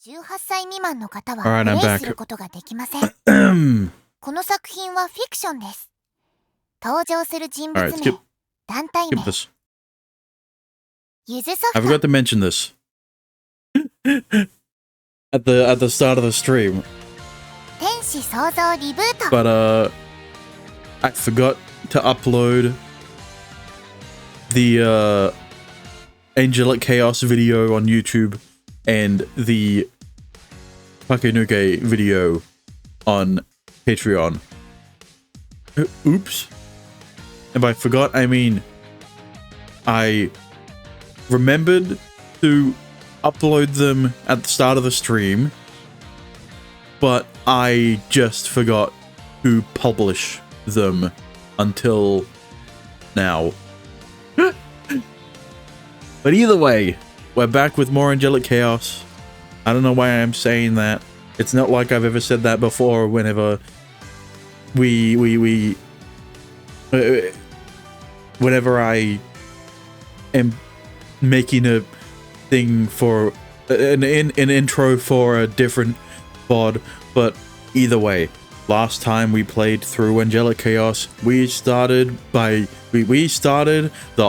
18歳未満の方は Alright, プ I'm レイ back. することができません。この作品はフィクションです。登場する人物 Alright, 名、 skip 団体名、 this. ゆずソ I フ forgot ト、 to mention this at the start of the stream, 天使創造リブート、 but I forgot to upload the Angelic Chaos video on YouTube and the Takenuke video on Patreon. Oops. And by forgot, I mean I remembered to upload them at the start of the stream, but I just forgot to publish them until now. But either way, we're back with more Angelic Chaos. I don't know why I'm saying that. It's not like I've ever said that before whenever whenever I am making a thing for an intro for a different VOD, but either way, last time we played through Angelic Chaos, we started the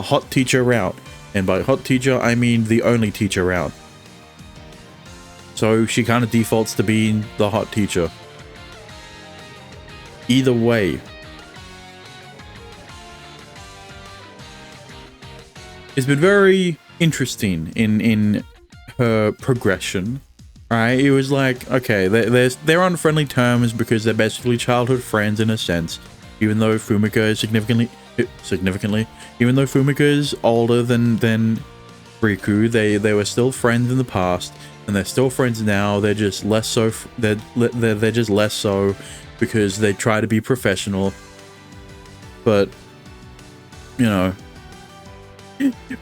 hot teacher route, and by hot teacher I mean the only teacher route. So she kind of defaults to being the hot teacher. Either way, it's been very interesting in her progression, right? It was like, okay, they're on friendly terms because they're basically childhood friends in a sense, even though Fumika is significantly, even though Fumika is older than Riku, they were still friends in the past, and they're still friends now. They're just less so. They're just less so because they try to be professional. But you know,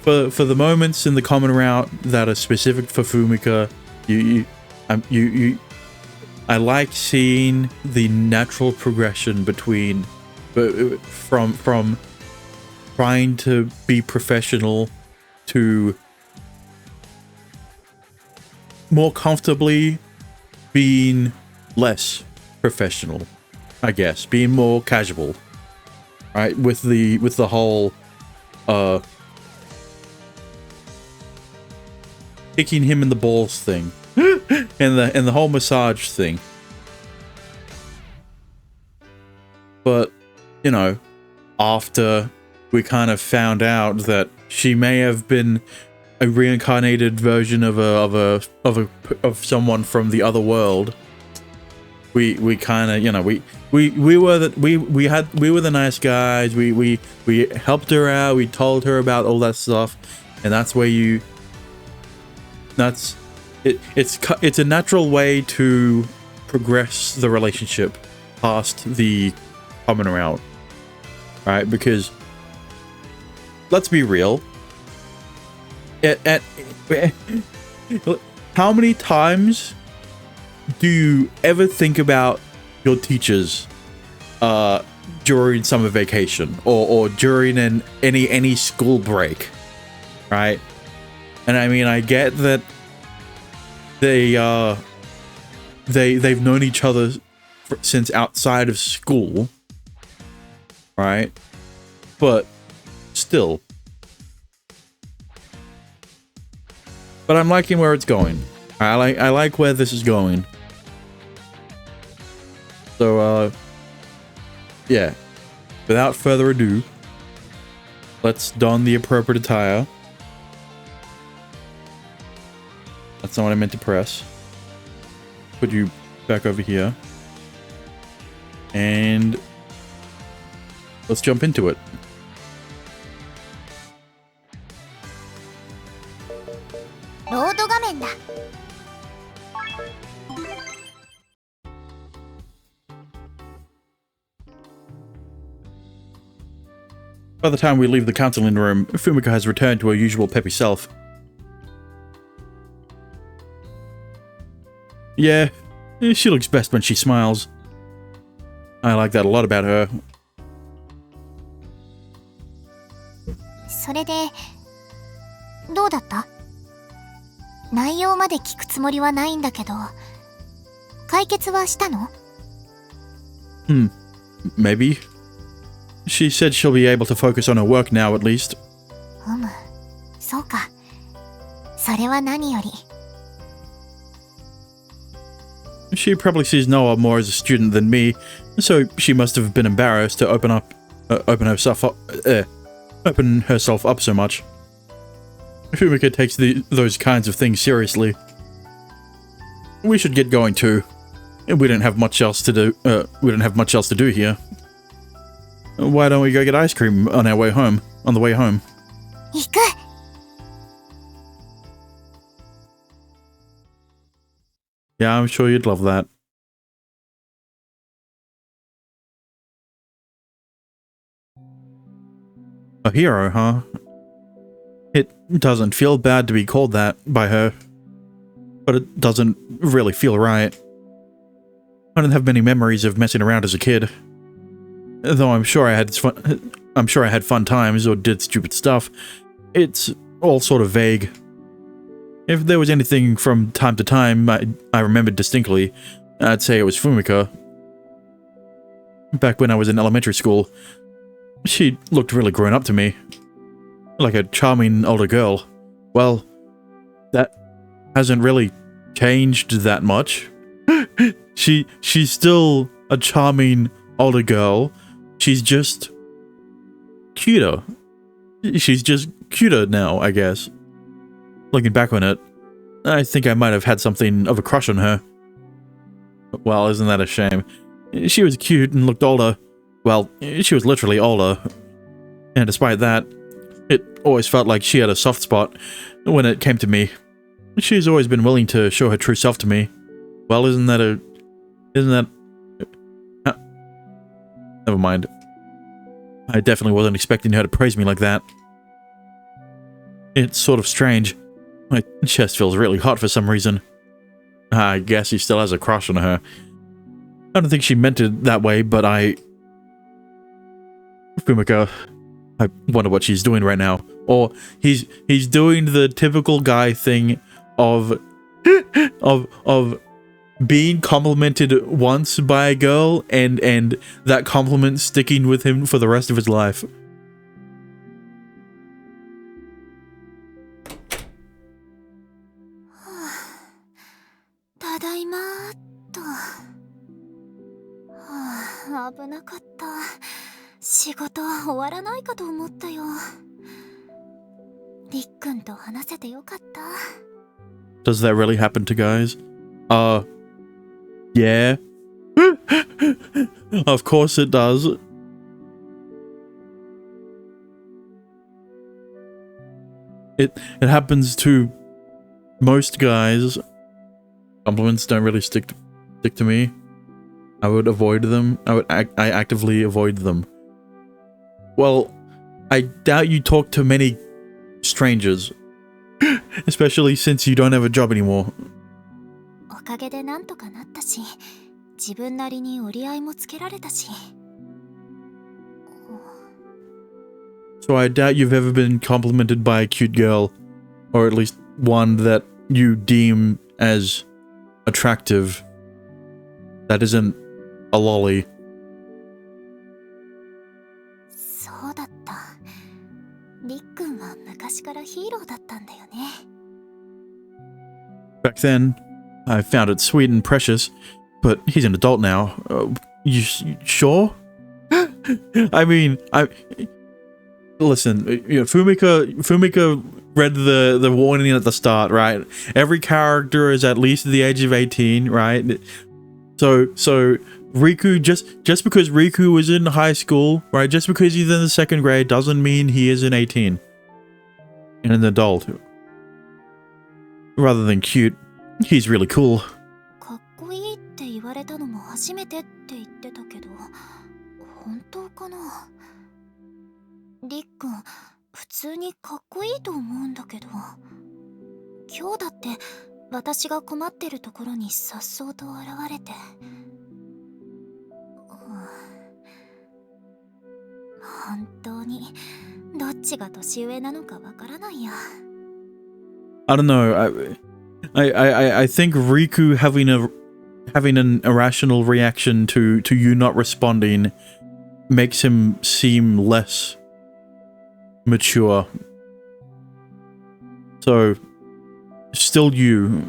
for the moments in the common route that are specific for Fumika, I like seeing the natural progression between from trying to be professional to more comfortably being less professional, I guess, being more casual, right? With the whole kicking him in the balls thing and the whole massage thing. But you know, after we kind of found out that she may have been a reincarnated version of someone from the other world, we kind of, you know, we were the nice guys. We helped her out. We told her about all that stuff, and that's where it's a natural way to progress the relationship past the common route, right? Because let's be real, how many times do you ever think about your teachers during summer vacation or during any school break, right? And I mean, I get that they've known each other since outside of school, right? But still. But I'm liking where it's going. I like where this is going. So yeah. Without further ado, let's don the appropriate attire. That's not what I meant to press. Put you back over here. And let's jump into it. Load 画面だ。 By the time we leave the counseling room, Fumika has returned to her usual peppy self. Yeah, she looks best when she smiles. I like that a lot about her. それでどうだった？内容までで聞くつもりはないんだけど、解決はしたの？ Maybe. She said she'll be able to focus on her work now, at least. そうか。それは何より。She probably sees Noah more as a student than me, so she must have been embarrassed to open herself up so much. Fumika takes those kinds of things seriously. We should get going too. We don't have much else to do. We don't have much else to do here. Why don't we go get ice cream on our way home? On the way home. 行く。Yeah, I'm sure you'd love that. A hero, huh? It doesn't feel bad to be called that by her, but it doesn't really feel right. I don't have many memories of messing around as a kid. Though I'm sure I had fun times or did stupid stuff. It's all sort of vague. If there was anything from time to time I remembered distinctly, I'd say it was Fumika. Back when I was in elementary school, she looked really grown up to me. Like a charming older girl. Well, that hasn't really changed that much. She's still a charming older girl. She's just cuter. She's just cuter now, I guess. Looking back on it, I think I might have had something of a crush on her. Well, isn't that a shame? She was cute and looked older. Well, she was literally older. And despite that, it always felt like she had a soft spot when it came to me. She's always been willing to show her true self to me. Well, isn't that... Never mind. I definitely wasn't expecting her to praise me like that. It's sort of strange. My chest feels really hot for some reason. I guess he still has a crush on her. I don't think she meant it that way, but Fumika, I wonder what she's doing right now. Or he's doing the typical guy thing of being complimented once by a girl and that compliment sticking with him for the rest of his life. Tadaima to. 危なかった。仕事は終わらないかと思ったよ。りっくんと話せてよかった。Does that really happen to guys? Yeah. Of course it does. It happens to most guys. Compliments don't really stick to me. I would avoid them. I actively avoid them. Well, I doubt you talk to many strangers. Especially since you don't have a job anymore. おかげでなんとかなったし、自分なりに折り合いもつけられたし。So I doubt you've ever been complimented by a cute girl, or at least one that you deem as attractive. That isn't a lolly. そうだった。りっくんは昔からヒーローだったんだよね。Back then, I found it sweet and precious, but he's an adult now. You sure? I mean, listen. You know, Fumika read the warning at the start, right? Every character is at least the age of 18, right? So Riku, just because Riku was in high school, right? Just because he's in the second grade doesn't mean he isn't 18 and an adult. Rather than cute, he's really cool. かっこいいって言われたのも初めてって言ってたけど、本当かな。りっくん、普通にかっこいいと思うんだけど。今日だって私が困ってるところに颯爽と現れて。本当にどっちが年上なのかわからないや。I don't know. I think Riku having an irrational reaction to you not responding makes him seem less mature. So, still you.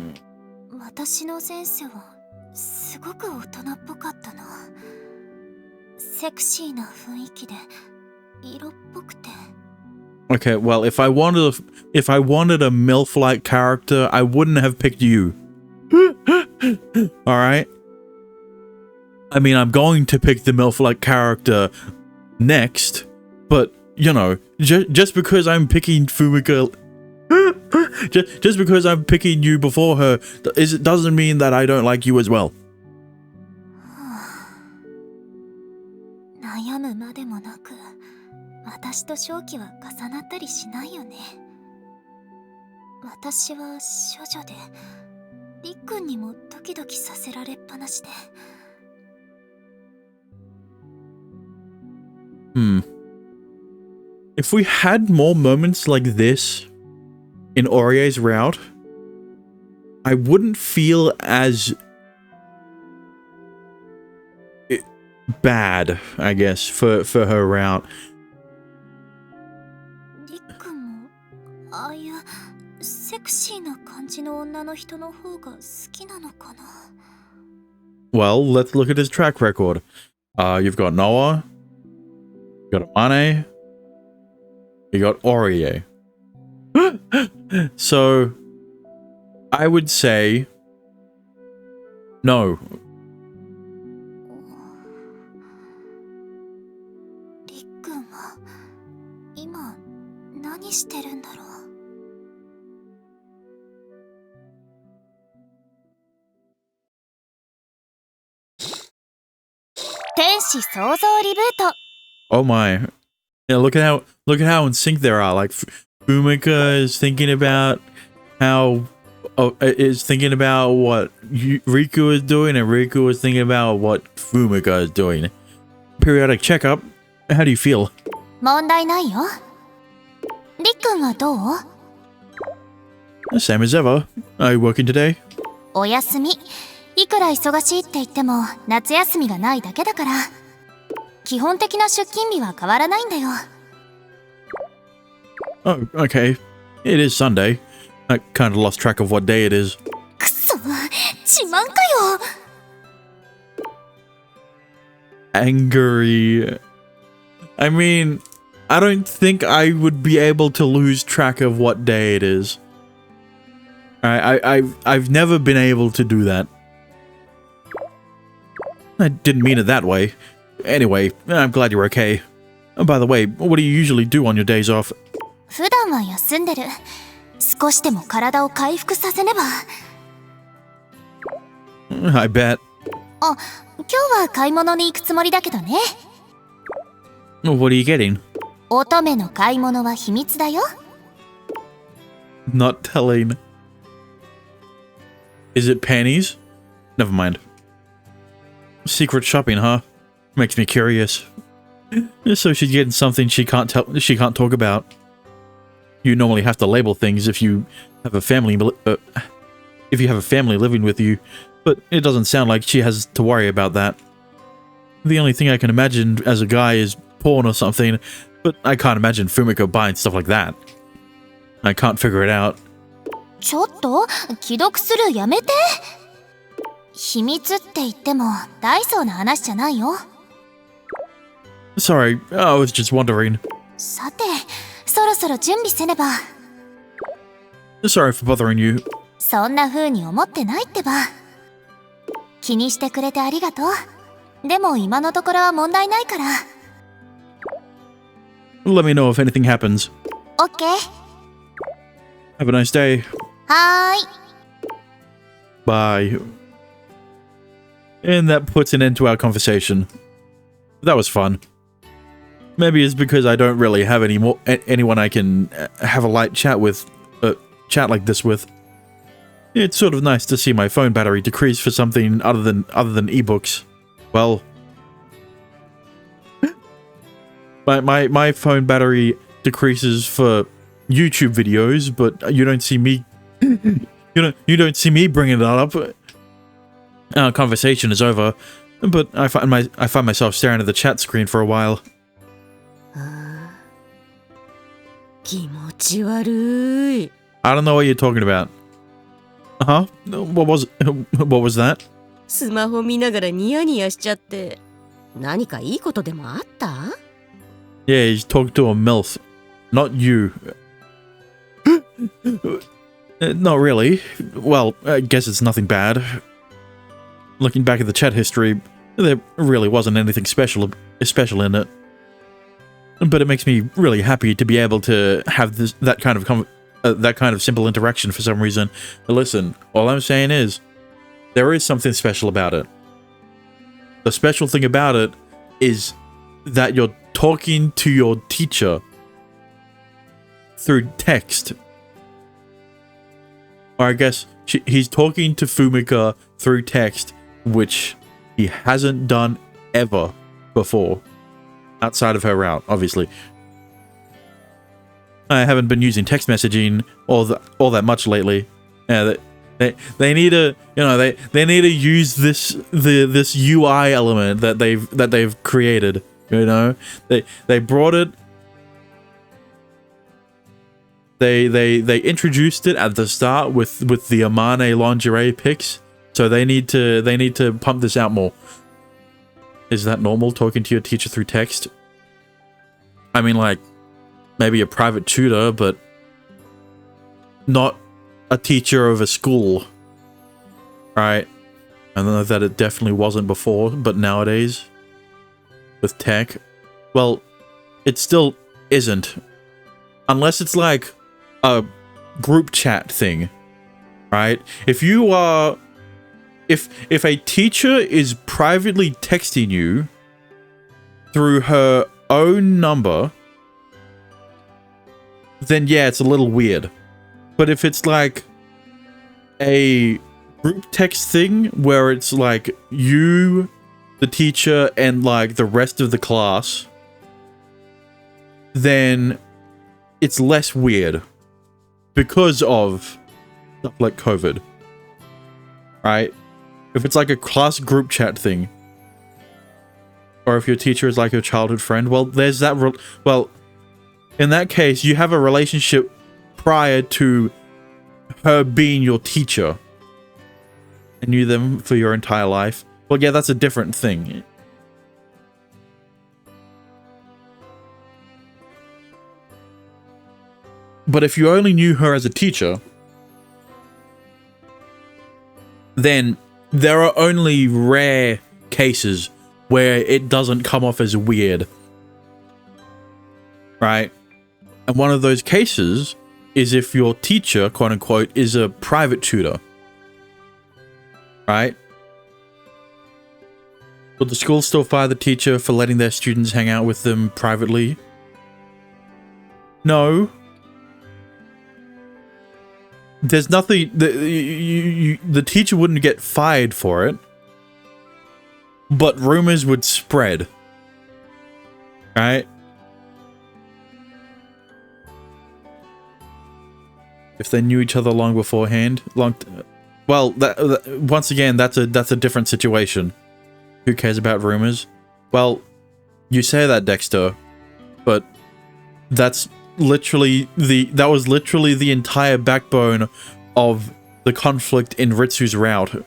私の前世はすごく大人っぽかったな。セクシーな雰囲気で色っぽくて。Okay, well, if I wanted a MILF-like character, I wouldn't have picked you. Alright? I mean, I'm going to pick the MILF-like character next, but, you know, just because I'm picking Fumika... just because I'm picking you before her, doesn't mean that I don't like you as well. 悩むまでもなく、私と正気は重なったりしないよね。私は処女で、りっくんにもドキドキさせられっぱなしで。If we had more moments like this in Aurie's route, I wouldn't feel as bad, I guess, for her route. りっくんもああいうセクシーな感じの女の人の方が好きなのかな。Well, let's look at his track record. You've got Noah, you got Amane, you got Aurie. So, I would say no. りっくんは今何してるんだろう。天使創造リブート。 Oh my. Yeah, look at how in sync they are. Like Fumika is thinking about what Riku is doing, and Riku is thinking about what Fumika is doing. Periodic checkup. How do you feel? 問題ないよ。りっくんはどう？ Same as ever. Are you working today? お休み。いくら忙しいって言っても夏休みがないだけだから。基本的な出勤日は変わらないんだよ。Oh, okay. It is Sunday. I kind of lost track of what day it is. くそ、自慢かよ。Angry. I mean, I don't think I would be able to lose track of what day it is. I've never been able to do that. I didn't mean it that way. Anyway, I'm glad you're okay. Oh, by the way, what do you usually do on your days off? 普段は休んでる。少しでも体を回復させねば。I bet. あ、今日は買い物に行くつもりだけどね。What are you getting? 乙女の買い物は秘密だよ。Not telling. Is it panties? Never mind. Secret shopping, huh? Makes me curious. So she's getting something she can't talk about. You normally have to label things if you have a family living with you, but it doesn't sound like she has to worry about that. The only thing I can imagine as a guy is porn or something, but I can't imagine Fumiko buying stuff like that. I can't figure it out. ちょっと既読するやめて。秘密って言っても大層な話じゃないよ。Sorry, I was just wondering. さて、そろそろ準備せねば。Sorry for bothering you. そんな風に思ってないってば。気にしてくれてありがとう。でも今のところは問題ないから。Let me know if anything happens. オッケー。Have a nice day. はーい。 Bye. And that puts an end to our conversation. That was fun. Maybe it's because I don't really have anyone I can have a light chat with, chat like this with. It's sort of nice to see my phone battery decrease for something other than ebooks. Well, my phone battery decreases for YouTube videos, but you don't see me You don't see me bringing that up. Our conversation is over, but I find myself staring at the chat screen for a while. 気持ち悪い。 I don't know what you're talking about. Huh? What was that? スマホ見ながらニヤニヤしちゃって。何かいいことでもあった？ Yeah, he's talking to a MILF. Not you. Not really. Well, I guess it's nothing bad. Looking back at the chat history, there really wasn't anything special in it. But it makes me really happy to be able to have that kind of simple interaction for some reason. But listen, all I'm saying is, there is something special about it. The special thing about it is that you're talking to your teacher through text. Or I guess he's talking to Fumika through text, which he hasn't done ever before. Outside of her route, obviously. I haven't been using text messaging all that much lately. Yeah, they need to, they need to use this UI element that they've created. They brought it. They introduced it at the start with the Amane lingerie pics. So they need to pump this out more. Is that normal, talking to your teacher through text? I mean, like, maybe a private tutor, but not a teacher of a school. Right? I don't know that it definitely wasn't before, but nowadays, with tech, well, it still isn't. Unless it's like a group chat thing, right? If you are... If a teacher is privately texting you through her own number, then yeah, it's a little weird. But if it's like a group text thing where it's like you, the teacher, and like the rest of the class, then it's less weird because of stuff like COVID, right? If it's like a class group chat thing, or if your teacher is like your childhood friend, well, there's that. Well, in that case, you have a relationship prior to her being your teacher and knew them for your entire life. Well, yeah, that's a different thing. But if you only knew her as a teacher, then there are only rare cases where it doesn't come off as weird. Right? And one of those cases is if your teacher, quote unquote, is a private tutor. Right? Would the school still fire the teacher for letting their students hang out with them privately? No. There's nothing... The teacher wouldn't get fired for it. But rumors would spread. Right? If they knew each other long beforehand. Well, once again, that's a different situation. Who cares about rumors? Well, you say that, Dexter, but that's literally that was literally the entire backbone of the conflict in Ritsu's route.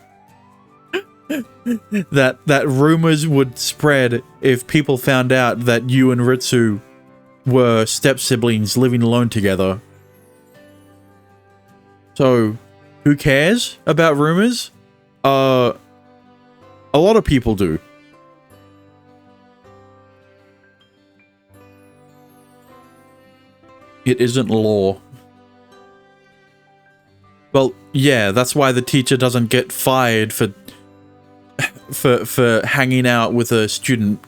that rumors would spread if people found out that you and Ritsu were step siblings living alone together. So, who cares about rumors? A lot of people do. It isn't law. Well, yeah, that's why the teacher doesn't get fired for hanging out with a student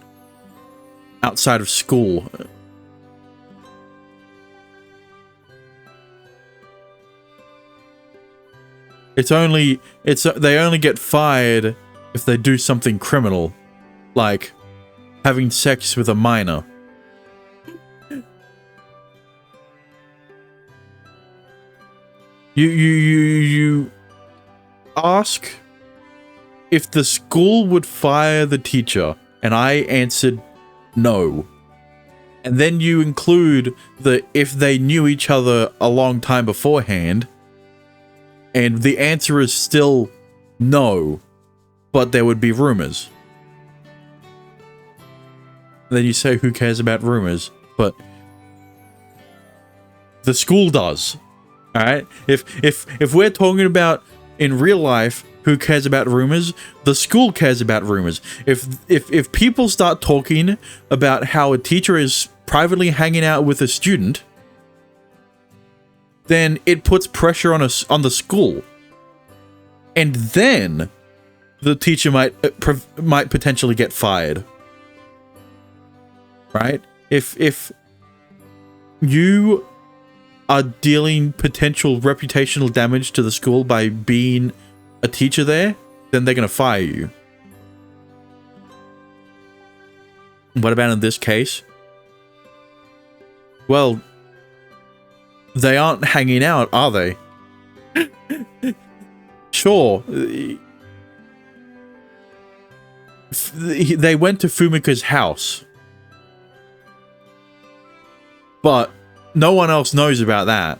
outside of school. They only get fired if they do something criminal, like having sex with a minor. You ask if the school would fire the teacher, and I answered no. And then you include the if they knew each other a long time beforehand, and the answer is still no, but there would be rumors. Then you say, who cares about rumors? But the school does. Alright? If we're talking about in real life, who cares about rumors? The school cares about rumors. If people start talking about how a teacher is privately hanging out with a student, then it puts pressure on us on the school. And then the teacher might potentially get fired. Right? If you are dealing potential reputational damage to the school by being a teacher there, then they're going to fire you. What about in this case? Well, they aren't hanging out, are they? Sure. They went to Fumika's house. But no one else knows about that.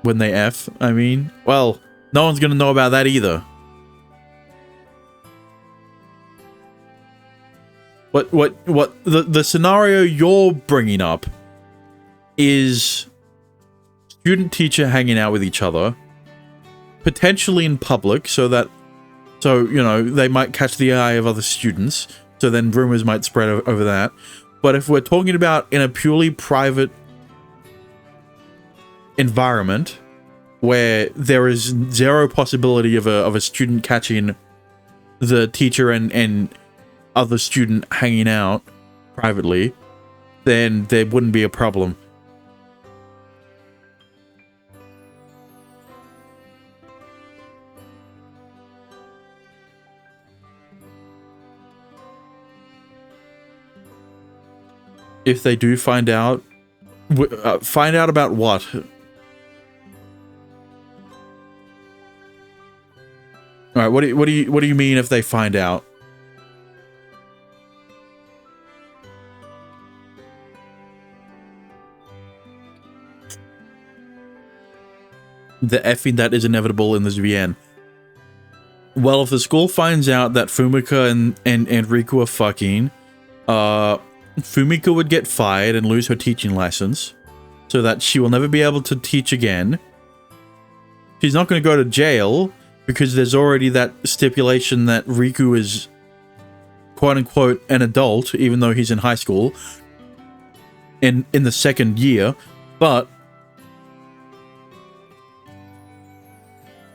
When they F, I mean, well, no one's gonna know about that either. What the scenario you're bringing up is student teacher hanging out with each other, potentially in public, so you know, they might catch the eye of other students, so then rumors might spread over that. But if we're talking about in a purely private environment where there is zero possibility of a student catching the teacher and other student hanging out privately, then there wouldn't be a problem. If they do find out about what? All right, what do you mean if they find out? The effing that is inevitable in this VN. Well, if the school finds out that Fumika and Riku are fucking, Fumika would get fired and lose her teaching license, so that she will never be able to teach again. She's not going to go to jail, because there's already that stipulation that Riku is quote-unquote an adult, even though he's in high school, in the second year. But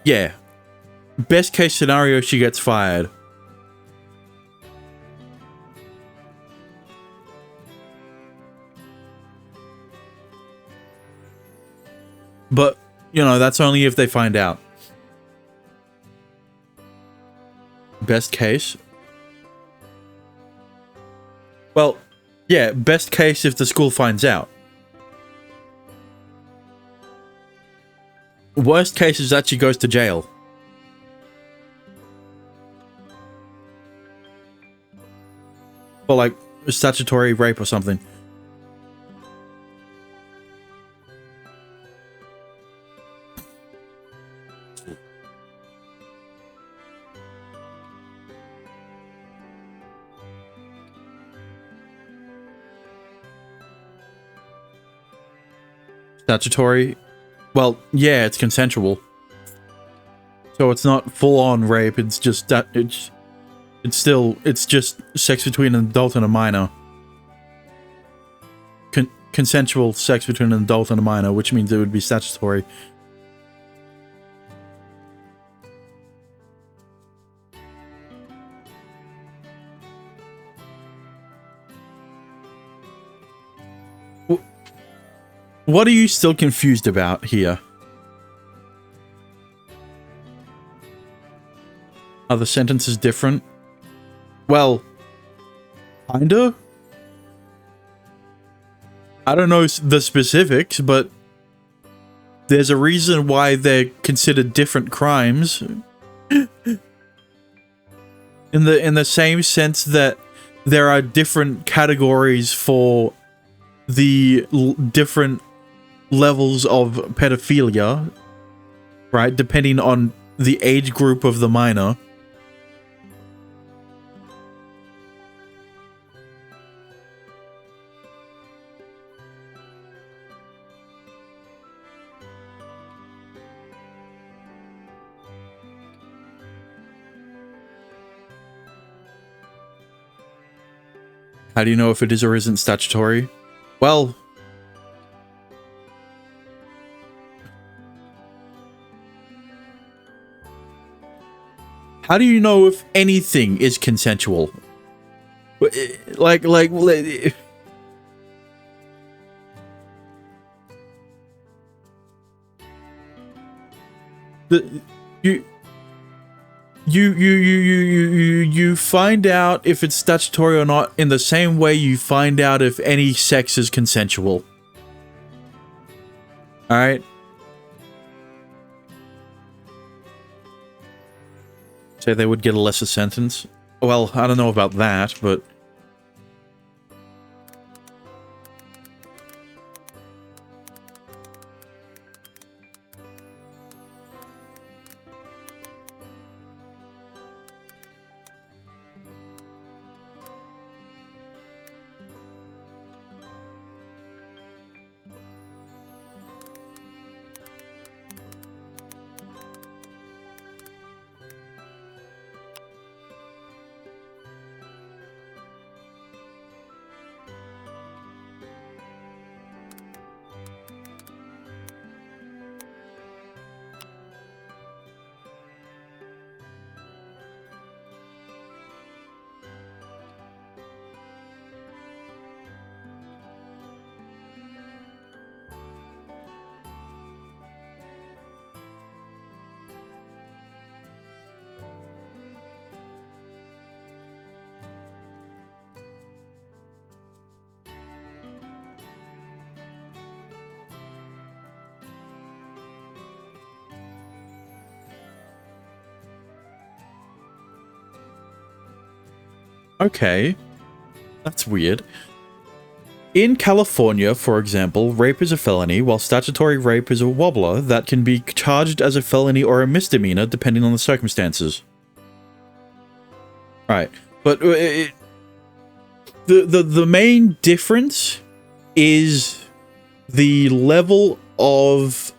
yeah, best case scenario, she gets fired. But, you know, that's only if they find out. Best case? Well, yeah, best case if the school finds out. Worst case is that she goes to jail. For, like, statutory rape or something. Statutory? Well, yeah, it's consensual. So it's not full-on rape, it's just that it's just sex between an adult and a minor. Consensual sex between an adult and a minor, which means it would be statutory. What are you still confused about here? Are the sentences different? Well, kinda? I don't know the specifics, but There's a reason why they're considered different crimes. In the same sense that there are different categories for the different levels of pedophilia, right? Depending on the age group of the minor. How do you know if it is or isn't statutory? Well, how do you know if anything is consensual? Like you find out if it's statutory or not in the same way you find out if any sex is consensual. All right. Say they would get a lesser sentence. Well, I don't know about that, but okay. That's weird. In California, for example, rape is a felony, while statutory rape is a wobbler that can be charged as a felony or a misdemeanor depending on the circumstances. Right. But the main difference is the level of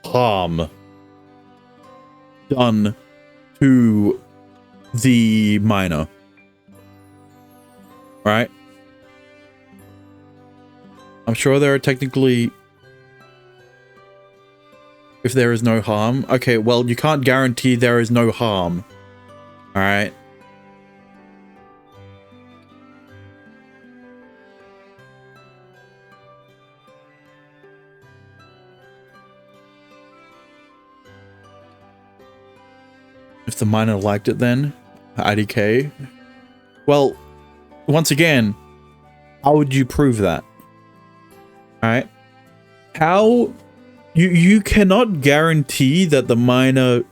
harm done to the minor. Right? I'm sure there are technically... If there is no harm... Okay, well, you can't guarantee there is no harm. Alright? If the minor liked it then, IDK. Well, once again, how would you prove that? Alright? How... You cannot guarantee that the minor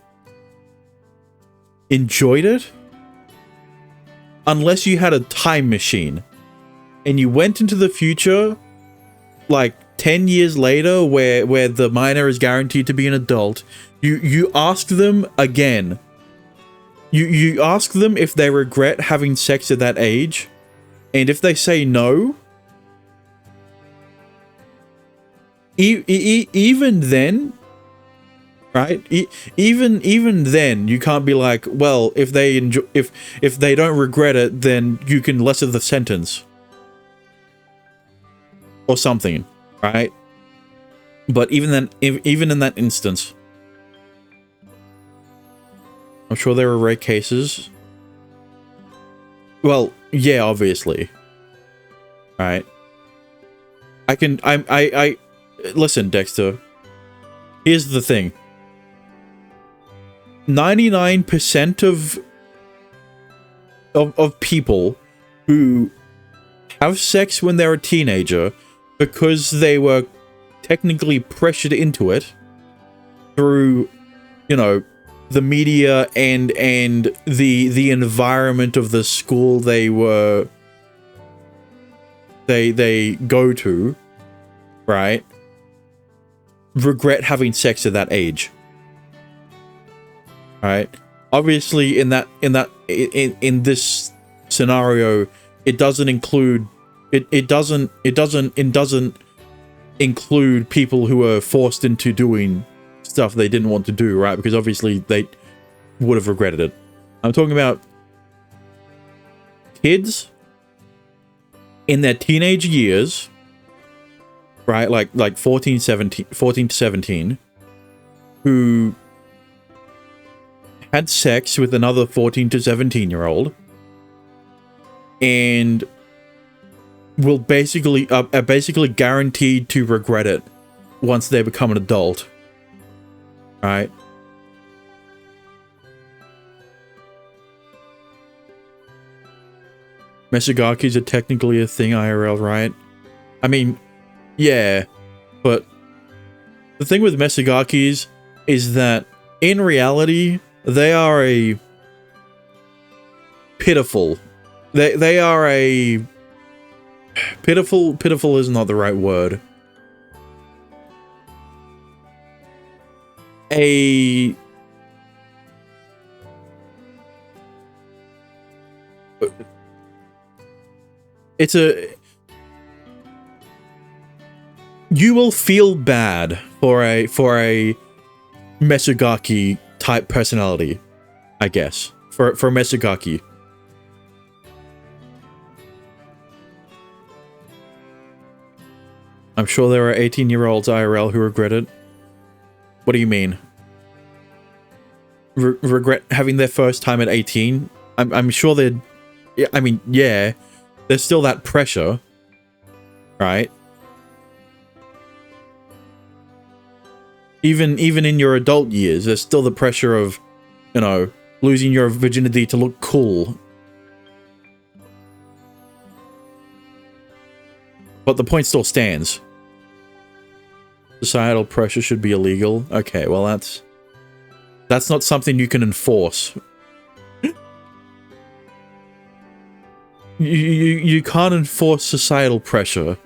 enjoyed it unless you had a time machine and you went into the future like 10 years later where the minor is guaranteed to be an adult. You ask them again. You ask them if they regret having sex at that age, and if they say no, even then, right? Even then, you can't be like, well, if they if they don't regret it, then you can lessen the sentence or something, right? But even then, even in that instance, I'm sure there are rare cases. Well, yeah, obviously, right? I listen, Dexter. Here's the thing. 99% of people who have sex when they're a teenager because they were technically pressured into it through, you know, the media and the environment of the school they go to, right? Regret having sex at that age. Right? Obviously in this scenario, it doesn't include it doesn't include people who are forced into doing stuff they didn't want to do, right? Because obviously they would have regretted it. I'm talking about kids in their teenage years, right? Like 14 to 17, who had sex with another 14 to 17-year-old and will basically are basically guaranteed to regret it once they become an adult. Right? Mesogakis are technically a thing IRL, right? I mean, yeah, but the thing with Mesogakis is that in reality, they are a pitiful. They are a pitiful. Pitiful is not the right word. You will feel bad for a Mesogaki type personality, I guess. For Mesogaki. I'm sure there are 18-year-olds IRL who regret it. What do you mean? Regret having their first time at 18? I'm sure they'd... Yeah, I mean, yeah. There's still that pressure. Right? Even in your adult years, there's still the pressure of, you know, losing your virginity to look cool. But the point still stands. Societal pressure should be illegal. Okay, well that's not something you can enforce. You can't enforce societal pressure.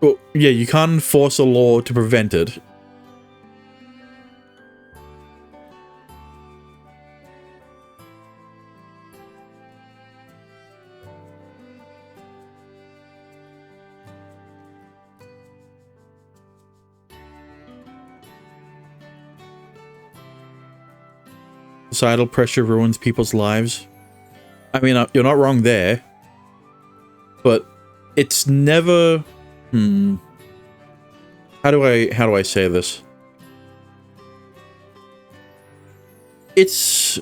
Well, yeah, you can't enforce a law to prevent it. Societal pressure ruins people's lives. I mean, you're not wrong there. But it's never... How do I say this? It's...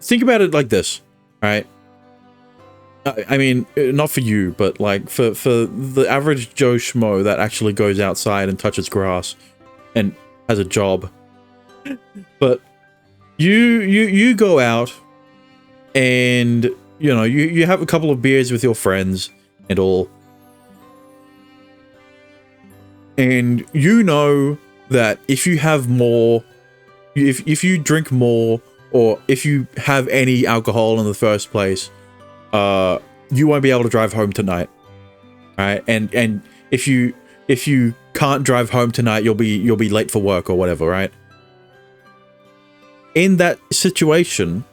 Think about it like this, right? I mean, not for you, but like for the average Joe Schmo that actually goes outside and touches grass and has a job. But you go out and, you know, you have a couple of beers with your friends and all. And you know that if you have more, if you drink more, or if you have any alcohol in the first place, you won't be able to drive home tonight, right? And if you can't drive home tonight, you'll be late for work or whatever, right? In that situation,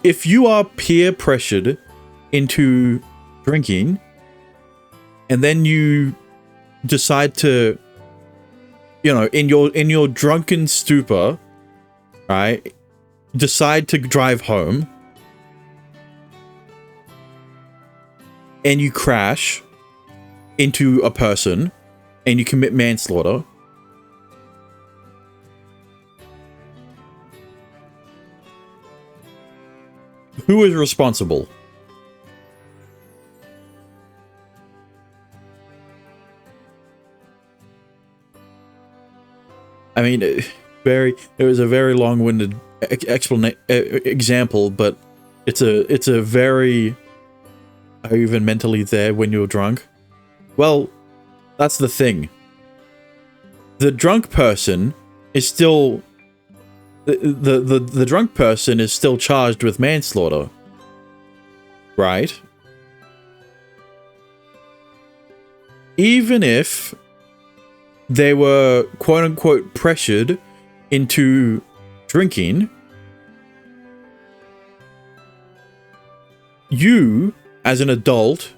if you are peer pressured into drinking, and then you decide to, you know, in your drunken stupor, right, decide to drive home, and you crash into a person, and you commit manslaughter, who is responsible? I mean, was a very long-winded example, but it's a very, are you even mentally there when you're drunk? Well, that's the thing. The drunk person is still the drunk person is still charged with manslaughter, right? Even if they were quote-unquote pressured into drinking, you, as an adult,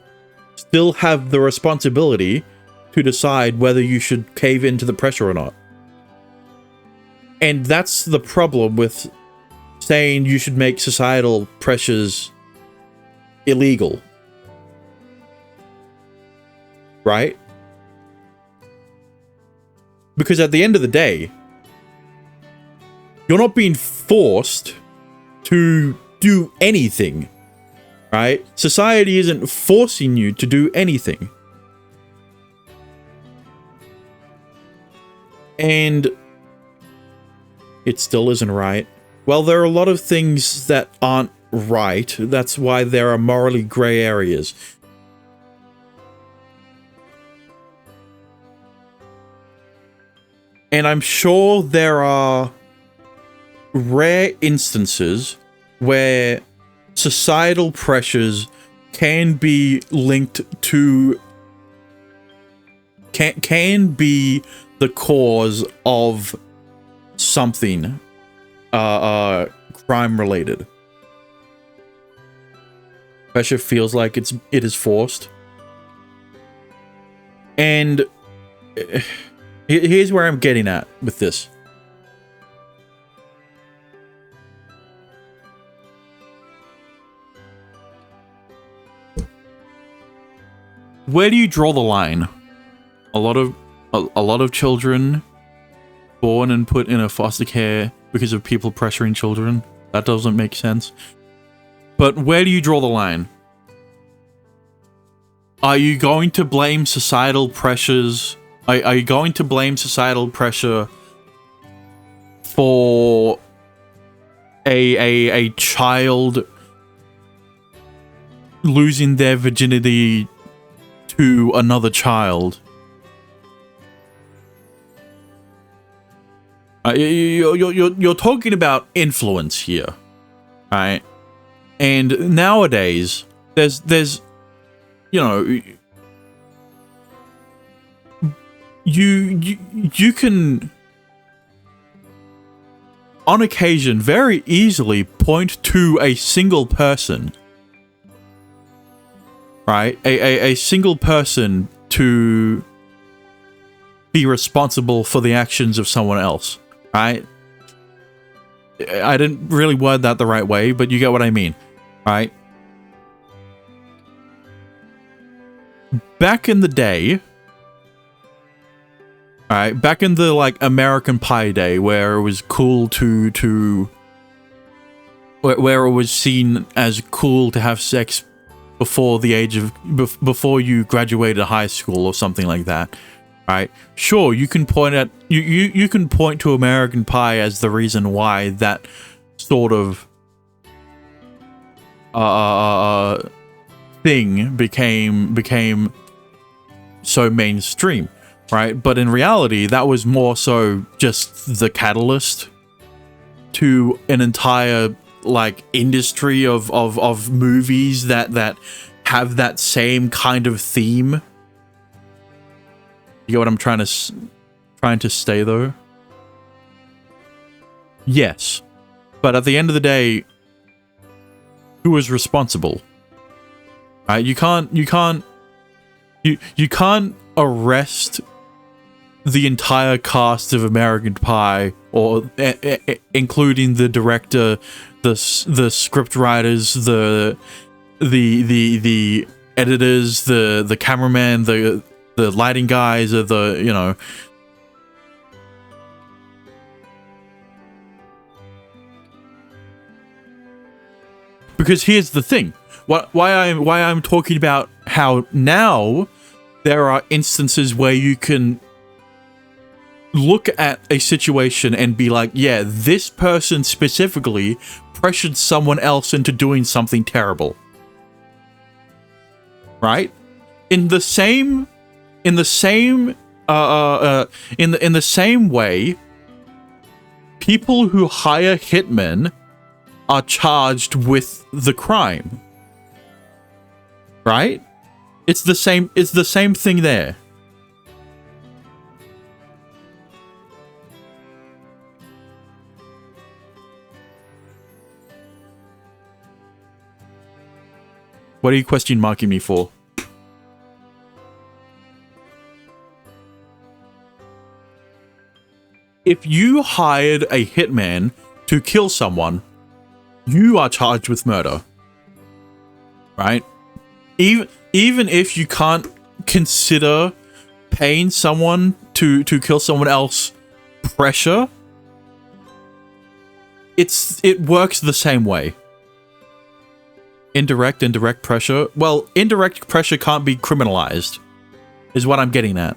still have the responsibility to decide whether you should cave into the pressure or not. And that's the problem with saying you should make societal pressures illegal. Right? Because at the end of the day, you're not being forced to do anything, right? Society isn't forcing you to do anything. And it still isn't right. Well, there are a lot of things that aren't right. That's why there are morally gray areas. And I'm sure there are rare instances where societal pressures can be linked to can be the cause of something crime related. Pressure feels like it is forced. And here's where I'm getting at with this. Where do you draw the line? A lot of children born and put in a foster care because of people pressuring children. That doesn't make sense. But where do you draw the line? Are you going to blame societal pressures? Are you going to blame societal pressure for a child losing their virginity to another child? You're talking about influence here, right? And nowadays, there's you know, you can on occasion very easily point to a single person, right? A single person to be responsible for the actions of someone else, right? I didn't really word that the right way, but you get what I mean, right? Back in the day, alright, back in the like American Pie day, where it was cool where it was seen as cool to have sex before the age of before you graduated high school or something like that, right? Sure, you can point at you can point to American Pie as the reason why that sort of thing became so mainstream, right? But in reality, that was more so just the catalyst to an entire like industry of movies that have that same kind of theme. You get what I'm trying to say though? Yes. But at the end of the day, who is responsible? Right? You can't arrest the entire cast of American Pie, or including the director, the script writers, the editors, the cameraman, the lighting guys, or the, you know. Because here's the thing. Why I'm talking about how now there are instances where you can look at a situation and be like, yeah, this person specifically pressured someone else into doing something terrible. Right? In the same way, people who hire hitmen are charged with the crime. Right? It's the same thing there. What are you question marking me for? If you hired a hitman to kill someone, you are charged with murder. Right? Even if you can't consider paying someone to kill someone else pressure, it works the same way. Indirect pressure. Well, indirect pressure can't be criminalized, is what I'm getting at.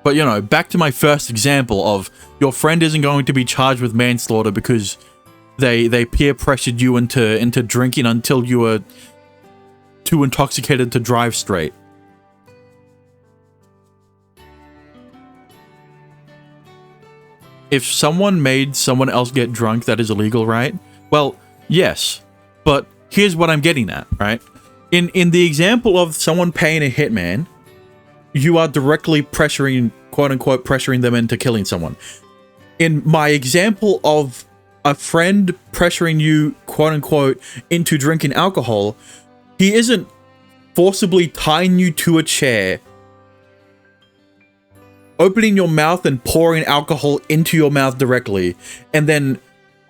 But, you know, back to my first example of your friend isn't going to be charged with manslaughter because they peer pressured you into drinking until you were too intoxicated to drive straight. If someone made someone else get drunk, that is illegal, right? Well, yes. But here's what I'm getting at, right? In the example of someone paying a hitman, you are directly pressuring, quote unquote, pressuring them into killing someone. In my example of a friend pressuring you, quote unquote, into drinking alcohol, he isn't forcibly tying you to a chair, opening your mouth and pouring alcohol into your mouth directly, and then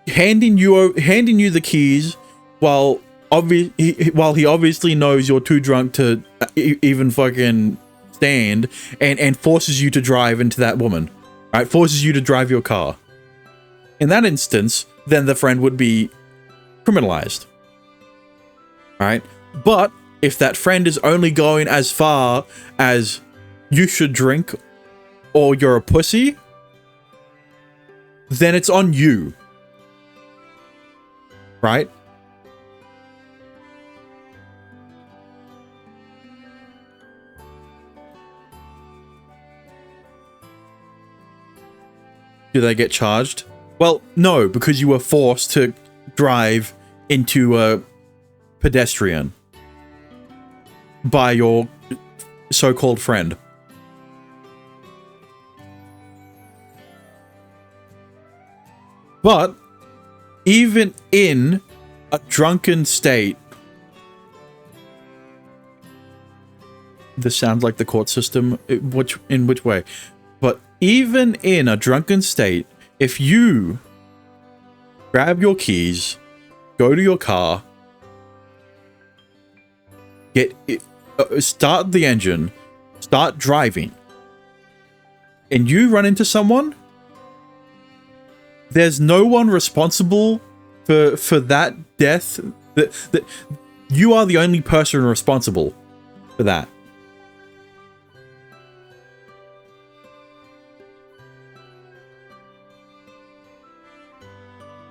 handing you the keys while he obviously knows you're too drunk to even fucking stand, and forces you to drive into that woman, right? Forces you to drive your car. In that instance, then the friend would be criminalized, right? But if that friend is only going as far as you should drink or you're a pussy, then it's on you, right? Do they get charged? Well, no, because you were forced to drive into a pedestrian by your so-called friend. But even in a drunken state, this sounds like the court system. In which way? But even in a drunken state, if you grab your keys, go to your car, start the engine, start driving, and you run into someone, there's no one responsible for that death. That you are the only person responsible for that.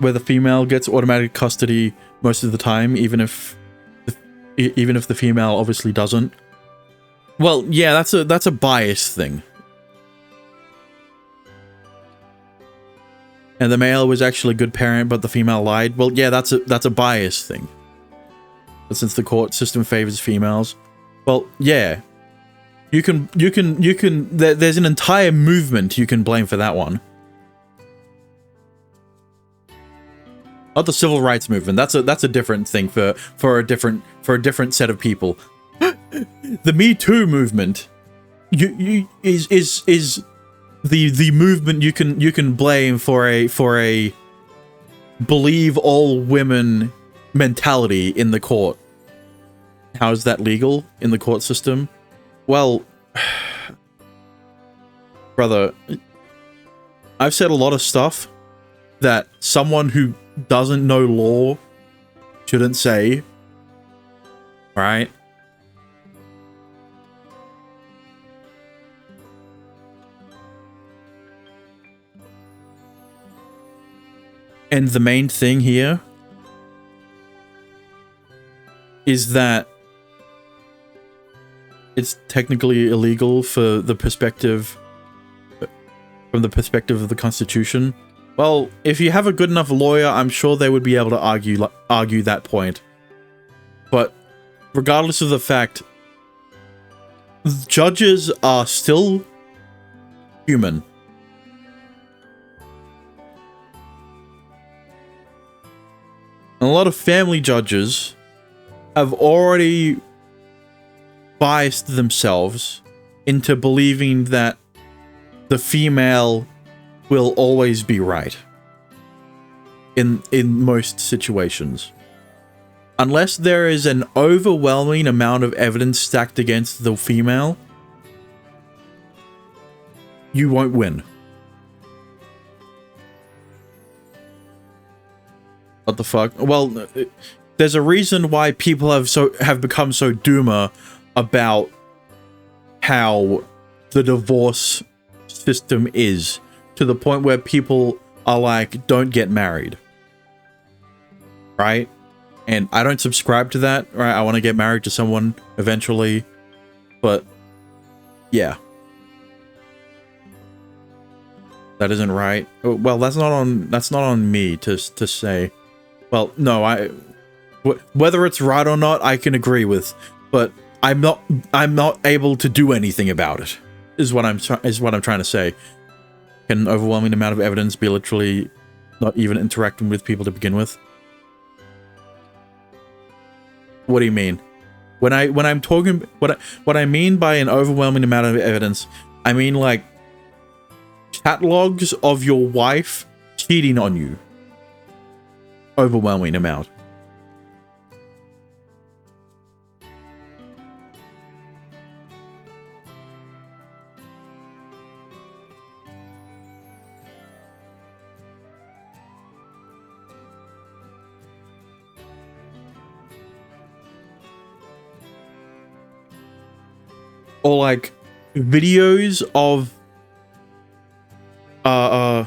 Where the female gets automatic custody most of the time, even if the female obviously doesn't. Well, yeah, that's a bias thing. And the male was actually a good parent, but the female lied. Well, yeah, that's a bias thing. But since the court system favors females, well, yeah, you can. There's an entire movement you can blame for that one. Not the civil rights movement. That's a different thing for a different set of people. The Me Too movement, is the movement you can blame for a believe all women mentality in the court. How is that legal in the court system? Well, brother, I've said a lot of stuff that someone who doesn't know law shouldn't say, right? And the main thing here is that it's technically illegal from the perspective of the Constitution. Well, if you have a good enough lawyer, I'm sure they would be able to argue that point. But regardless of the fact, judges are still human. And a lot of family judges have already biased themselves into believing that the female will always be right in most situations. Unless there is an overwhelming amount of evidence stacked against the female, you won't win. What the fuck? Well, there's a reason why people have become so doomer about how the divorce system is, to the point where people are like, don't get married. Right? And I don't subscribe to that, right? I want to get married to someone eventually, but yeah. That isn't right. Well, that's not on me to say. Well, no, whether it's right or not, I can agree with, but I'm not able to do anything about it. Is what I'm trying to say. Can an overwhelming amount of evidence be literally not even interacting with people to begin with? What do you mean? When I'm talking, what I mean by an overwhelming amount of evidence, I mean like chat logs of your wife cheating on you. Overwhelming amount. Or like videos of the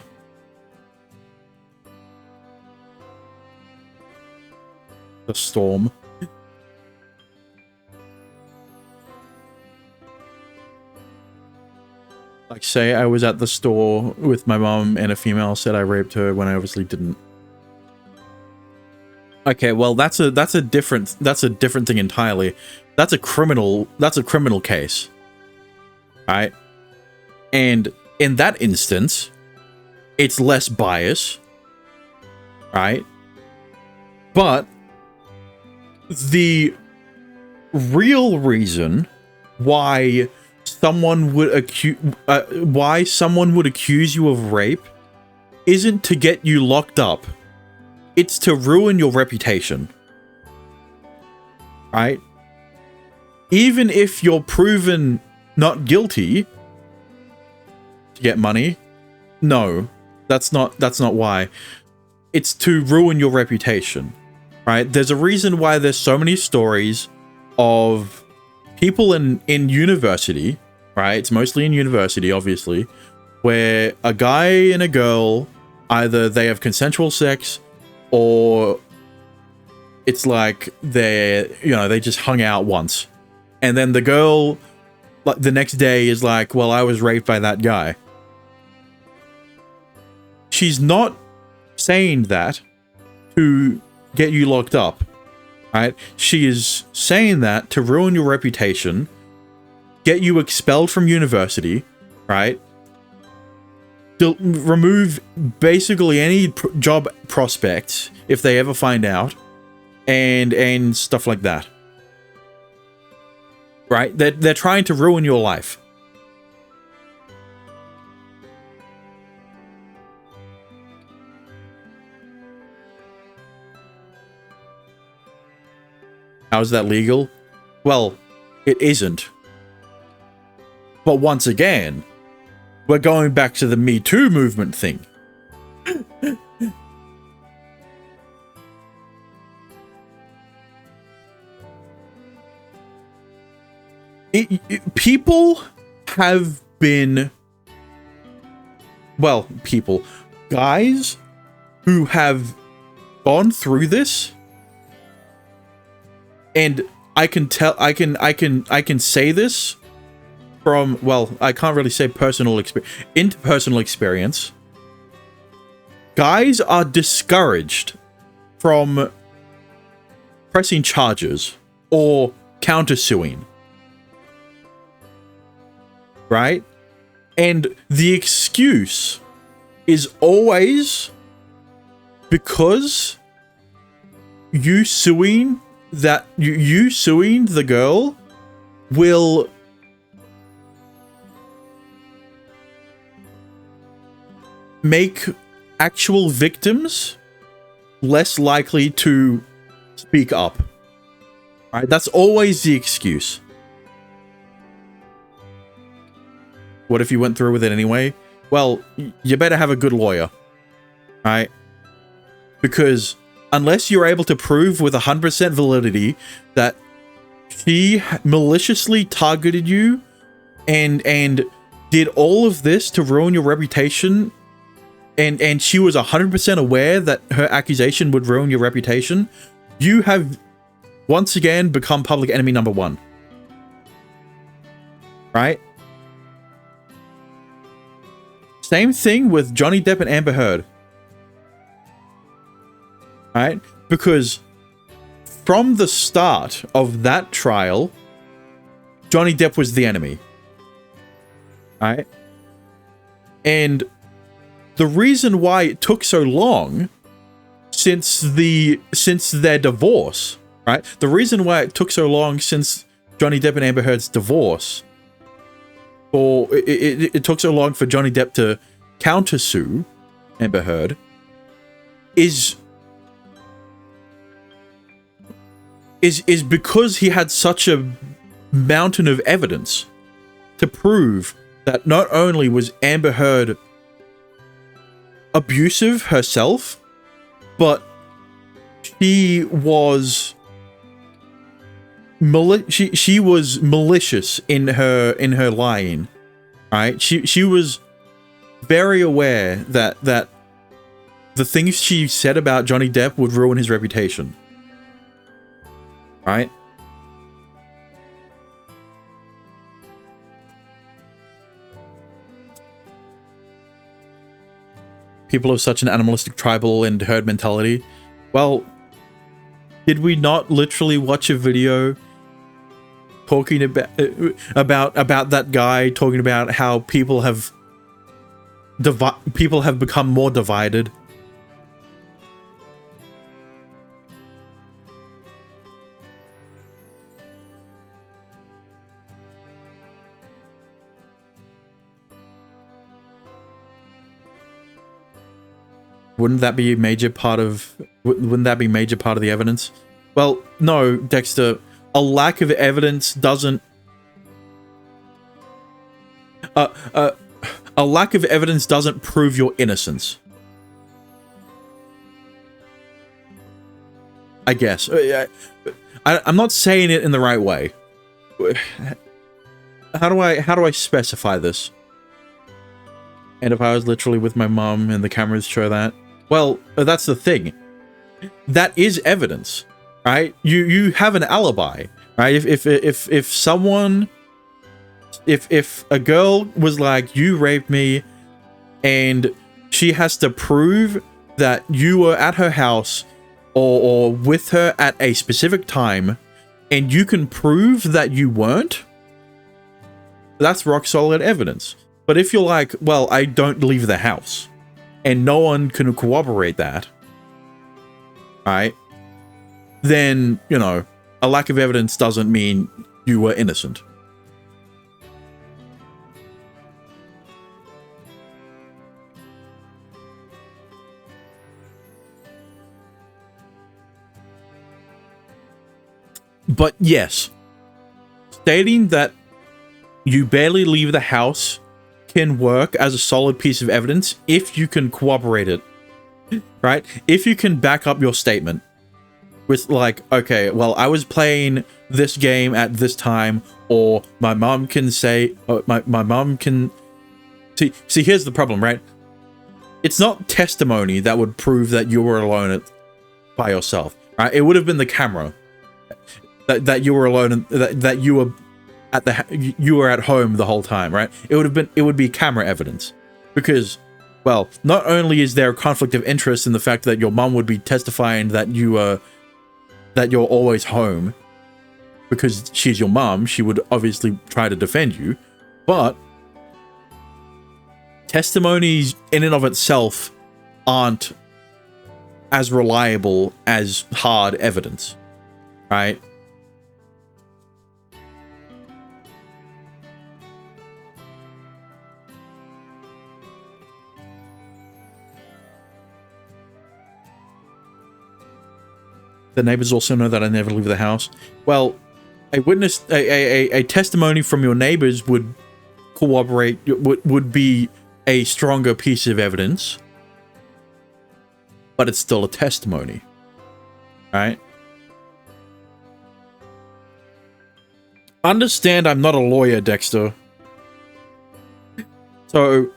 storm. Like, say I was at the store with my mom and a female said I raped her when I obviously didn't. Okay, well that's a different thing entirely. That's a criminal case. Right? And in that instance, it's less bias. Right? But the real reason why someone would accuse you of rape isn't to get you locked up. It's to ruin your reputation. Right? Even if you're proven not guilty to get money, no, that's not why. It's to ruin your reputation. Right? There's a reason why there's so many stories of people in university, right? It's mostly in university, obviously, where a guy and a girl, either they have consensual sex or it's like they just hung out once. And then the girl, like the next day is like, well, I was raped by that guy. She's not saying that to get you locked up, right? She is saying that to ruin your reputation, get you expelled from university, right? Remove basically any job prospects if they ever find out, and stuff like that. Right? They're trying to ruin your life. How is that legal? Well, it isn't. But once again, we're going back to the Me Too movement thing. people have been, well, guys who have gone through this, and I can say this from, well, I can't really say interpersonal experience. Guys are discouraged from pressing charges or countersuing, right? And the excuse is always because you suing the girl will make actual victims less likely to speak up. Right? That's always the excuse. What if you went through with it anyway? Well, you better have a good lawyer, right? Because unless you're able to prove with 100% validity that she maliciously targeted you and did all of this to ruin your reputation, and she was 100% aware that her accusation would ruin your reputation, you have once again become public enemy number one. Right? Same thing with Johnny Depp and Amber Heard. Right? Because from the start of that trial, Johnny Depp was the enemy. Right? And the reason why it took so long since their divorce, right? The reason why it took so long since Johnny Depp and Amber Heard's divorce, or it took so long for Johnny Depp to countersue Amber Heard, is because he had such a mountain of evidence to prove that not only was Amber Heard abusive herself, but she was malicious in her lying, right? She was very aware that the things she said about Johnny Depp would ruin his reputation, right? People have such an animalistic, tribal, and herd mentality. Well, did we not literally watch a video talking about that guy talking about how people have become more divided? Wouldn't that be a major part of the evidence? Well, no, Dexter. A lack of evidence doesn't. A lack of evidence doesn't prove your innocence. I guess. I'm not saying it in the right way. How do I specify this? And if I was literally with my mom and the cameras show that, well, that's the thing. That is evidence, right? You have an alibi, right? If a girl was like, you raped me, and she has to prove that you were at her house or with her at a specific time, and you can prove that you weren't, that's rock solid evidence. But if you're like, well, I don't leave the house, and no one can corroborate that, right? Then, you know, a lack of evidence doesn't mean you were innocent. But yes, stating that you barely leave the house can work as a solid piece of evidence if you can corroborate it, right? If you can back up your statement with like, okay, well, I was playing this game at this time, or my mom can say, my mom can see. Here's the problem, right? It's not testimony that would prove that you were alone by yourself, right? It would have been the camera that you were alone and that you were you were at home the whole time, right? It would be camera evidence, because, well, not only is there a conflict of interest in the fact that your mom would be testifying that you're always home because she's your mom, she would obviously try to defend you, but testimonies in and of itself aren't as reliable as hard evidence, right? The neighbors also know that I never leave the house. Well, a testimony from your neighbors would corroborate, would be a stronger piece of evidence, but it's still a testimony, right? Understand, I'm not a lawyer, Dexter. So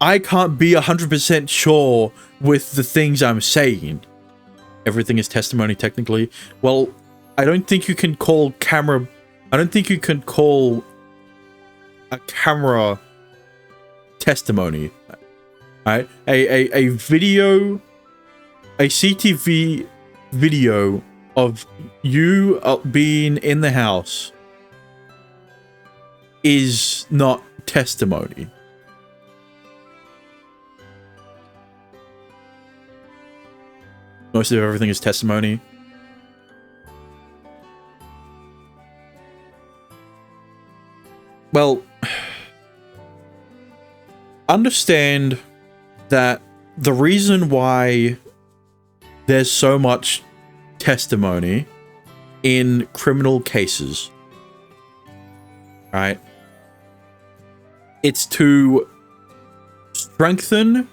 I can't be 100% sure with the things I'm saying. Everything is testimony, technically. Well, I don't think you can call camera... I don't think you can call a camera testimony. Right? A video... A CTV video of you being in the house is not testimony. Most of everything is testimony. Well, understand that the reason why there's so much testimony in criminal cases, right? It's to strengthen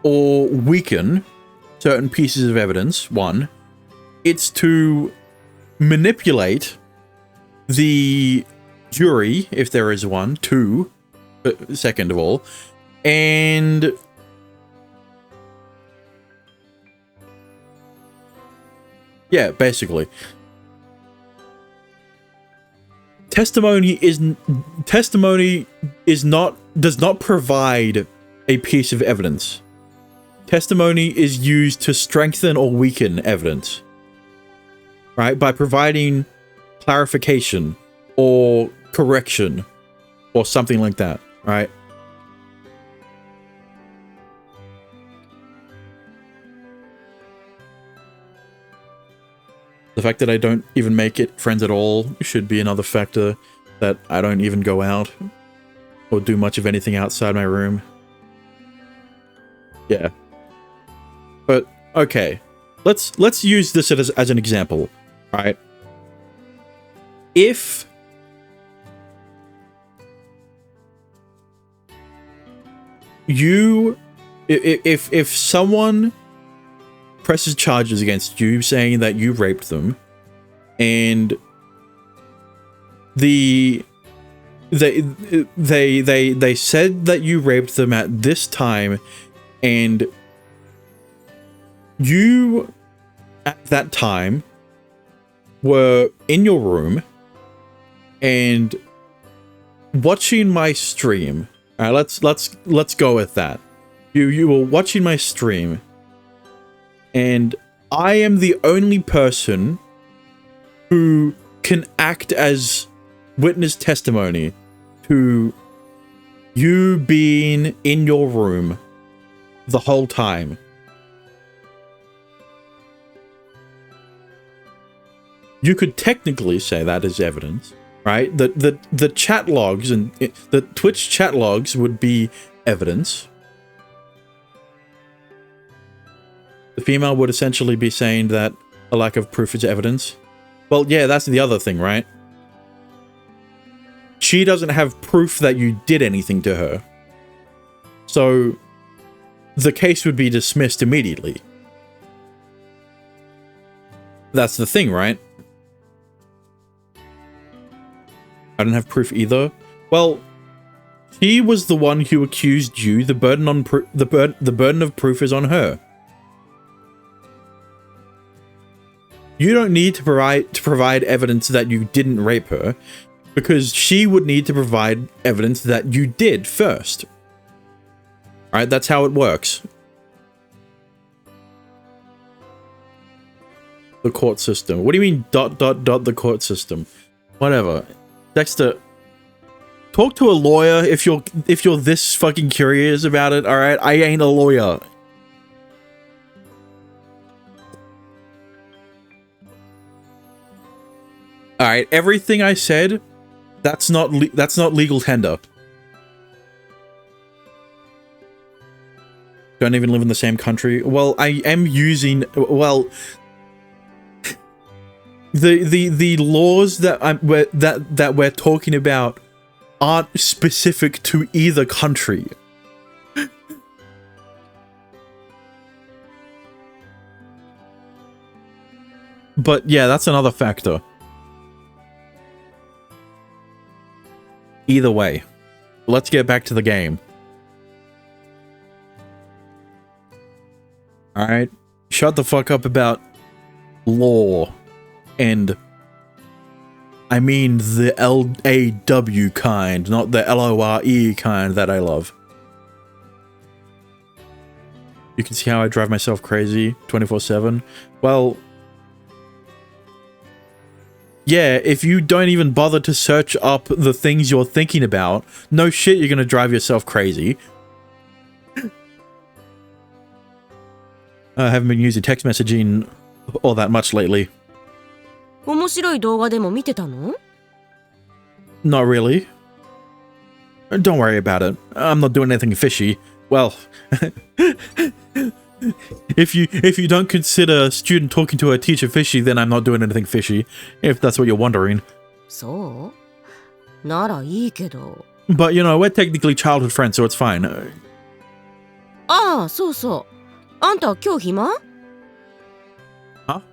or weaken certain pieces of evidence, one. It's to manipulate the jury, if there is one, two, second of all, and yeah, basically. Testimony does not provide a piece of evidence. Testimony is used to strengthen or weaken evidence, right? By providing clarification or correction or something like that, right? The fact that I don't even make it friends at all should be another factor, that I don't even go out or do much of anything outside my room. Yeah. But, okay. Let's use this as an example, right? If someone presses charges against you saying that you raped them, and they said that you raped them at this time, and you at that time were in your room and watching my stream. All right, let's go with that. You were watching my stream, and I am the only person who can act as witness testimony to you being in your room the whole time. You could technically say that is evidence, right? The chat logs and the Twitch chat logs would be evidence. The female would essentially be saying that a lack of proof is evidence. Well, yeah, that's the other thing, right? She doesn't have proof that you did anything to her. So the case would be dismissed immediately. That's the thing, right? I don't have proof either. Well, she was the one who accused you. The burden on the burden of proof is on her. You don't need to provide evidence that you didn't rape her, because she would need to provide evidence that you did first. All right, that's how it works. The court system. What do you mean ... the court system? Whatever. Dexter, talk to a lawyer if you're this fucking curious about it, all right? I ain't a lawyer. All right, everything I said, that's not legal tender. Don't even live in the same country. Well, I am using, well, the laws that we're talking about aren't specific to either country. But yeah, that's another factor. Either way, let's get back to the game. Alright? Shut the fuck up about law. And I mean the L-A-W kind, not the L-O-R-E kind that I love. You can see how I drive myself crazy 24/7. Well, yeah, if you don't even bother to search up the things you're thinking about, no shit, you're gonna drive yourself crazy. I haven't been using text messaging all that much lately. 面白い動画でも見てたの? Not really. Don't worry about it. I'm not doing anything fishy. Well, if you don't consider a student talking to a teacher fishy, then I'm not doing anything fishy, if that's what you're wondering. そう?ならいいけど。But you know, we're technically childhood friends, so it's fine. ああ、そうそう。あんた今日暇? Huh?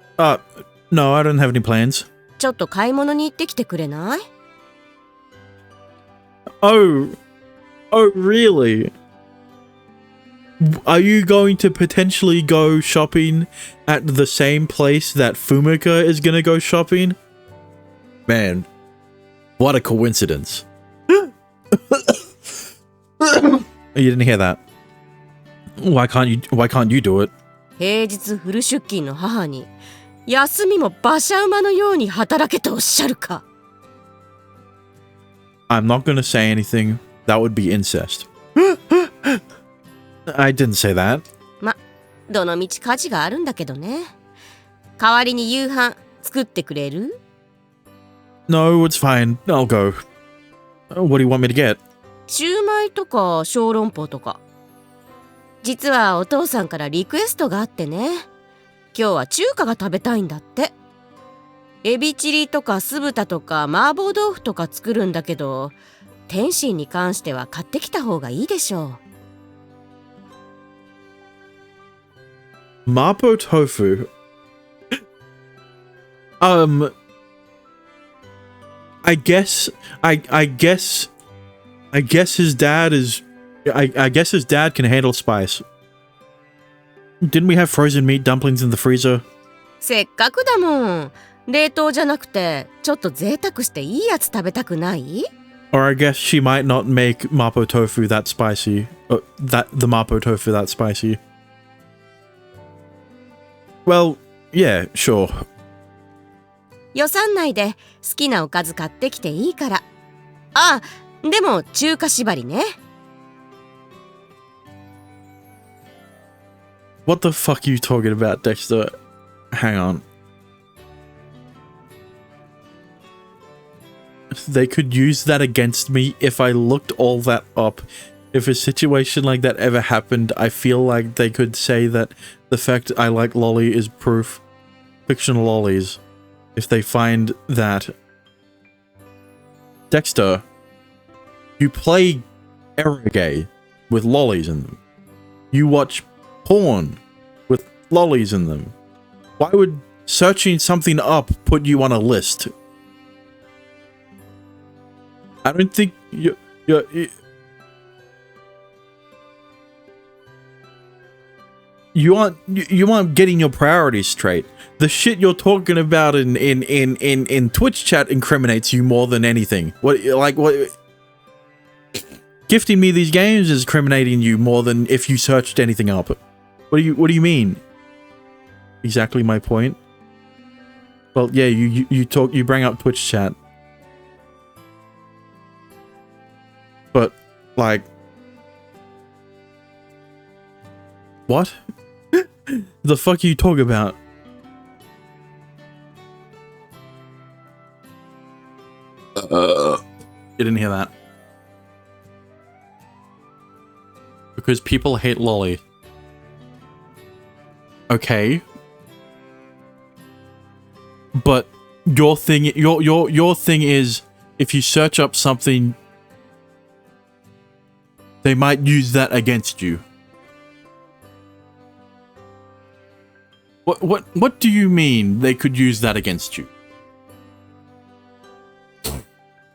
No, I don't have any plans. ちょっと買い物に行ってきてくれない? Oh, really? Are you going to potentially go shopping at the same place that Fumika is gonna go shopping? Man, what a coincidence. You didn't hear that. Why can't you do it? 平日フル出勤の母に休みも馬車馬のように働けとおっしゃるか? I'm not gonna say anything. That would be incest. I didn't say that. ま、どのみち家事があるんだけどね。代わりに夕飯作ってくれる? No, it's fine. I'll go. What do you want me to get? シューマイとか小籠包とか。実はお父さんからリクエストがあってね。今日は中華が食べたいんだって。エビチリとか酢豚とか麻婆豆腐とか作るんだけど、天津に関しては買ってきた方がいいでしょう。Mapo tofu. I guess his dad is. I guess his dad can handle spice. Didn't we have frozen meat dumplings in the freezer? せっかくだもん。冷凍じゃなくて、ちょっと贅沢していいやつ食べたくない? Or I guess she might not make mapo tofu that spicy. The mapo tofu that spicy. Well, yeah, sure. 予算内で好きなおかず買ってきていいから。あ、でも中華縛りね。What the fuck are you talking about, Dexter? Hang on. They could use that against me if I looked all that up. If a situation like that ever happened, I feel like they could say that the fact I like lolly is proof. Fictional lollies. If they find that... Dexter, you play eroge with lollies in them. You watch porn with lollies in them. Why would searching something up put you on a list? I don't think you aren't getting your priorities straight. The shit you're talking about in Twitch chat incriminates you more than anything. What gifting me these games is incriminating you more than if you searched anything up. What do you mean? Exactly my point. Well, yeah, you bring up Twitch chat. But like what? The fuck are you talking about? You didn't hear that. Because people hate lolly. Okay. But your thing is if you search up something, they might use that against you. What do you mean they could use that against you?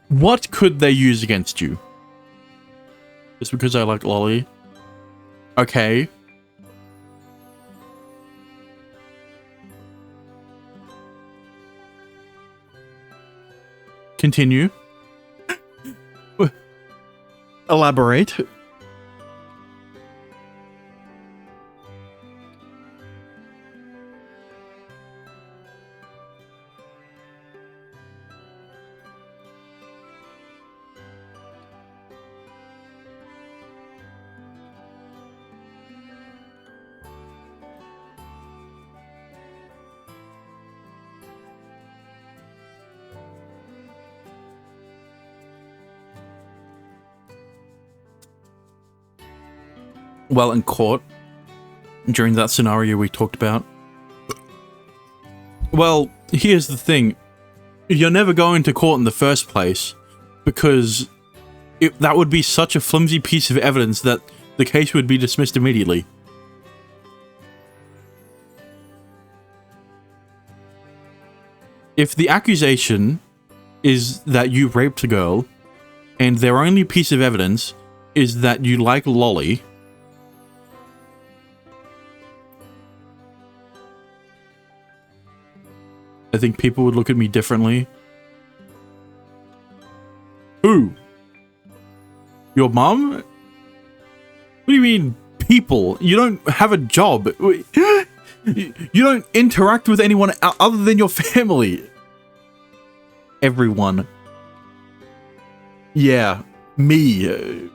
What could they use against you? Just because I like lolly? Okay. Continue. Elaborate. Well, in court, during that scenario we talked about. Well, here's the thing. You're never going to court in the first place because that would be such a flimsy piece of evidence that the case would be dismissed immediately. If the accusation is that you raped a girl and their only piece of evidence is that you like lolly, I think people would look at me differently. Who? Your mom? What do you mean, people? You don't have a job. You don't interact with anyone other than your family. Everyone. Yeah, me.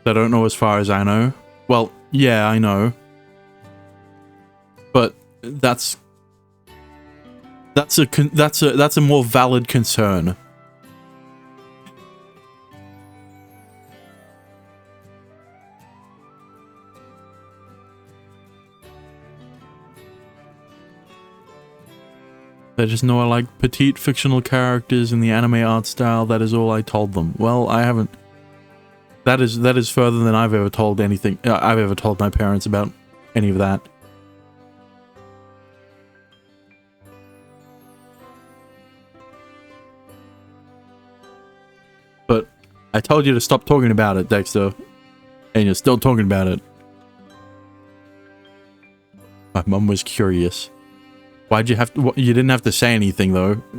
I don't know as far as I know. Well, yeah, I know. But that's a more valid concern. They just know I like petite fictional characters in the anime art style. That is all I told them. Well, I haven't. That is further than I've ever told anything. I've ever told my parents about any of that. But I told you to stop talking about it, Dexter, and you're still talking about it. My mum was curious. Why'd you have to? You didn't have to say anything though.「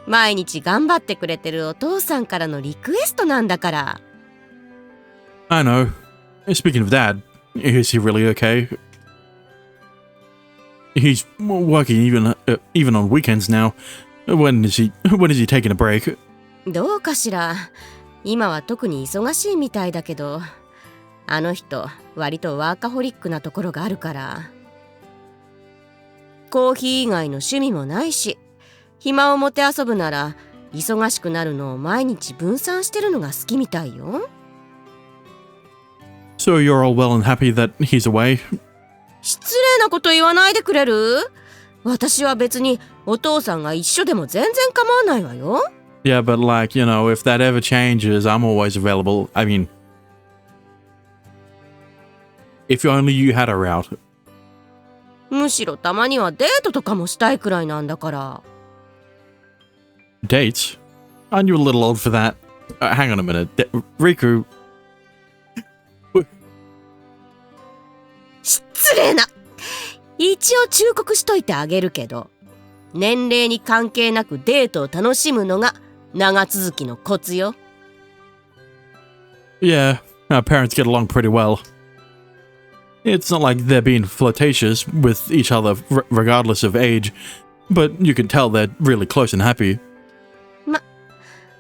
毎日頑張ってくれてるお父さんからのリクエストなんだから。I know. Speaking of Dad, is he really okay? He's working even on weekends now. When is he taking a break? どうかしら。今は特に忙しいみたいだけど、あの人割とワーカホリックなところがあるから。コーヒー以外の趣味もないし、暇を持て遊ぶなら忙しくなるのを毎日分散してるのが好きみたいよ。So you're all well and happy that he's away? 失礼なこと言わないでくれる？私は別にお父さんが一緒でも全然構わないわよ。Yeah, but like, you know, if that ever changes, I'm always available. I mean, if only you had her out. むしろたまにはデートとかもしたいくらいなんだから。Dates? Aren't you a little old for that? Hang on a minute. Riku. 失礼な。一応忠告しといてあげるけど、年齢に関係なくデートを楽しむのが長続きのコツよ。Yeah, our parents get along pretty well. It's not like they're being flirtatious with each other regardless of age, but you can tell they're really close and happy.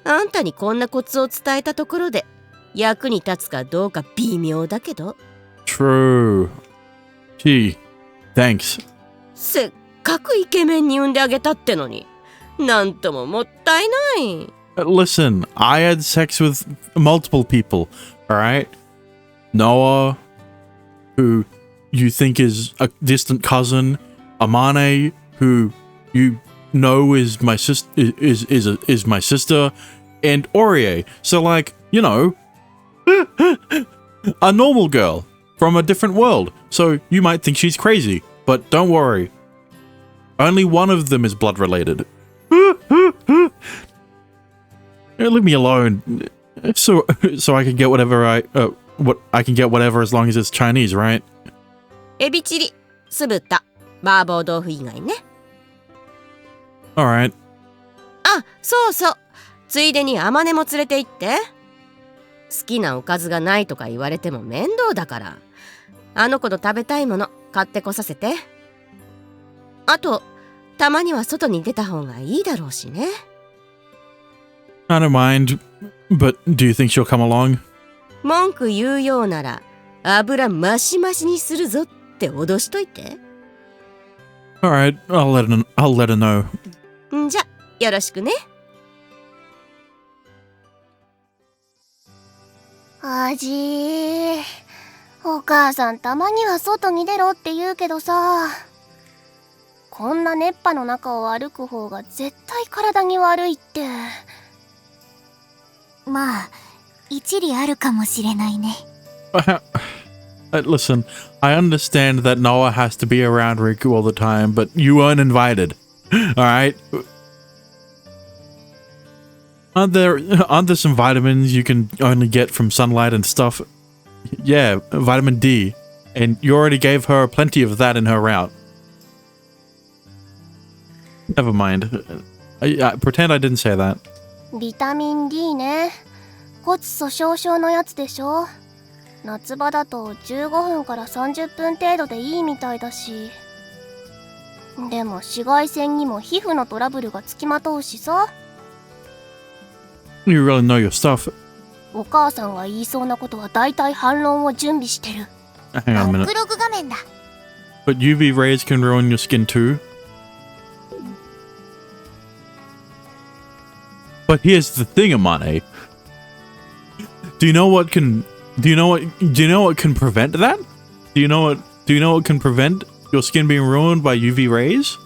あんたにこんなコツを伝えたところで役に立つかどうか微妙だけど。True. Gee, thanks. せっかくイケメンに産んであげたってのに、なんとももったいない。Listen, I had sex with multiple people, alright? Noah, who you think is a distant cousin, Amane, who you know is my is my sister, and Orie. So like, you know, a normal girl from a different world. So you might think she's crazy, but don't worry. Only one of them is blood related. Leave me alone. So I can get whatever I can get whatever as long as it's Chinese, right? エビチリ、酢豚、麻婆豆腐以外ね。Alright. あ、そうそう。ついでにアマネも連れて行って。好きなおかずがないとか言われても面倒だから。あの子の食べたいもの買ってこさせて。あと、たまには外に出た方がいいだろうしね。I don't mind, but do you think she'll come along? 文句言うようなら油マシマシにするぞって脅しといて。Alright, I'll let her know. んじゃ、よろしくね。お母さんたまには外に出ろって言うけどさ、こんな熱波の中を歩く方が絶対体に悪いって。まあ一理あるかもしれないね。Listen, I understand that Noah has to be around Riku all the time, but you weren't invited. Alright? Aren't there some vitamins you can only get from sunlight and stuff? Yeah, vitamin D. And you already gave her plenty of that in her route. Never mind. I pretend I didn't say that. ビタミン D ね。骨粗鬆症のやつでしょ。夏場だと15分から30分程度でいいみたいだし。でも紫外線にも皮膚のトラブルがつきまとうしさ。You really know your stuff. お母さんが言いそうなことは大体反論を準備してる。 Hang on a minute. ブログ画面だ。 But UV rays can ruin your skin too. But here's the thing, Amane. Do you know what can prevent that? Do you know what can prevent your skin being ruined by UV rays?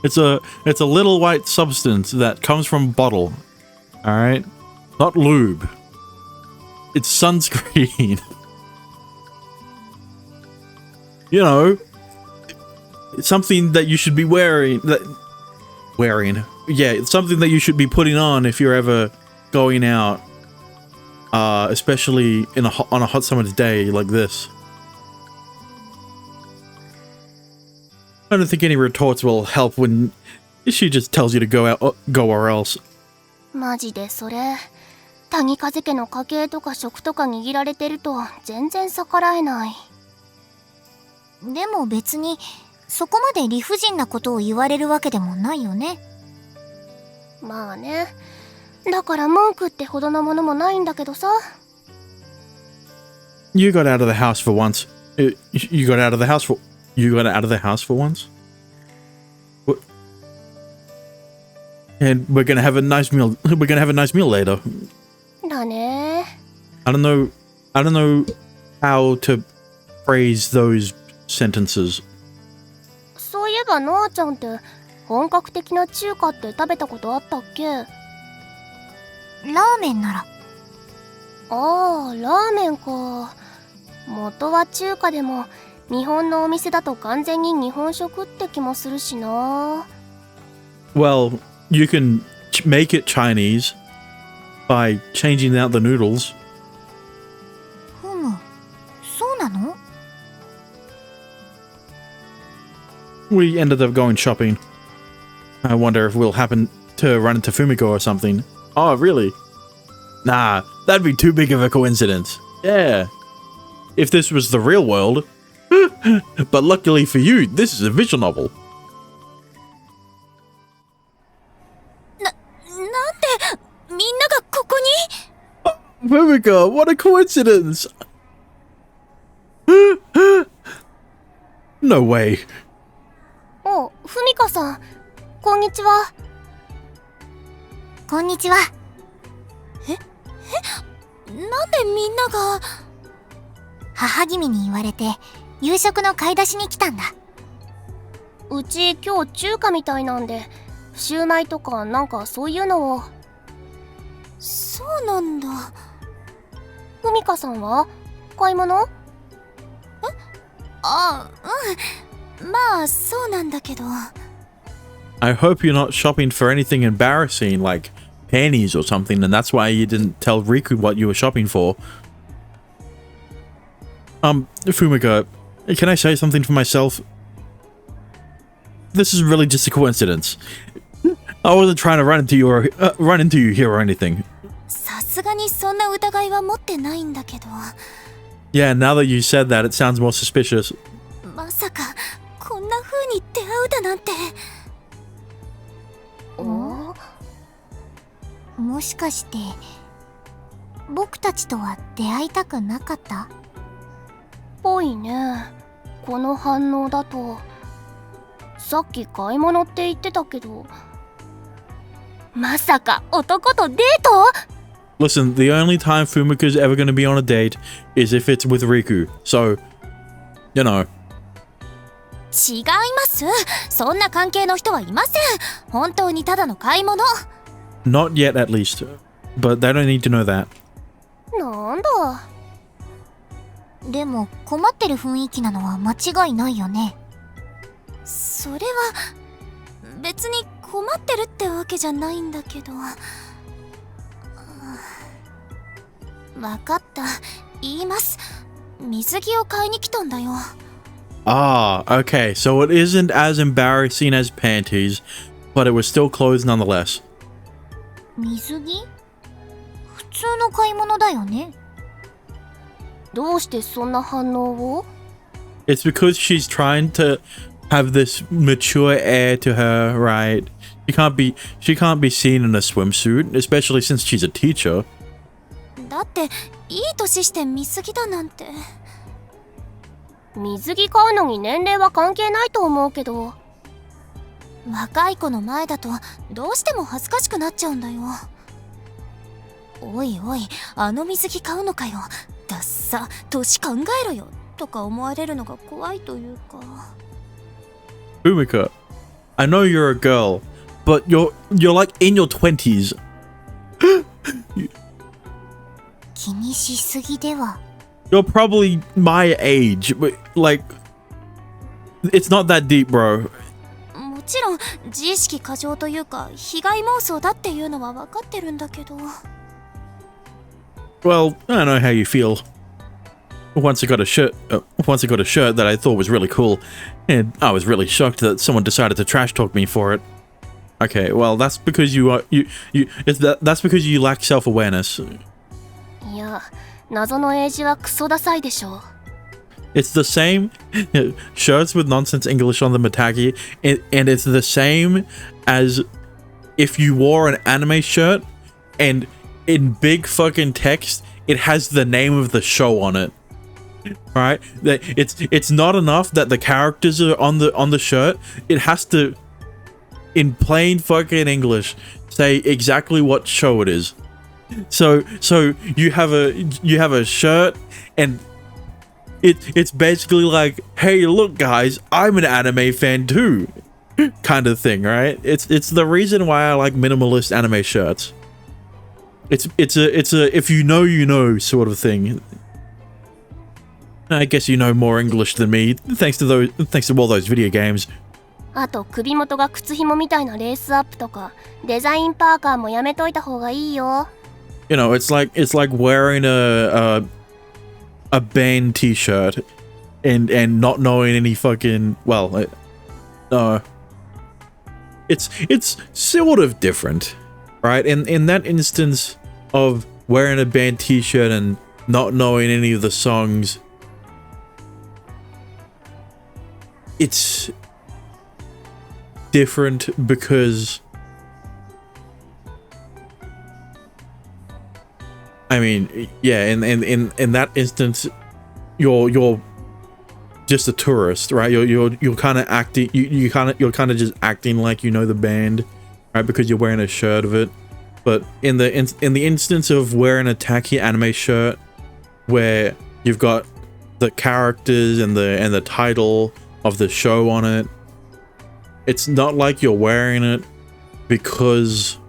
It's a little white substance that comes from a bottle. All right? Not lube. It's sunscreen. You know, it's something that you should be wearing. Yeah, it's something that you should be putting on if you're ever going out, especially on a hot summer's day like this. I don't think any retorts will help when she just tells you to go or else. マジでそれ、谷風家の家計とか食とか握られてると全然逆らえない。でも別にそこまで理不尽なことを言われるわけでもないよね。まあね。だから文句ってほどのものもないんだけどさ。You got out of the house for once. You got out of the house for once? What? And we're gonna have a nice meal. We're gonna have a nice meal later. だね。 I don't know how to phrase those sentences. そういえばノアちゃんって本格的な中華って食べたことあったっけ？ラーメンなら。ああ、ラーメンか。元は中華でも日本のお店だと完全に日本食って気もするしな。Well, you can make it Chinese by changing out the noodles. ふむ、そうなの？ We ended up going shopping. I wonder if we'll happen to run into Fumiko or something. Oh, really? Nah, that'd be too big of a coincidence. Yeah. If this was the real world. But luckily for you, this is a visual novel. なんでみんながここに？ Fumiko, what a coincidence! No way. お、ふみかさん、こんにちは。こんにちは。なんでみんなが？母君に言われて夕食の買い出しに来たんだ。うち今日中華みたいなんで、シューマイとかなんかそういうのを。そうなんだ。ふみかさんは買い物？あ、うん。まあそうなんだけど。 I hope you're not shopping for anything embarrassing like panties or something, and that's why you didn't tell Riku what you were shopping for. Fumiko, can I say something for myself? This is really just a coincidence. I wasn't trying to run into you here or anything. さすがにそんな疑いは持ってないんだけど。 Yeah, now that you said that, it sounds more suspicious. まさかこんな風に出会うだなんて。もしかして僕たちとは出会いたくなかった？ぽいね。この反応だと。さっき買い物って言ってたけど、まさか男とデート？ Listen, the only time Fumiko's ever going to be on a date is if it's with Riku. So, you know. 違います。そんな関係の人はいません。本当にただの買い物。 Not yet, at least. But they don't need to know that. なんだ。でも困ってる雰囲気なのは間違いないよね。それは別に困ってるってわけじゃないんだけど。わかった。言います。水着を買いに来たんだよ。 Ah, okay, so it isn't as embarrassing as panties, but it was still clothes nonetheless. 水着？普通の買い物だよね。どうしてそんな反応を？ It's because she's trying to have this mature air to her, right? She can't be seen in a swimsuit, especially since she's a teacher. だっていい年して水着だなんて。水着買うのに年齢は関係ないと思うけど。若い子の前だとどうしても恥ずかしくなっちゃうんだよ。おいおい、あの水着買うのかよ。ダッサ、年考えろよとか思われるのが怖いというか。 Fumiko, I know you're a girl, but you're like in your 20s. 気にしすぎでは。 You're probably my age, but like, it's not that deep, bro. もちろん自意識過剰というか被害妄想だっていうのは分かってるんだけど。 Well, I know how you feel. Once I got a shirt that I thought was really cool, and I was really shocked that someone decided to trash talk me for it. Okay, well, that's because that's because you lack self-awareness. いや、謎の英字はクソダサいでしょ。 It's the same shirts with nonsense English on them are tacky, and it's the same as if you wore an anime shirt and in big fucking text it has the name of the show on it. Right? It's not enough that the characters are on the shirt. It has to in plain fucking English, say exactly what show it is. So you have a shirt, and it's basically like, hey, look guys, I'm an anime fan too, kind of thing, right? It's the reason why I like minimalist anime shirts. It's a if you know sort of thing. I guess you know more English than me, thanks to all those video games. あと首元が靴紐みたいなレースアップとかデザインパーカーもやめといた方がいいよ。You know, it's like wearing a band T-shirt and not knowing any fucking, well, no. It's sort of different, right? In that instance of wearing a band T-shirt and not knowing any of the songs, it's different because, I mean, yeah, in that instance, you're just a tourist, right? You're kind of acting, you're kind of just acting like you know the band, right? Because you're wearing a shirt of it. But in the instance of wearing a tacky anime shirt, where you've got the characters and the title of the show on it, it's not like you're wearing it because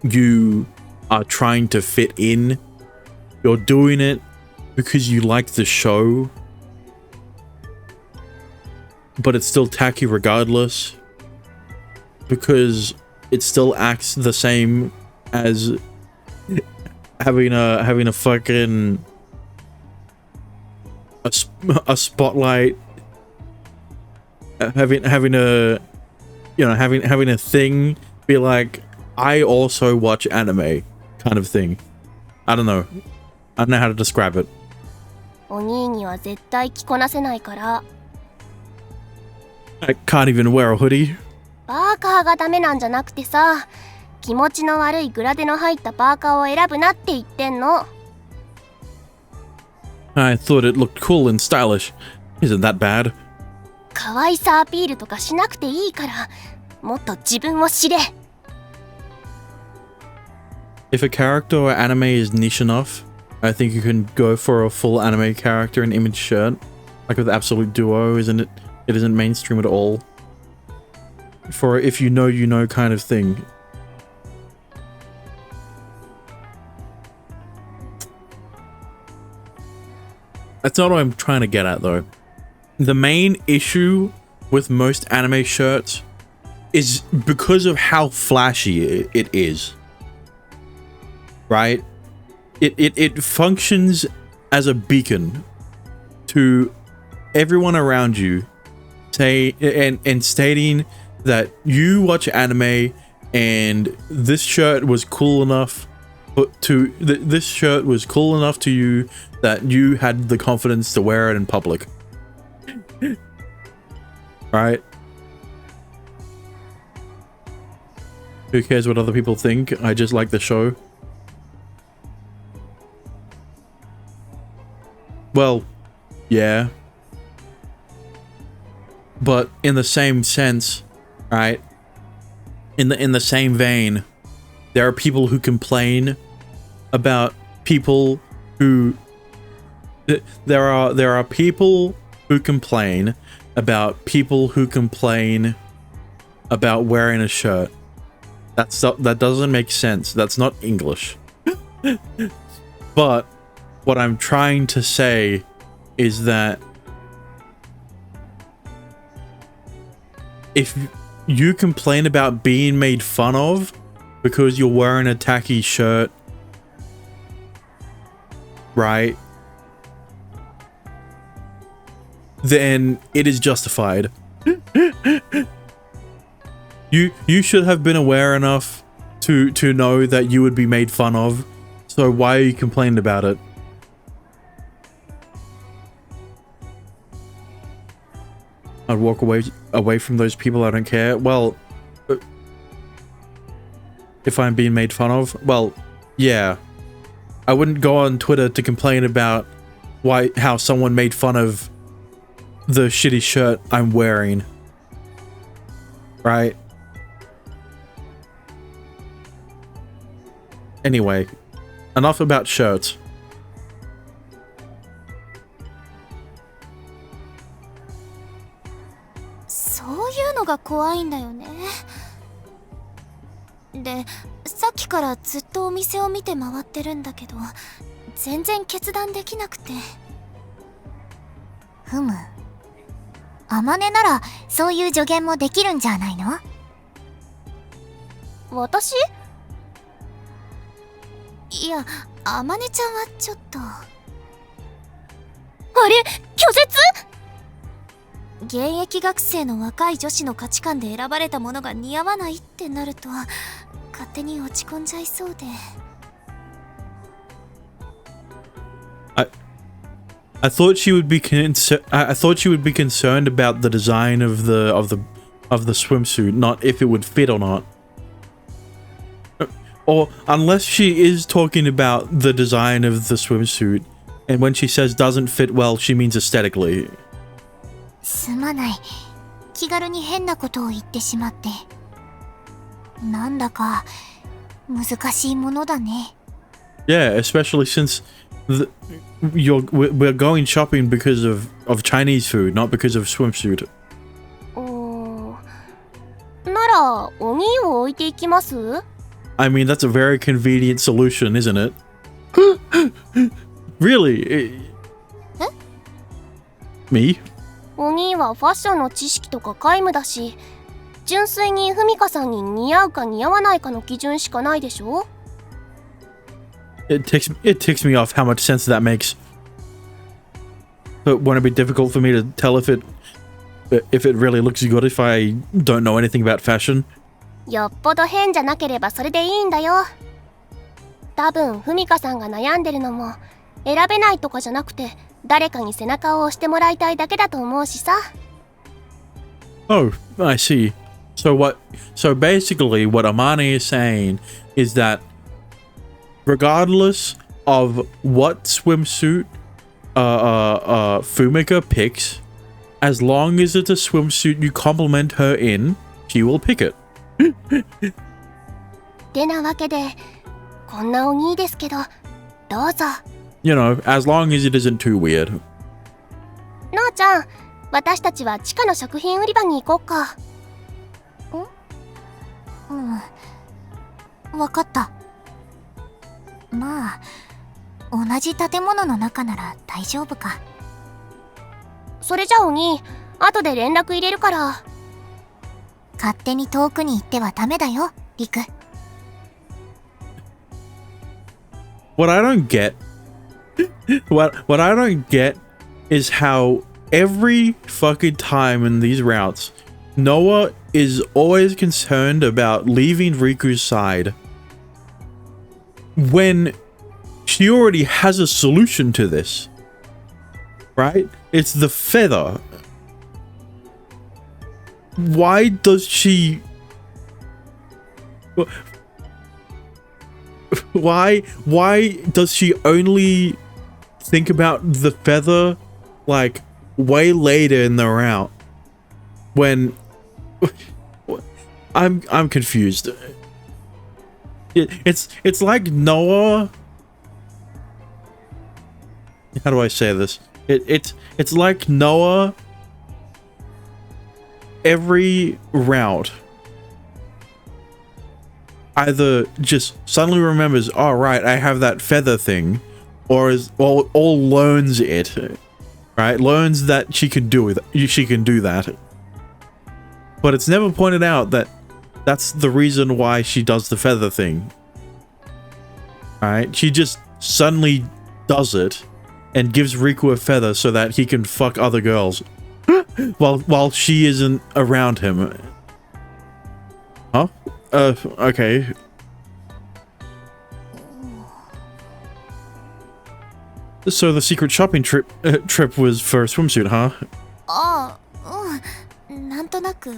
you are trying to fit in. You're doing it because you like the show, but it's still tacky regardless, because it still acts the same as having a fucking a spotlight, having a, you know, having a thing be like, I also watch anime, kind of thing. I don't know how to describe it. お兄には絶対着こなせないから。 I can't even wear a hoodie. パーカーがダメなんじゃなくてさ、気持ちの悪いグラデの入ったパーカーを選ぶなって言ってんの。 I thought it looked cool and stylish. Isn't that bad? 可愛さアピールとかしなくていいから、もっと自分を知れ。 If a character or anime is niche enough, I think you can go for a full anime character and image shirt, like with Absolute Duo, isn't it? It isn't mainstream at all. For if you know kind of thing. That's not what I'm trying to get at though. The main issue with most anime shirts is because of how flashy it is. Right? It functions as a beacon to everyone around you, and stating that you watch anime and this shirt was cool enough this shirt was cool enough to you that you had the confidence to wear it in public. Right? Who cares what other people think? I just like the show. Well, yeah. But in the same sense, right? In the same vein, there are people who complain about people who there are people who complain about people who complain about wearing a shirt. That doesn't make sense. That's not English. But what I'm trying to say is that if you complain about being made fun of because you're wearing a tacky shirt, right, then it is justified. You should have been aware enough to know that you would be made fun of, so why are you complaining about it? I'd walk away from those people. I don't care. Well, if I'm being made fun of, well, yeah. I wouldn't go on Twitter to complain about how someone made fun of the shitty shirt I'm wearing. right? Anyway, enough about shirts. そういうのが怖いんだよね。で、さっきからずっとお店を見て回ってるんだけど、全然決断できなくて。ふむ。あまねならそういう助言もできるんじゃないの？私？いや、あまねちゃんはちょっと。あれ？拒絶？現役学生の若い女子の価値観で選ばれたものが似合わないってなると勝手に落ち込んじゃいそうで。I thought she would be I thought she would be concerned about the design of the swimsuit, not if it would fit or not. Or unless she is talking about the design of the swimsuit, and when she says doesn't fit well, she means aesthetically. すまない。気軽に変なことを言ってしまって。なんだか難しいものだね。Yeah, especially since we're going shopping because of Chinese food, not because of swimsuit. ならお兄を置いていきます？ I mean, that's a very convenient solution, isn't it? Really? Me? お兄はファッションの知識とか皆無だし、純粋にふみかさんに似合うか似合わないかの基準しかないでしょ？ It ticks me off how much sense that makes. But won't it be difficult for me to tell if it really looks good if I don't know anything about fashion? よっぽど変じゃなければそれでいいんだよ。多分ふみかさんが悩んでるのも選べないとかじゃなくて、誰かに背中を押してもらいたいだけだと思うしさ。Oh, I see. So basically what Amani is saying is that regardless of what swimsuit Fumika picks, as long as it's a swimsuit you compliment her in, she will pick it. てなわけで、こんなお兄ですけど、どうぞ。You know, as long as it isn't too weird. のあちゃん、私たちは地下の食品売り場に行こっか。わかった。まあ、同じ建物の中なら大丈夫か。それじゃあお兄、後で連絡入れるから。勝手に遠くに行ってはダメだよ、リク。What I don't get is how every fucking time in these routes, Noah is always concerned about leaving Riku's side when she already has a solution to this, right? It's the feather. Why does she... Why does she only think about the feather like way later in the route when I'm confused. It's like Noah, how do I say this? It's like Noah every route either just suddenly remembers, oh right, I have that feather thing, or learns it, right? Learns that she can do that. But it's never pointed out that that's the reason why she does the feather thing. Alright? She just suddenly does it and gives Riku a feather so that he can fuck other girls while she isn't around him. Huh? Okay. So the secret shopping trip was for a swimsuit, huh? ああ、うん。なんとなく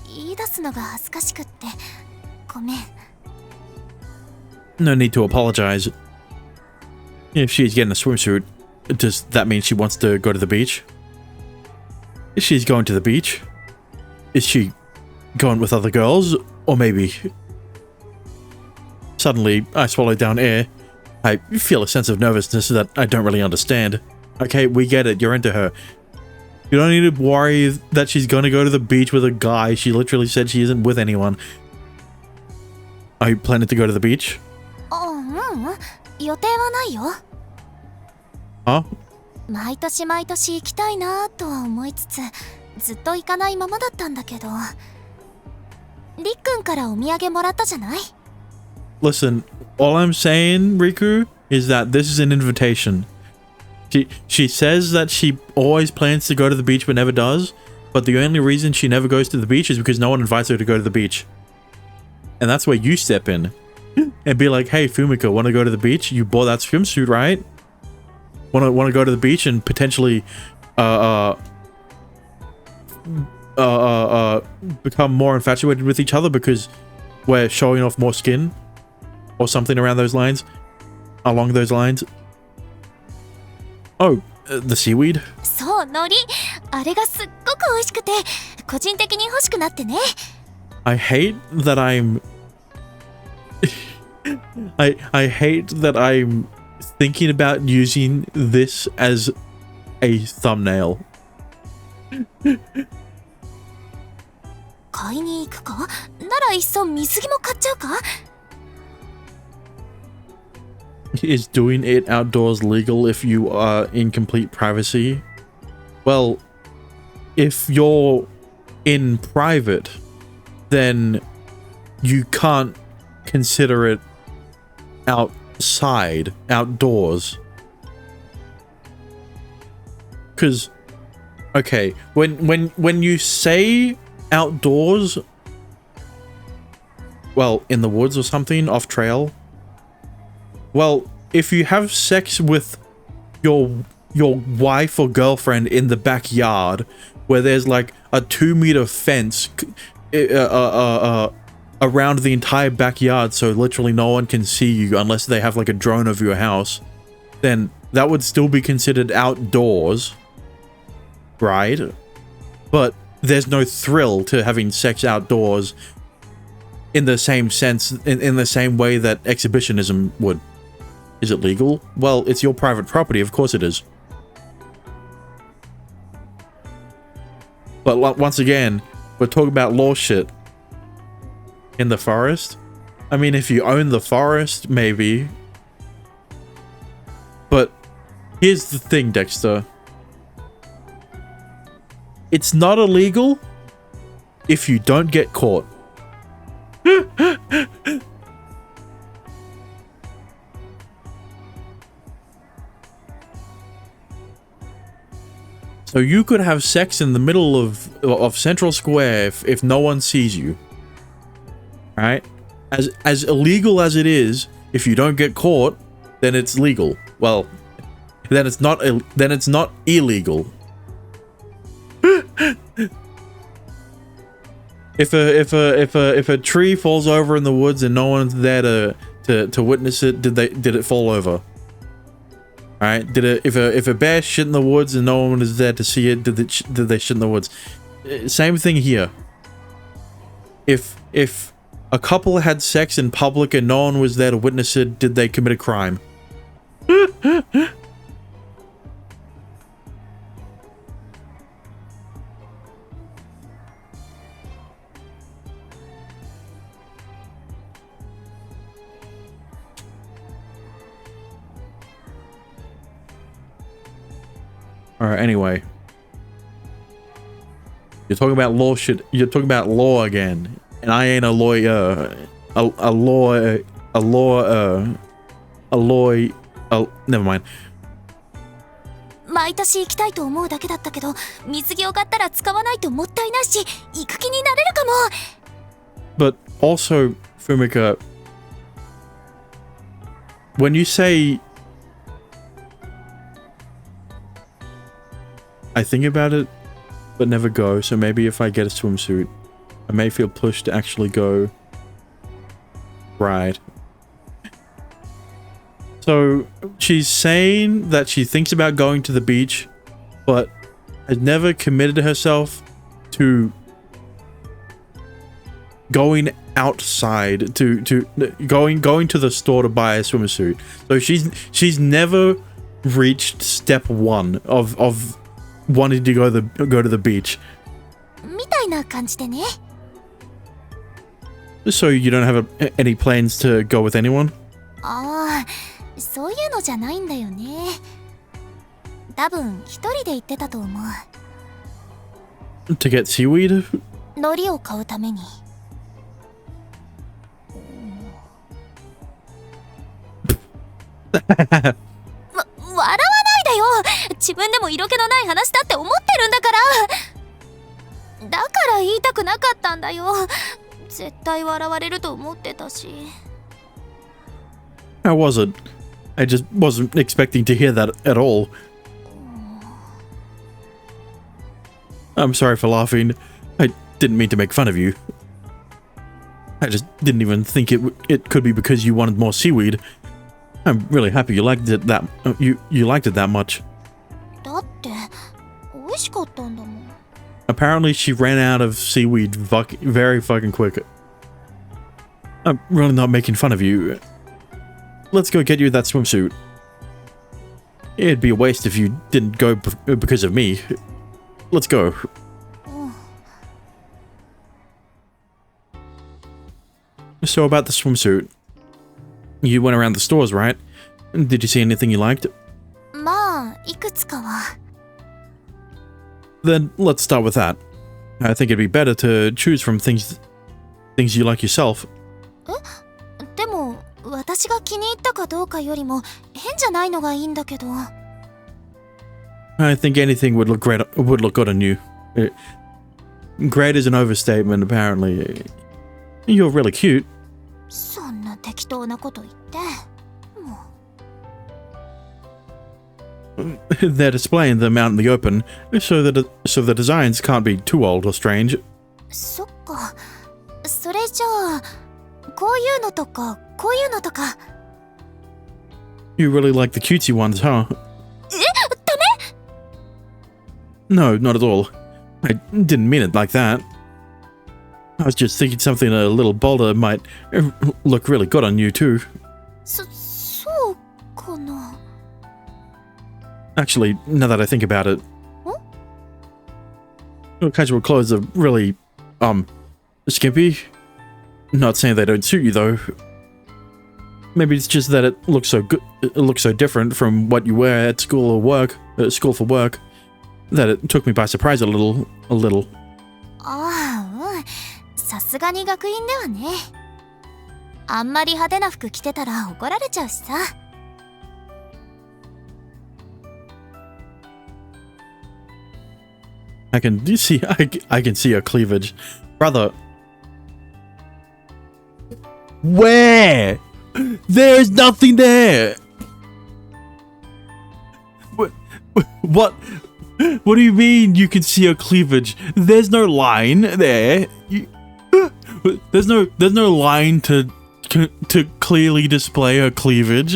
言い出すのが恥ずかしくって。ごめん。No need to apologize. If she's getting a swimsuit, does that mean she wants to go to the beach? If she's going to the beach, is she going with other girls, or maybe... Suddenly, I swallow down air. I feel a sense of nervousness that I don't really understand. Okay, we get it. You're into her. You don't need to worry that she's gonna go to the beach with a guy. She literally said she isn't with anyone. Are you planning to go to the beach? 予定はないよ。 Huh? 毎年毎年行きたいなとは思いつつ、ずっと行かないままだったんだけど。りっくんからお土産もらったじゃない？ Listen, all I'm saying, Riku, is that this is an invitation. She says that she always plans to go to the beach but never does, but the only reason she never goes to the beach is because no one invites her to go to the beach. And that's where you step in and be like, hey, Fumika, want to go to the beach? You bought that swimsuit, right? Want to go to the beach and potentially become more infatuated with each other because we're showing off more skin or something around those lines, along those lines. Oh, the seaweed? そう、海苔。あれがすっごく美味しくて、個人的に欲しくなってね。I hate that I'm I hate that I'm thinking about using this as a thumbnail. 買いに行くか？ならいっそ水着も買っちゃうか？ Is doing it outdoors legal if you are in complete privacy? Well, if you're in private, then you can't consider it outdoors. Because, okay, when you say outdoors, well, in the woods or something, off trail, well, if you have sex with your wife or girlfriend in the backyard, where there's like a 2-meter fence around the entire backyard, so literally no one can see you unless they have like a drone over your house, then that would still be considered outdoors, right? But there's no thrill to having sex outdoors in the same sense, in the same way that exhibitionism would. Is it legal? Well, it's your private property, of course it is. But once again, we're talking about law shit. In the forest? I mean, if you own the forest, maybe. But here's the thing, Dexter. It's not illegal if you don't get caught. So you could have sex in the middle of Central Square if no one sees you. Right? As illegal as it is, if you don't get caught, then it's legal. Well, then it's not illegal. If a tree falls over in the woods and no one's there to witness it, did it fall over? Alright, if a bear shit in the woods and no one is there to see it, did they shit in the woods? Same thing here. If a couple had sex in public and no one was there to witness it, did they commit a crime? Alright, anyway. You're talking about law shit. You're talking about law again. And I ain't a lawyer. Never mind. 毎年行きたいと思うだけだったけど、水着を買ったら使わないともったいないし、行く気になれるかも。But also, Fumika, when you say I think about it, but never go, so maybe if I get a swimsuit, I may feel pushed to actually go. Right. So, she's saying that she thinks about going to the beach, but has never committed herself to going outside to going to the store to buy a swimsuit. So she's never reached step one of wanting to go to the beach. みたいな感じでね。 So you don't have any plans to go with anyone? ああ、そういうのじゃないんだよね。多分一人で行ってたと思う。 To get seaweed? 海苔を買うために。笑わないでよ。自分でも色気のない話だって思ってるんだから。だから言いたくなかったんだよ。絶対笑われると思ってたし。 I wasn't. I just wasn't expecting to hear that at all. I'm sorry for laughing. I didn't mean to make fun of you. I just didn't even think it could be because you wanted more seaweed. I'm really happy you liked it that you liked it that much. だって美味しかったんだもん。 Apparently she ran out of seaweed very fucking quick. I'm really not making fun of you. Let's go get you that swimsuit. It'd be a waste if you didn't go because of me. Let's go. So about the swimsuit. You went around the stores, right? Did you see anything you liked? まあいくつかは。 Then let's start with that. I think it'd be better to choose from things you like yourself. でも私が気に入ったかどうかよりも変じゃないのがいいんだけど。 I think anything would look good on you. Great is an overstatement, apparently. You're really cute. そんな適当なこと言って。もう They're displaying them out in the open, so the designs can't be too old or strange. そっか。それじゃあこういうのとかこういうのとか。 You really like the cutesy ones, huh? え、ダメ？ No, not at all. I didn't mean it like that. I was just thinking something a little bolder might look really good on you too. そうかな。 Actually, now that I think about it, your casual clothes are really, skimpy. Not saying they don't suit you though. Maybe it's just that it looks so good. It looks so different from what you wear at school or work, school for work, that it took me by surprise a little. ああ、うん。さすがに学院ではね。あんまり派手な服着てたら怒られちゃうしさ。 I can see your cleavage, brother. Where? There's nothing there. What? What do you mean you can see her cleavage? There's no line there. There's no line to clearly display her cleavage.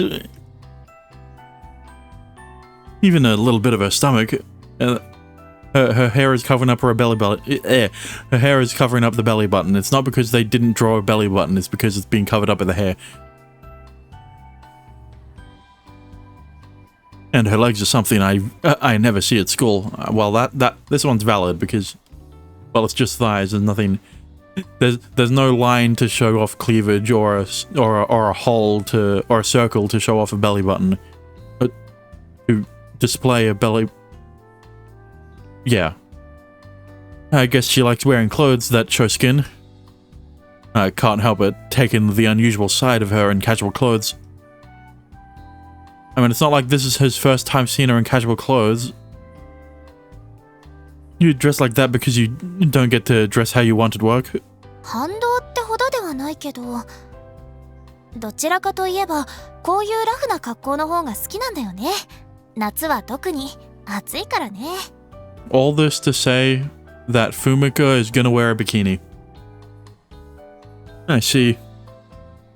Even a little bit of her stomach. Her hair is covering up her belly button. Her hair is covering up the belly button. It's not because they didn't draw a belly button. It's because it's being covered up with the hair. And her legs are something I never see at school. Well, this one's valid because, well, it's just thighs. There's nothing. There's no line to show off cleavage or a hole or a circle to show off a belly button. But to display a belly. Yeah. I guess she likes wearing clothes that show skin. I can't help but take in the unusual side of her in casual clothes. I mean, it's not like this is his first time seeing her in casual clothes. You dress like that because you don't get to dress how you want at work. 反動ってほどではないけど、どちらかといえばこういうラフな格好の方が好きなんだよね。夏は特に暑いからね。 All this to say that Fumika is gonna wear a bikini. I see.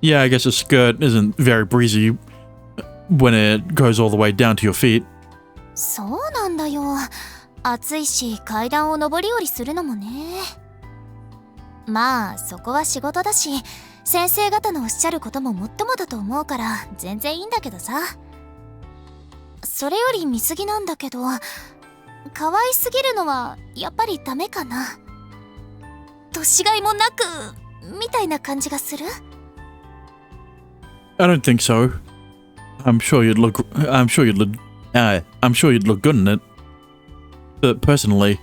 Yeah, I guess a skirt isn't very breezy when it goes all the way down to your feet. そうなんだよ。暑いし階段を上り下りするのもね。まあそこは仕事だし、先生方のおっしゃることももっともだと思うから全然いいんだけどさ。それより見過ぎなんだけど、可愛すぎるのはやっぱりダメかな。年がいもなくみたいな感じがする。 I don't think so. I'm sure you'd look good in it. But personally,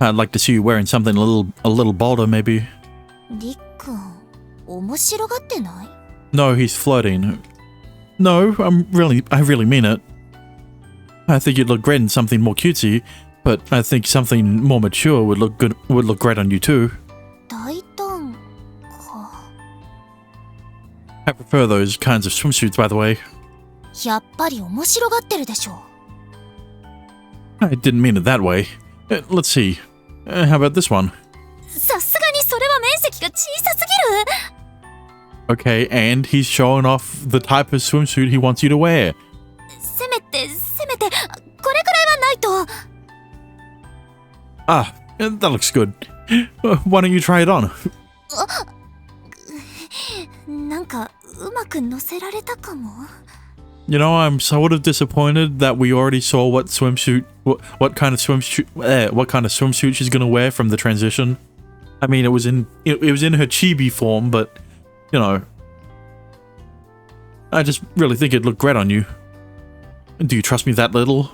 I'd like to see you wearing something a little bolder, maybe. りっくん面白がってない？ No, he's flirting. No, I really mean it. I think you'd look great in something more cutesy, but I think something more mature would look great on you too. 大胆か。 I prefer those kinds of swimsuits, by the way. やっぱり面白がってるでしょ。 I didn't mean it that way. Let's see. How about this one? さすがにそれは面積が小さすぎる。 Okay, and he's showing off the type of swimsuit he wants you to wear. せめてこれくらいはないと。 Ah, that looks good. Why don't you try it on? なんかうまく乗せられたかも。 You know, I'm sort of disappointed that we already saw what kind of swimsuit she's gonna wear from the transition. I mean, it was in her chibi form, but you know, I just really think it'd look great on you. Do you trust me that little?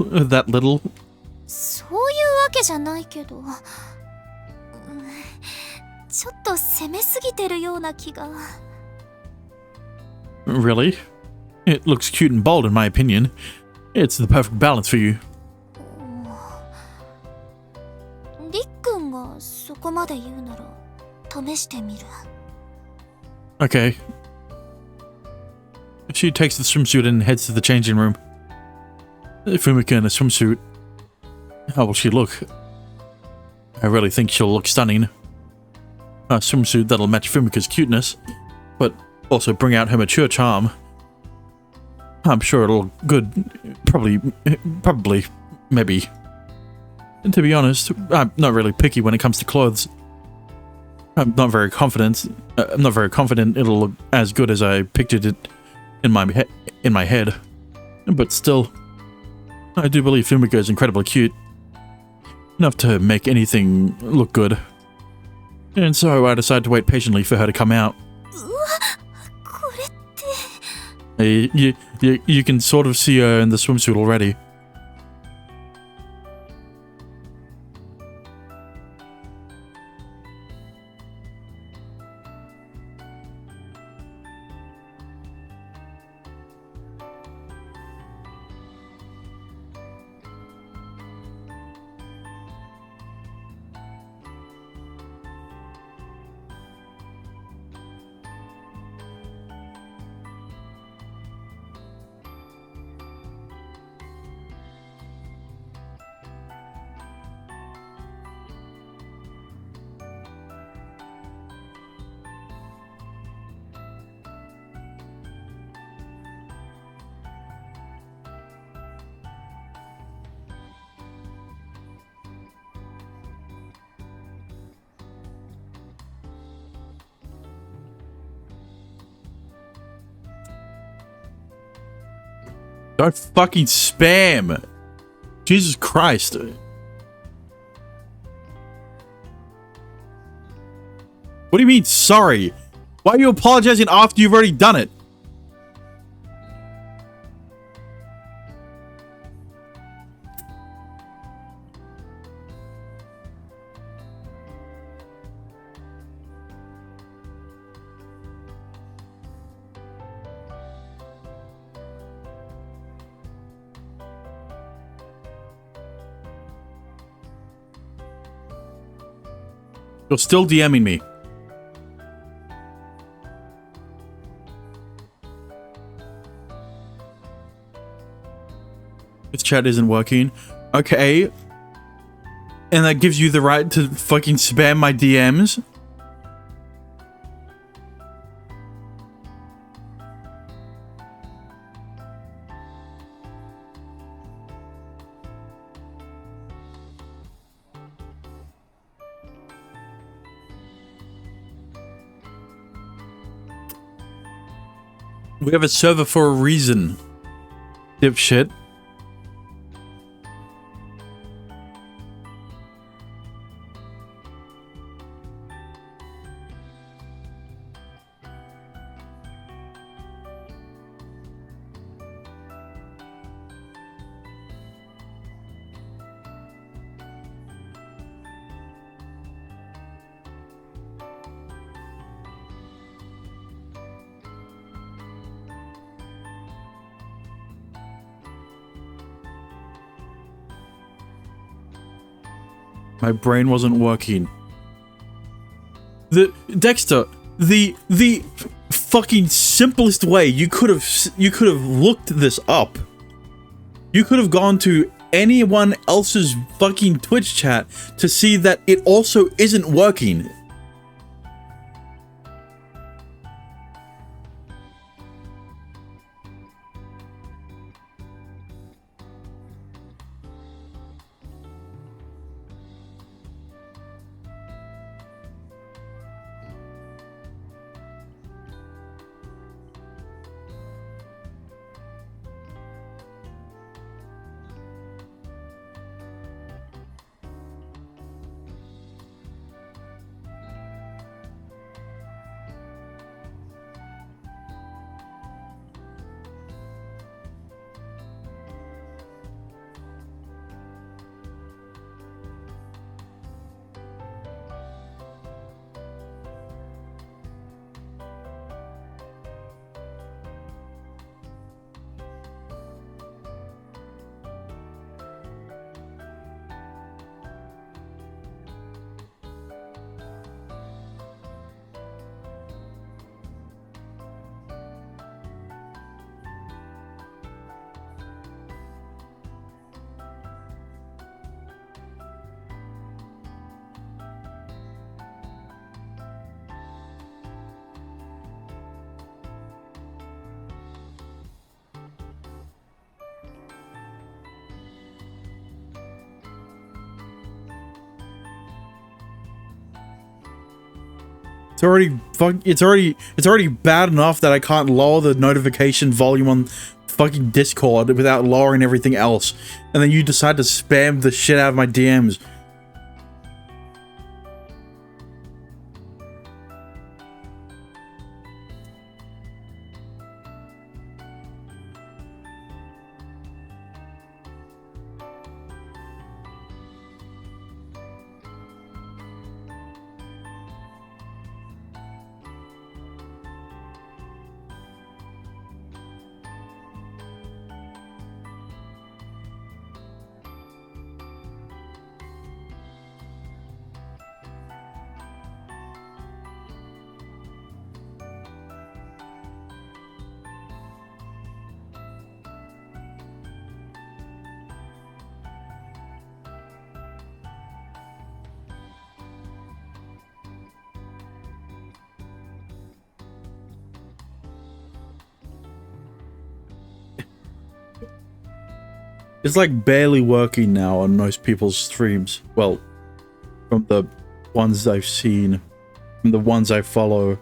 そういうわけじゃないけど、ちょっと攻めすぎてるような気が。 Really? It looks cute and bold in my opinion. It's the perfect balance for you. りっくんがそこまで言うなら試してみる。 Okay. She takes the swimsuit and heads to the changing room. Fumika in a swimsuit. How will she look? I really think she'll look stunning. A swimsuit that'll match Fumika's cuteness, but also bring out her mature charm. I'm sure it'll look good. Probably, maybe. And to be honest, I'm not really picky when it comes to clothes. I'm not very confident it'll look as good as I pictured it in my head. But still, I do believe Fumika is incredibly cute. Enough to make anything look good. And so I decided to wait patiently for her to come out. これって。 You can sort of see her in the swimsuit already. Don't fucking spam! Jesus Christ. What do you mean, sorry? Why are you apologizing after you've already done it? You're still DMing me. This chat isn't working. Okay. And that gives you the right to fucking spam my DMs? We have a server for a reason, dipshit. My brain wasn't working. Dexter, the fucking simplest way you could have looked this up. You could have gone to anyone else's fucking Twitch chat to see that it also isn't working. It's already bad enough that I can't lower the notification volume on fucking Discord without lowering everything else. And then you decide to spam the shit out of my DMs. It's like barely working now on most people's streams. Well, from the ones I've seen, from the ones I follow.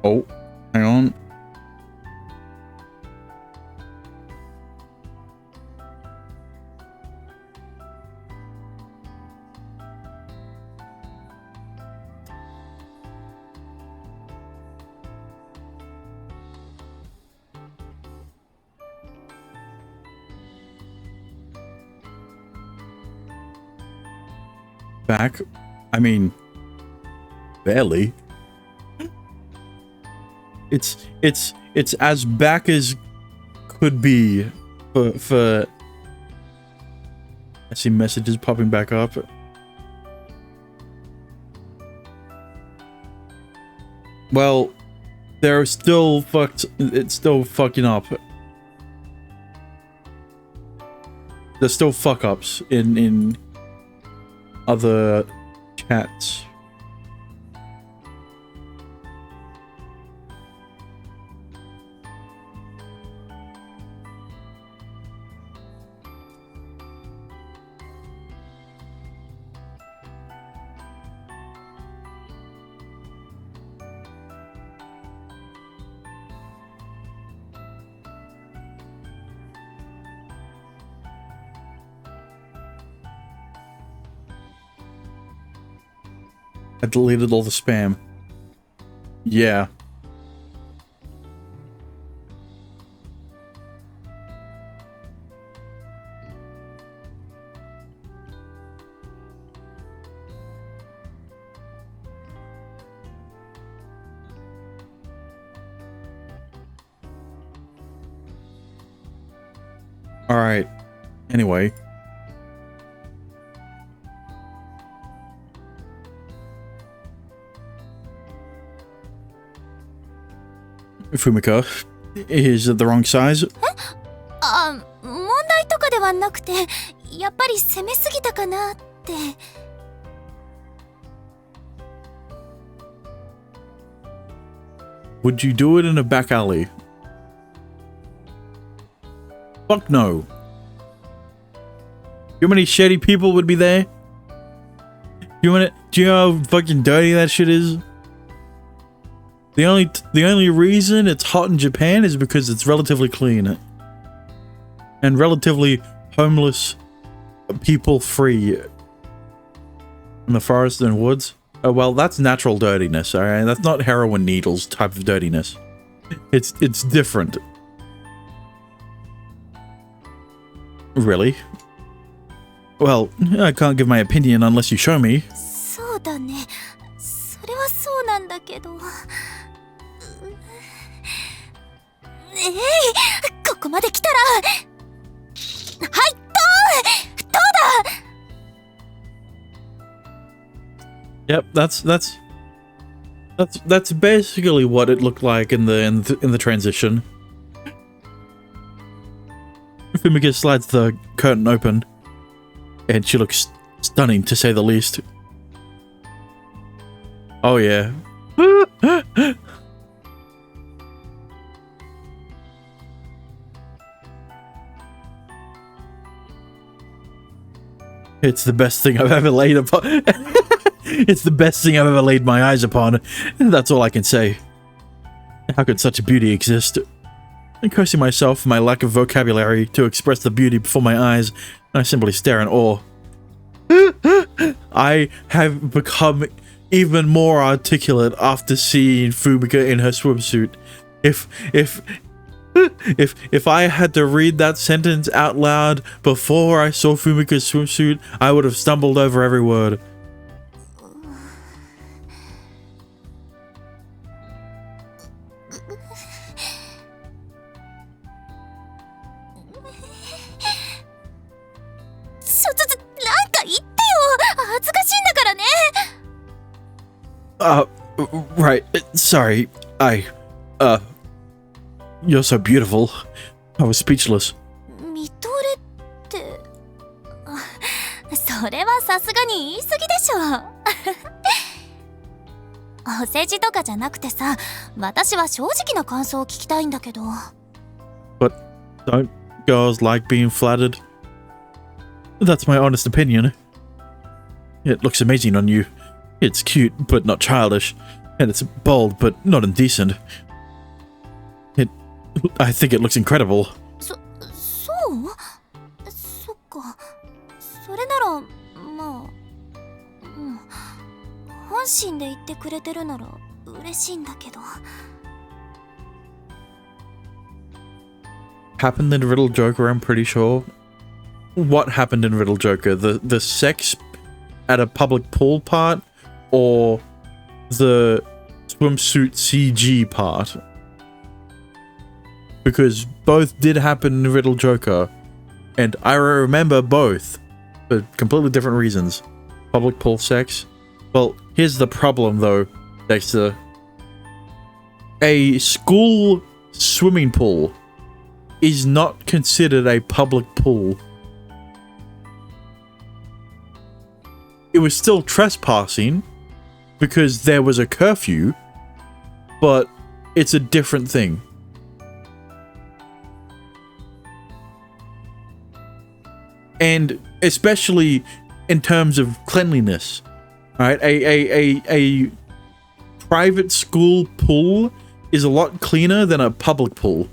Oh, hang on. Back? I mean, barely. It's as back as could be for I see messages popping back up. Well, they're still fucked. It's still fucking up. There's still fuck ups in other chats. I deleted all the spam. Yeah. All right. Anyway. Fumika is the wrong size. 問題とかではなくて、やっぱり攻めすぎたかなって。Would you do it in a back alley? Fuck no. You know how many shady people would be there? Do you know how fucking dirty that shit is? The only reason it's hot in Japan is because it's relatively clean. And relatively homeless people free in the forest and woods. Oh, well, that's natural dirtiness, alright? That's not heroin needles type of dirtiness. It's different. Really? Well, I can't give my opinion unless you show me. そうだね。それはそうなんだけど。ここまで来たら。はい、どうだ。 Yep, that's basically what it looked like in the transition. Fumika slides the curtain open, and she looks stunning to say the least. Oh yeah. It's the best thing I've ever laid upon. It's the best thing I've ever laid my eyes upon. That's all I can say. How could such beauty exist? I'm cursing myself for my lack of vocabulary to express the beauty before my eyes, and I simply stare in awe. I have become even more articulate after seeing Fumika in her swimsuit. If I had to read that sentence out loud before I saw Fumika's swimsuit, I would have stumbled over every word. Right. Sorry. You're so beautiful. I was speechless. 見とれって。それはさすがに言い過ぎでしょ。お世辞とかじゃなくてさ、私は正直な感想を聞きたいんだけど。But don't girls like being flattered? That's my honest opinion. It looks amazing on you. It's cute, but not childish. And it's bold, but not indecent. I think it looks incredible. そう?そっか。それなら、まあ、本心で言ってくれてるなら嬉しいんだけど。Happened in Riddle Joker, I'm pretty sure. What happened in Riddle Joker? The sex at a public pool part, or the swimsuit CG part? Because both did happen in Riddle Joker, and I remember both. for completely different reasons. Public pool sex. Well, here's the problem though, Dexter. A school swimming pool is not considered a public pool. It was still trespassing because there was a curfew, but it's a different thing. And especially in terms of cleanliness, right? A private school pool is a lot cleaner than a public pool.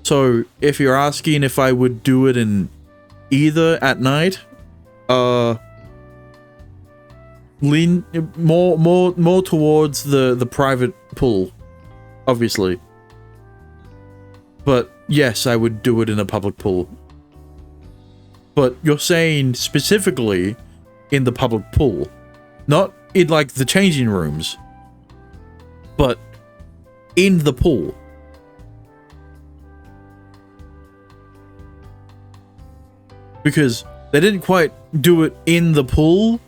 So if you're asking if I would do it in either at night, lean more towards the private pool, obviously. But yes, I would do it in a public pool. But you're saying specifically in the public pool, not in like the changing rooms, but in the pool. Because they didn't quite do it in the pool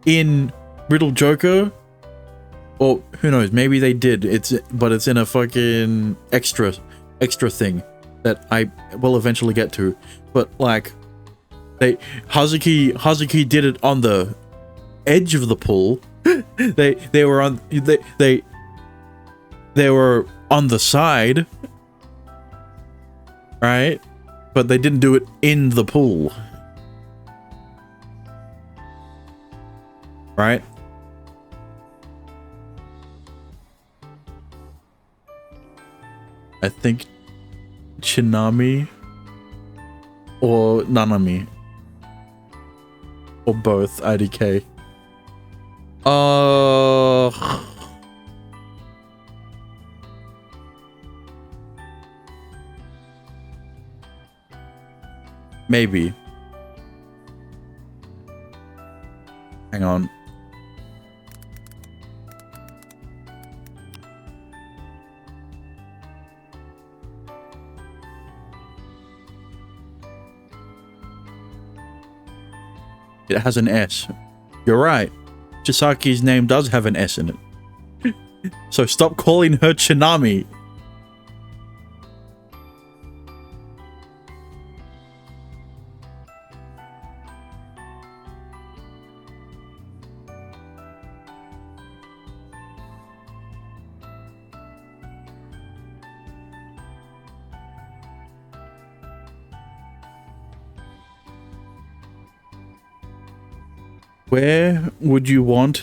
in Riddle Joker, or who knows, maybe they did. But it's in a fucking extra thing that I will eventually get to. But like, Hazuki did it on the edge of the pool. they were on they were on the side, right? But they didn't do it in the pool, right? I think Chinami or Nanami or both. IDK. Maybe. Hang on. It has an S. You're right. Chisaki's name does have an S in it. So stop calling her Chinami. Where would you want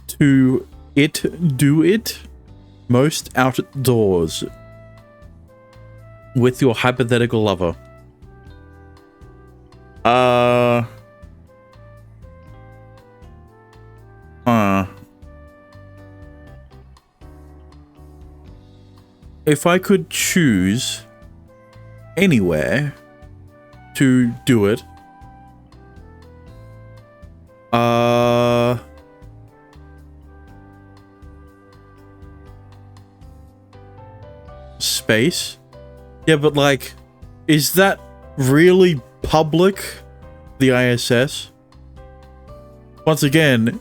to do it? Most outdoors. With your hypothetical lover. If I could choose anywhere to do it, space? Yeah, but like, is that really public? The ISS? Once again,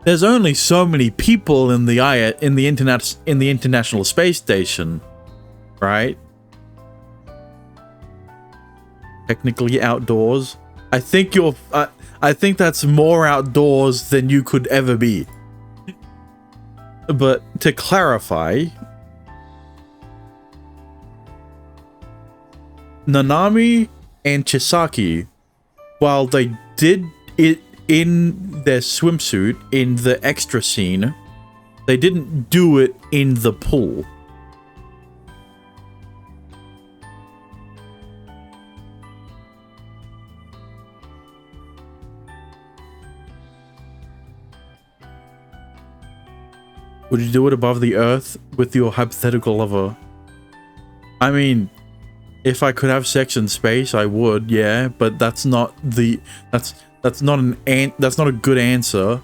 there's only so many people in the International Space Station, right? Technically outdoors. I think I think that's more outdoors than you could ever be. But to clarify, Nanami and Chisaki, while they did it in their swimsuit in the extra scene, they didn't do it in the pool. Would you do it above the earth with your hypothetical lover? I mean, if I could have sex in space, I would, yeah, but that's not the that's not a good answer.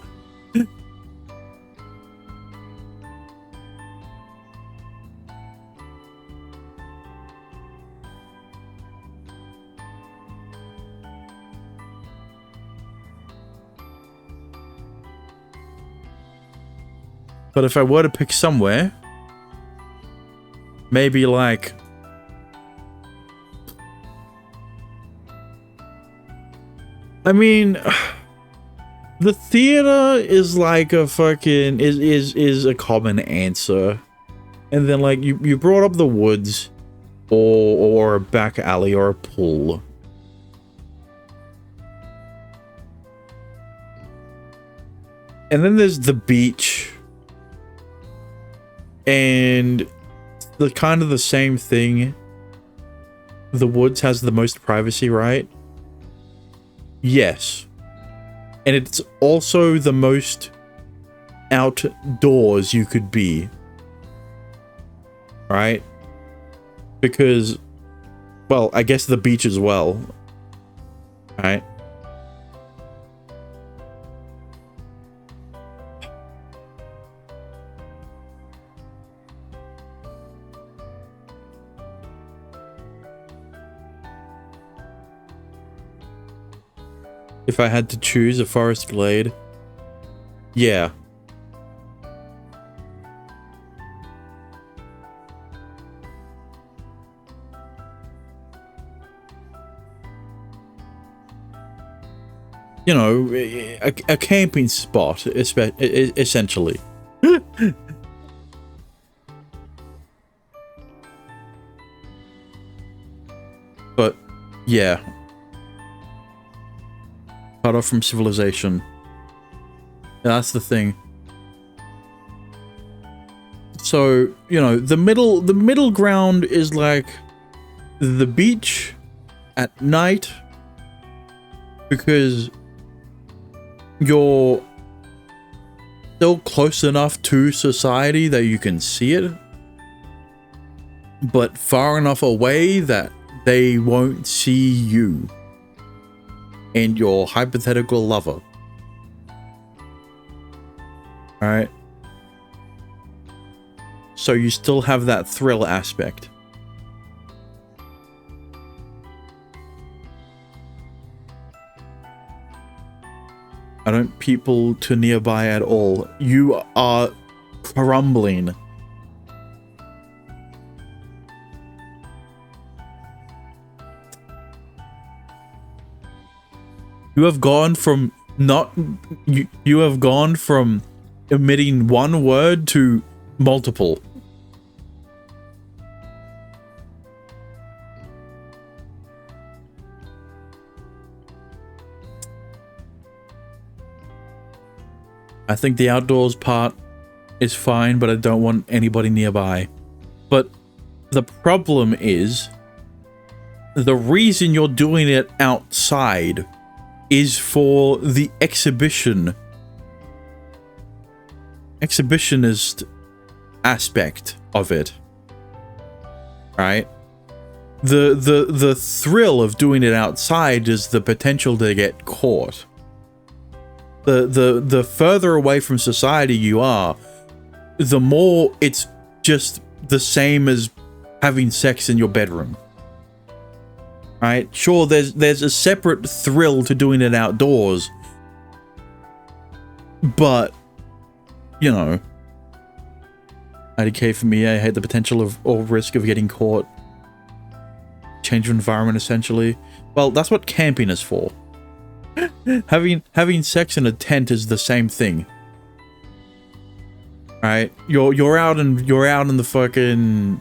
But if I were to pick somewhere, maybe like I mean, the theater is like a fucking is a common answer, and then like you brought up the woods, or a back alley or a pool. And then there's the beach, and the kind of the same thing. The woods has the most privacy, right? Yes. And it's also the most outdoors you could be. Right? Because, well, I guess the beach as well. Right? If I had to choose a forest glade, yeah. You know, a camping spot, essentially. But, yeah. Cut off from civilization. That's the thing. So, you know, the middle ground is like the beach at night, because you're still close enough to society that you can see it, but far enough away that they won't see you and your hypothetical lover. Alright? So you still have that thrill aspect. I don't people to nearby at all. You are crumbling. You have gone from you have gone from emitting one word to multiple. I think the outdoors part is fine, but I don't want anybody nearby. But the problem is, the reason you're doing it outside is for the exhibitionist aspect of it, right? The thrill of doing it outside is the potential to get caught. The further away from society you are, the more it's just the same as having sex in your bedroom. Right? Sure, there's a separate thrill to doing it outdoors, but you know, IDK for me, I hate the potential of or risk of getting caught. Change of environment, essentially. Well, that's what camping is for. Having sex in a tent is the same thing. Right? You're out in the fucking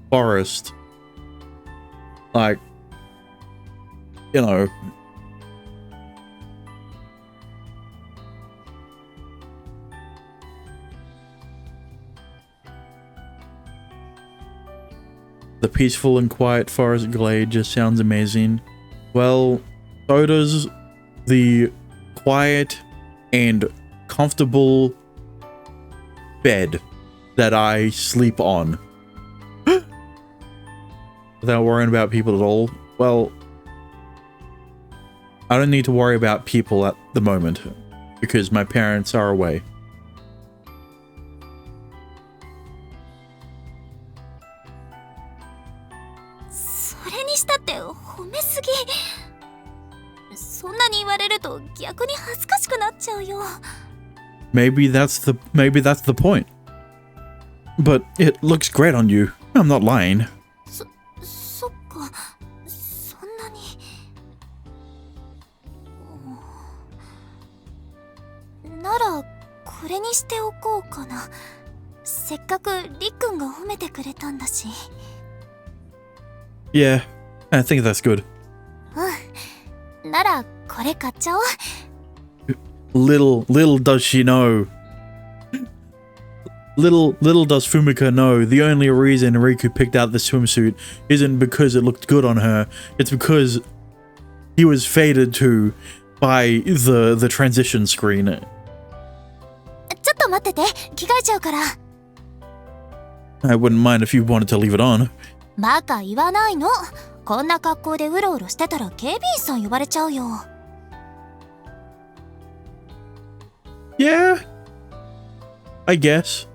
forest. Like, you know, the peaceful and quiet forest glade just sounds amazing. Well, so does the quiet and comfortable bed that I sleep on. Without worrying about people at all. Well, I don't need to worry about people at the moment, because my parents are away.それにしたって褒めすぎ。そんなに言われると逆に恥ずかしくなっちゃうよ。maybe that's the point. But it looks great on you. I'm not lying. そっか、そんなに。ならこれにしておこうかな。せっかくりっくんが褒めてくれたんだし。Yeah, I think that's good. ならこれ買っちゃおう。Little does she know. Little does Fumika know the only reason Riku picked out the swimsuit isn't because it looked good on her. It's because he was fated to by the transition screen. ちょっと待ってて、着替えちゃうから。I wouldn't mind if you wanted to leave it on. バカ言わないの。こんな格好でうろうろしてたら警備員さん呼ばれちゃうよ。Yeah, I guess.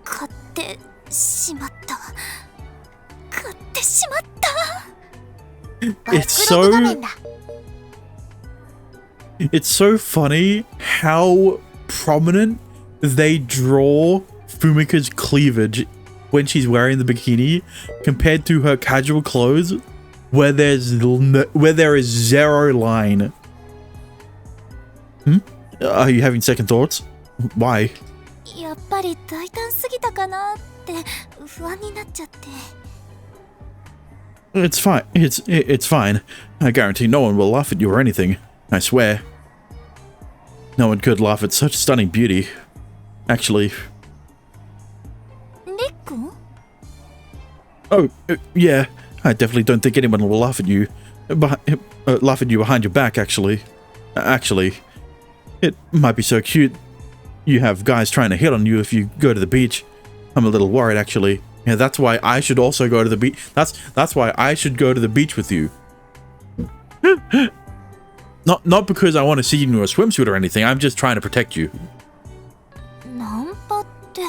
買ってしまった。買ってしまった。 It's so funny how prominent they draw Fumika's cleavage when she's wearing the bikini compared to her casual clothes where there is zero line. Are you having second thoughts? Why? やっぱり大胆すぎたかなって不安になっちゃって。 It's fine. It's fine. I guarantee no one will laugh at you or anything. I swear. No one could laugh at such stunning beauty. Actually. りっくん？ Oh, yeah. I definitely don't think anyone will laugh at you. Laugh at you behind your back, actually. Actually. It might be so cute. You have guys trying to hit on you if you go to the beach. I'm a little worried, actually. Yeah, that's why I should also go to the beach. That's why I should go to the beach with you. Not because I want to see you in a swimsuit or anything. I'm just trying to protect you. ナンパって、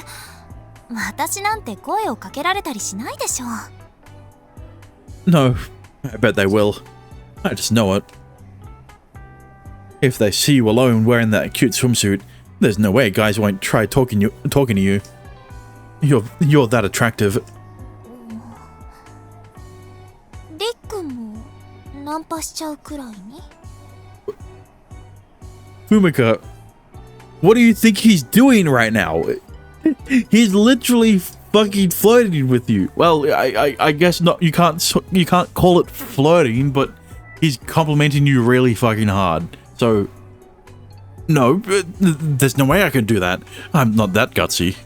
私なんて声をかけられたりしないでしょ。 No, I bet they will. I just know it. If they see you alone wearing that cute swimsuit, there's no way guys won't try talking to you. You're that attractive. りっくんもナンパしちゃうくらいに？ Fumika, what do you think he's doing right now? He's literally fucking flirting with you. Well, I guess not. You can't call it flirting, but he's complimenting you really fucking hard. So, no, there's no way I can do that. I'm not that gutsy.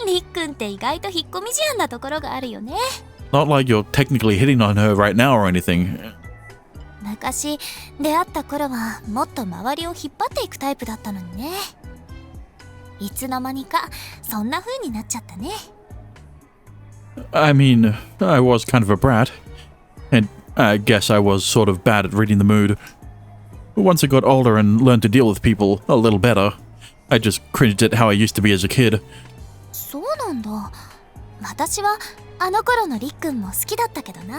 りっくんって意外と引っ込み思案なところがあるよね。 Not like you're technically hitting on her right now or anything. 昔出会った頃はもっと周りを引っ張っていくタイプだったのにね。いつの間にかそんな風になっちゃったね。 I mean, I was kind of a brat. And I guess I was sort of bad at reading the mood. Once I got older and learned to deal with people a little better, I just cringed at how I used to be as a kid. そうなんだ。私はあの頃のりっくんも好きだったけどな。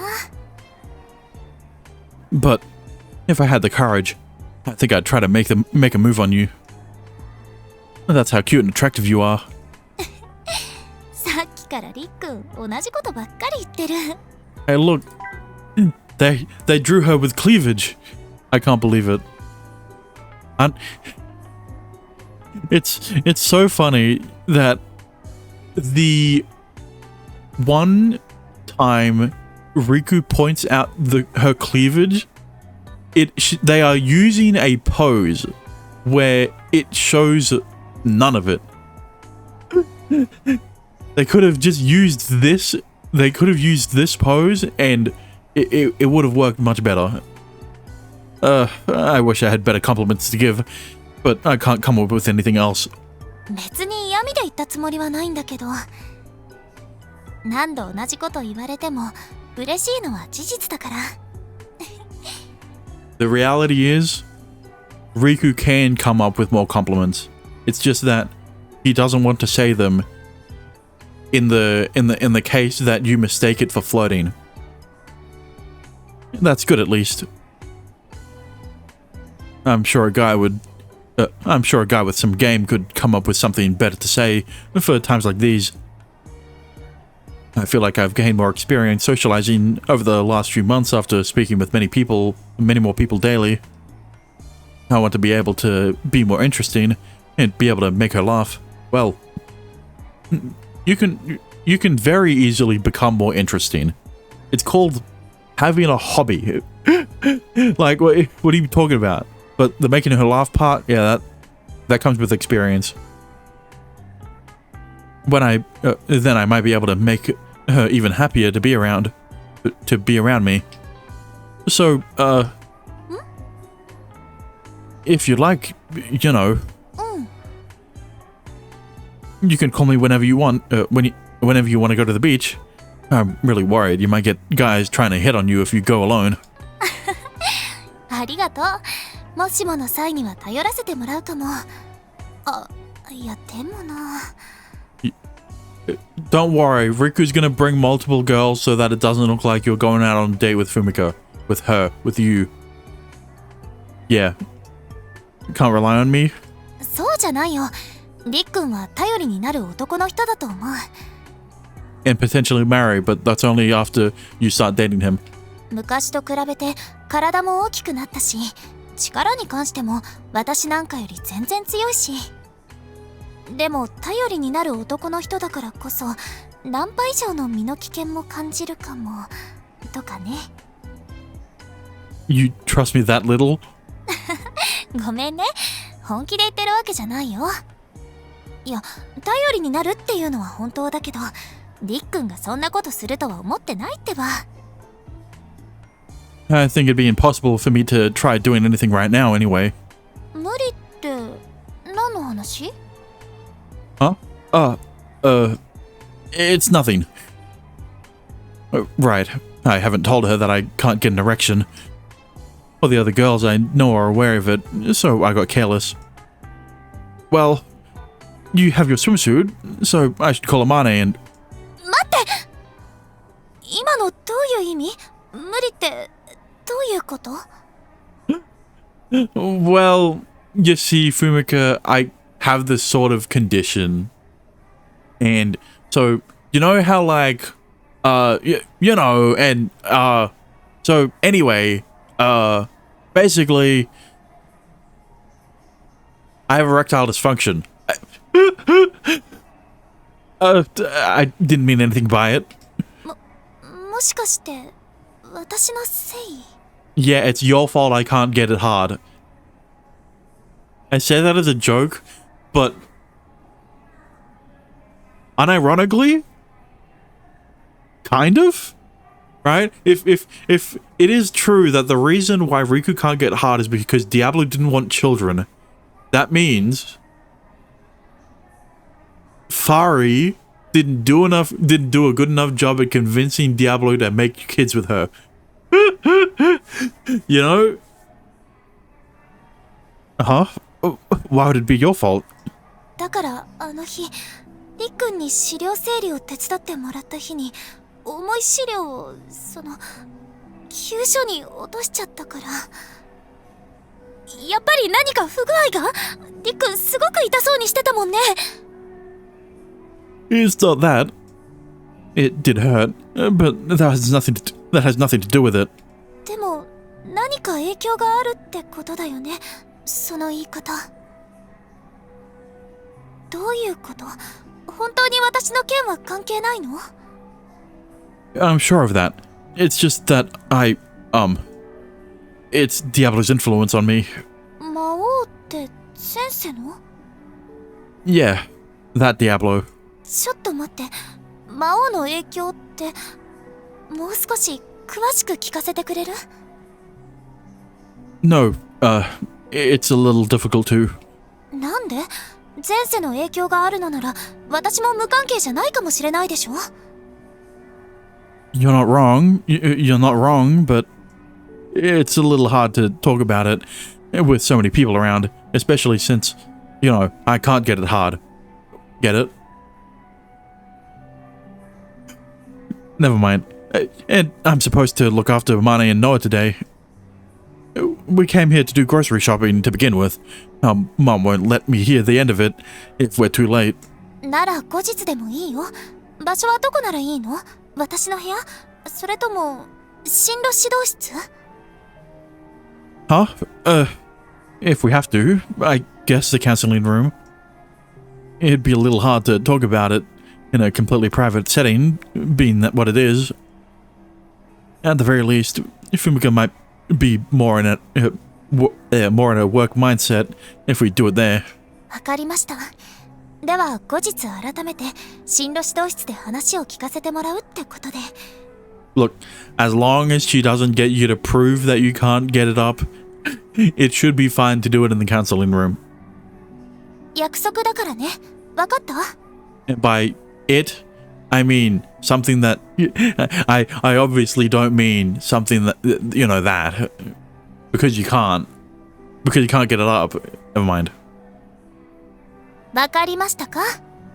But if I had the courage, I think I'd try to make a move on you. That's how cute and attractive you are. さっきからりっくん同じことばっかり言ってる。 Hey, look. They drew her with cleavage. I can't believe it. It's so funny that the one time Riku points out her cleavage, they are using a pose where it shows none of it. They could have just used this. They could have used this pose and it would have worked much better. I wish I had better compliments to give, but I can't come up with anything else. 別に嫌味で言ったつもりはないんだけど、何度同じこと言われても嬉しいのは事実だから。 The reality is, Riku can come up with more compliments. It's just that he doesn't want to say them in the case that you mistake it for flirting. That's good at least. I'm sure a guy would. I'm sure a guy with some game could come up with something better to say for times like these. I feel like I've gained more experience socializing over the last few months after speaking with many more people daily. I want to be able to be more interesting and be able to make her laugh. Well, you can very easily become more interesting. It's called having a hobby. Like, what are you talking about? But the making her laugh part, yeah, that comes with experience. When then I might be able to make her even happier to be around me. So, if you like, you know, you can call me whenever you want. Whenever you want to go to the beach. I'm really worried you might get guys trying to hit on you if you go alone. ありがとう。もしもの際には頼らせてもらうかも。あ、いやでもな。Don't worry, Riku's gonna bring multiple girls so that it doesn't look like you're going out on a date with Fumika. With her. With you. Yeah. Can't rely on me? そうじゃないよ。りっくんは頼りになる男の人だと思う。And potentially marry, but that's only after you start dating him. 昔と比べて体も大きくなったし、力に関しても私なんかより全然強いし。でも頼りになる男の人だからこそナンパ以上の身の危険も感じるかもとかね。You trust me that little? ごめんね、本気で言ってるわけじゃないよ。いや、頼りになるっていうのは本当だけど、りっくんがそんなことするとは思ってないってば。I think it'd be impossible for me to try doing anything right now anyway. 無理って何の話？ Huh? It's nothing. Right. I haven't told her that I can't get an erection. All the other girls I know are aware of it, so I got careless. Well, you have your swimsuit, so I should call Amane and... 待って！今のどういう意味？無理ってどういうこと？ Well, you see, Fumika, I have this sort of condition. And so, you know how like, you know, and, so anyway, basically, I have erectile dysfunction. I didn't mean anything by it. もしかして私のせい？ Yeah, it's your fault I can't get it hard. I say that as a joke, but unironically, kind of, right? If it is true that the reason why Riku can't get hard is because Diablo didn't want children, that means Fari didn't do a good enough job at convincing Diablo to make kids with her. You know? Huh? Why would it be your fault? だからあの日りっくんに資料整理を手伝ってもらった日に重い資料を急所に落としちゃったから。やっぱり何か不具合が？りっくんすごく痛そうにしてたもんね。It's not that. It did hurt, but that has nothing to do with it. でも何か影響があるってことだよね、その言い方。どういうこと？本当に私の件は関係ないの？ I'm sure of that. It's just that it's Diablo's influence on me. 魔王って前世の？ Yeah, that Diablo. ちょっと待って、魔王の影響ってもう少し詳しく聞かせてくれる？ No, it's a little difficult to. なんで？前世の影響があるのなら私も無関係じゃないかもしれないでしょ？ You're not wrong. You're not wrong, but it's a little hard to talk about it with so many people around, especially since, you know, I can't get it hard. Get it? Never mind. And I'm supposed to look after Mane and Noah today. We came here to do grocery shopping to begin with. Mom won't let me hear the end of it if we're too late. なら後日でもいいよ。場所はどこならいいの？私の部屋？それとも進路指導室？ Huh? If we have to, I guess the counseling room. It'd be a little hard to talk about it in a completely private setting, being that what it is. At the very least, Fumika might be more in a work mindset if we do it there. わかりました。では後日改めて進路指導室で話を聞かせてもらうってことで。Look, as long as she doesn't get you to prove that you can't get it up, it should be fine to do it in the counseling room. 約束だからね。わかった？ And by it, I mean something that I obviously don't mean something that that because you can't get it up. Never mind. わかりましたか？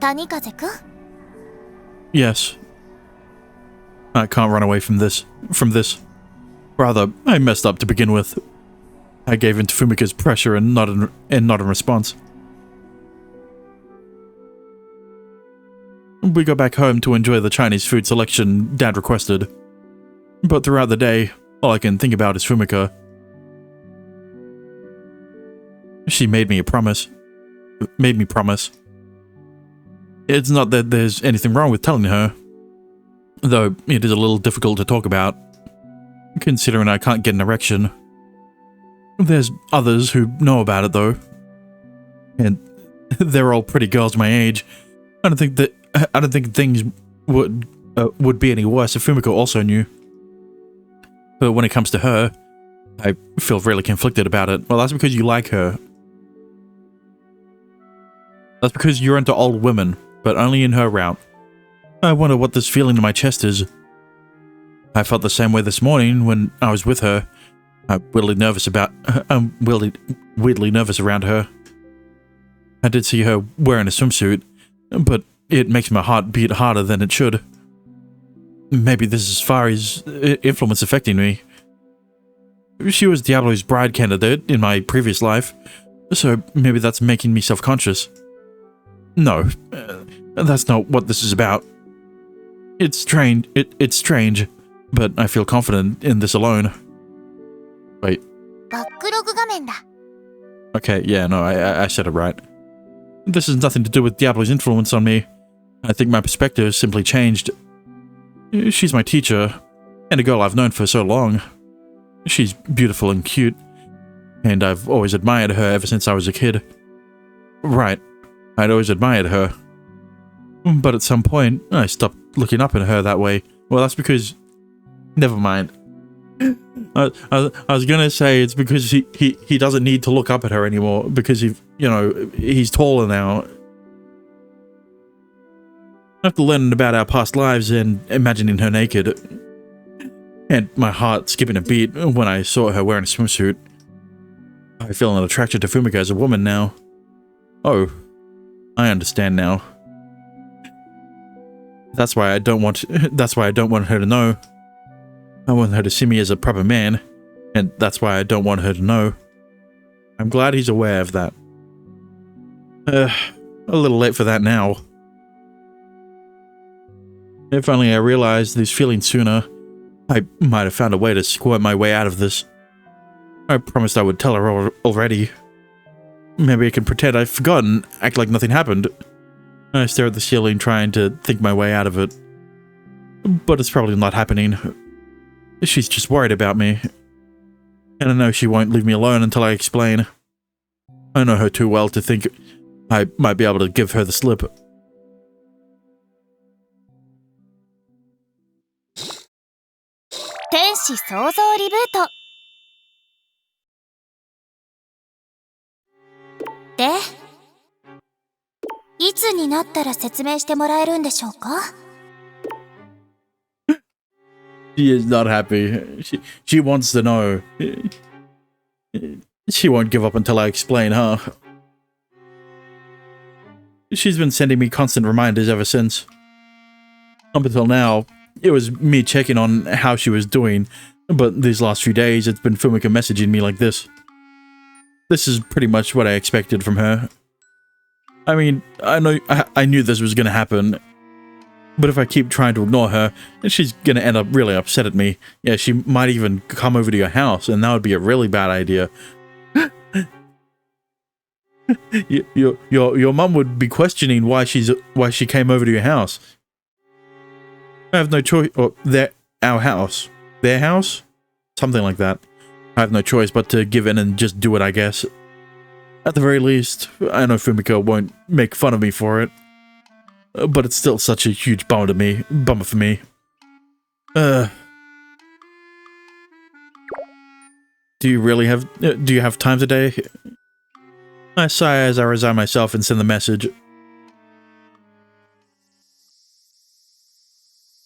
谷風くん。 Yes. I can't run away from this. Rather, I messed up to begin with. I gave in to Fumika's pressure and not in response. We go back home to enjoy the Chinese food selection Dad requested. But throughout the day, all I can think about is Fumika. She made me promise. It's not that there's anything wrong with telling her, though it is a little difficult to talk about, considering I can't get an erection. There's others who know about it though, and they're all pretty girls my age. I don't think things would be any worse if Fumiko also knew. But when it comes to her, I feel really conflicted about it. Well, that's because you like her. That's because you're into old women, but only in her route. I wonder what this feeling in my chest is. I felt the same way this morning when I was with her. I'm weirdly nervous around her. I did see her wearing a swimsuit, but it makes my heart beat harder than it should. Maybe this is as far as influence affecting me. She was Diablo's bride candidate in my previous life, so maybe that's making me self-conscious. No, that's not what this is about. It's strange, but I feel confident in this alone. Wait. バックログ画面だ。 Okay, yeah, no, I said it right. This has nothing to do with Diablo's influence on me. I think my perspective simply changed. She's my teacher, and a girl I've known for so long. She's beautiful and cute, and I've always admired her ever since I was a kid. Right, I'd always admired her. But at some point, I stopped looking up at her that way. Well, that's because... Never mind. I was gonna say it's because he doesn't need to look up at her anymore because he's taller now. After learning about our past lives and imagining her naked, and my heart skipping a beat when I saw her wearing a swimsuit, I feel attracted to Fumika as a woman now. Oh, I understand now. That's why I don't want her to know. I want her to see me as a proper man, and that's why I don't want her to know. I'm glad he's aware of that. A little late for that now. If only I realized these feelings sooner, I might have found a way to squirt my way out of this. I promised I would tell her already. Maybe I can pretend I've forgotten, act like nothing happened. I stare at the ceiling trying to think my way out of it. But it's probably not happening. She's just worried about me. And I know she won't leave me alone until I explain. I know her too well to think I might be able to give her the slip. Tenshi Souzou Reboot. で、いつになったら説明してもらえるんでしょうか? She is not happy. She wants to know. She won't give up until I explain, huh? She's been sending me constant reminders ever since. Up until now, it was me checking on how she was doing But these last few days, it's been Fumika messaging me like this. This is pretty much what I expected from her. I mean, I knew this was gonna happen, but if I keep trying to ignore her, she's gonna end up really upset at me. Yeah, she might even come over to your house, and that would be a really bad idea. Your mum would be questioning why she came over to your house. I have no choice, or our house. Their house? Something like that. I have no choice but to give in and just do it, I guess. At the very least, I know Fumika won't make fun of me for it. But it's still such a huge bummer for me. Do you have time today? I sigh as I resign myself and send the message.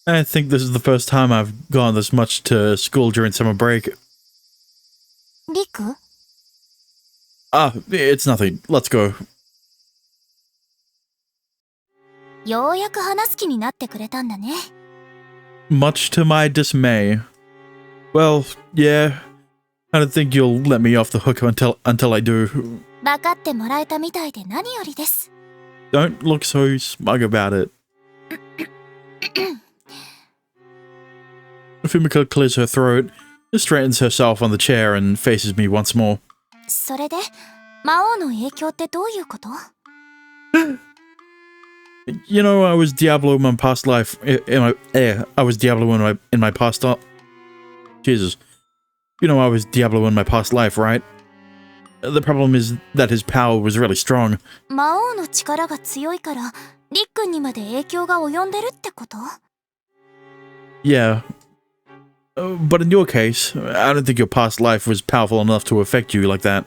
I think this is the first time I've gone this much to school during summer break. リク Ah, it's nothing. Let's go. ようやく話す気になってくれたんだね。 Much to my dismay. Well, yeah. I don't think you'll let me off the hook until I do. 分かってもらえたみたいで何よりです。 Don't look so smug about it. Fumika clears her throat, straightens herself on the chair, and faces me once more. それで、魔王の影響ってどういうこと？ You know, I was Diablo in my past life. I was Diablo in my past. Jesus. You know, I was Diablo in my past life, right? The problem is that his power was really strong. 魔王の力が強いから、リックンにまで影響が及んでるってこと？ Yeah. But in your case, I don't think your past life was powerful enough to affect you like that.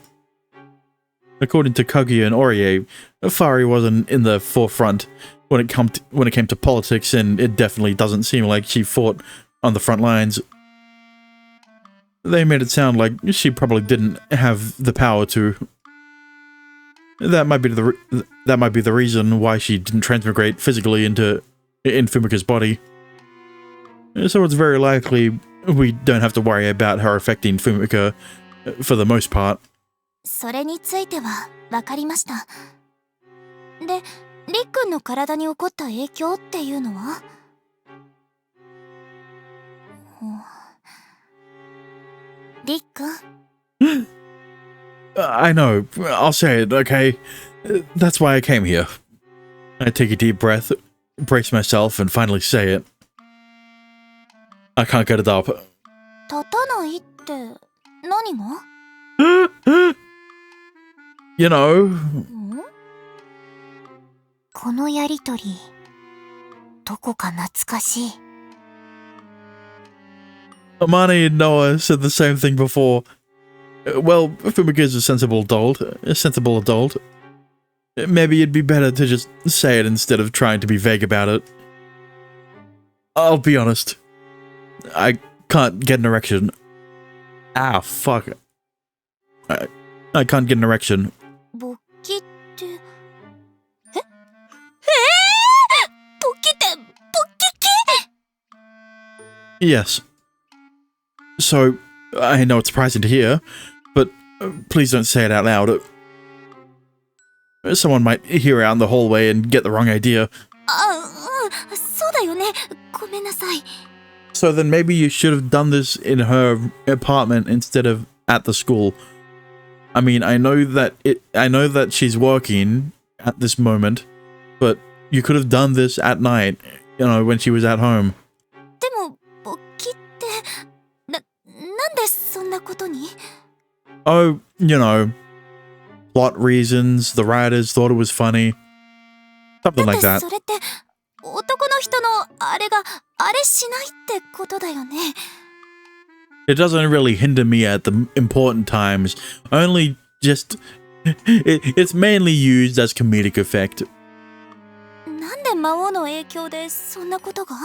According to Kaguya and Orie, Fari wasn't in the forefront when it came to politics, and it definitely doesn't seem like she fought on the front lines. They made it sound like she probably didn't have the power to. That might be the reason why she didn't transmigrate physically in Fumika's body. So it's very likely we don't have to worry about her affecting Fumika for the most part. それについては分かりました。で、リックンの体に起こった影響っていうのは？リックン I know. I'll say it, okay? That's why I came here. I take a deep breath, brace myself, and finally say it. I can't get it up. 立たないって何が？ You know, ん？このやりとり、どこか懐かしい。Amani and Noah said the same thing before. Well, Fumika's a sensible adult. Maybe it'd be better to just say it instead of trying to be vague about it. I'll be honest. I can't get an erection. Ah, fuck. I can't get an erection. 勃起って。え？勃起って勃起？ Yes. So, I know it's surprising to hear, but please don't say it out loud. Someone might hear out in the hallway and get the wrong idea. そうだよね。ごめんなさい。 So then maybe you should have done this in her apartment instead of at the school. I mean, I know that she's working at this moment, but you could have done this at night, you know, when she was at home. でも勃起ってなんでそんなことに？ Oh, you know, plot reasons, the writers thought it was funny. Something だっ like て that. それって男の人のあれがあれしないってことだよね。 It doesn't really hinder me at the important times. Only just... It's mainly used as comedic effect. なんで魔王の影響でそんなことが？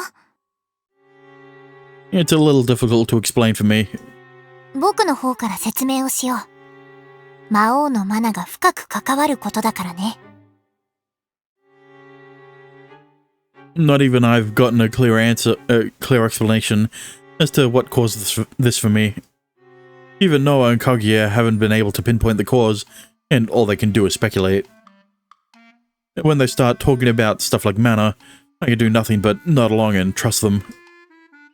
It's a little difficult to explain for me. 僕の方から説明をしよう。魔王のマナが深く関わることだからね。Not even I've gotten a clear explanation. as to what caused this for me. Even Noah and Kaguya haven't been able to pinpoint the cause, and all they can do is speculate. When they start talking about stuff like mana, I can do nothing but nod along and trust them.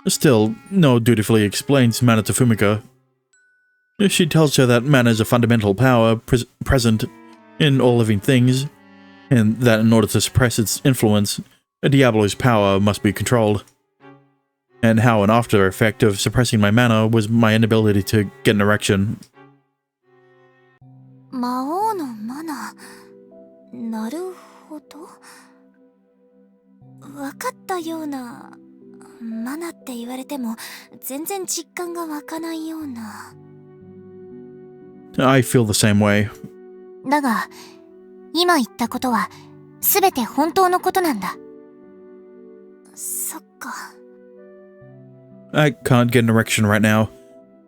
Still, Noah dutifully explains mana to Fumika. She tells her that mana is a fundamental power present in all living things, and that in order to suppress its influence, a Diablo's power must be controlled. And how an after effect of suppressing my mana was my inability to get an erection. 魔王のマナ。なるほど。わかったような。マナって言われても全然実感が湧かないような。I feel the same way. だが、今言ったことは全て本当のことなんだ。そっか。I can't get an erection right now,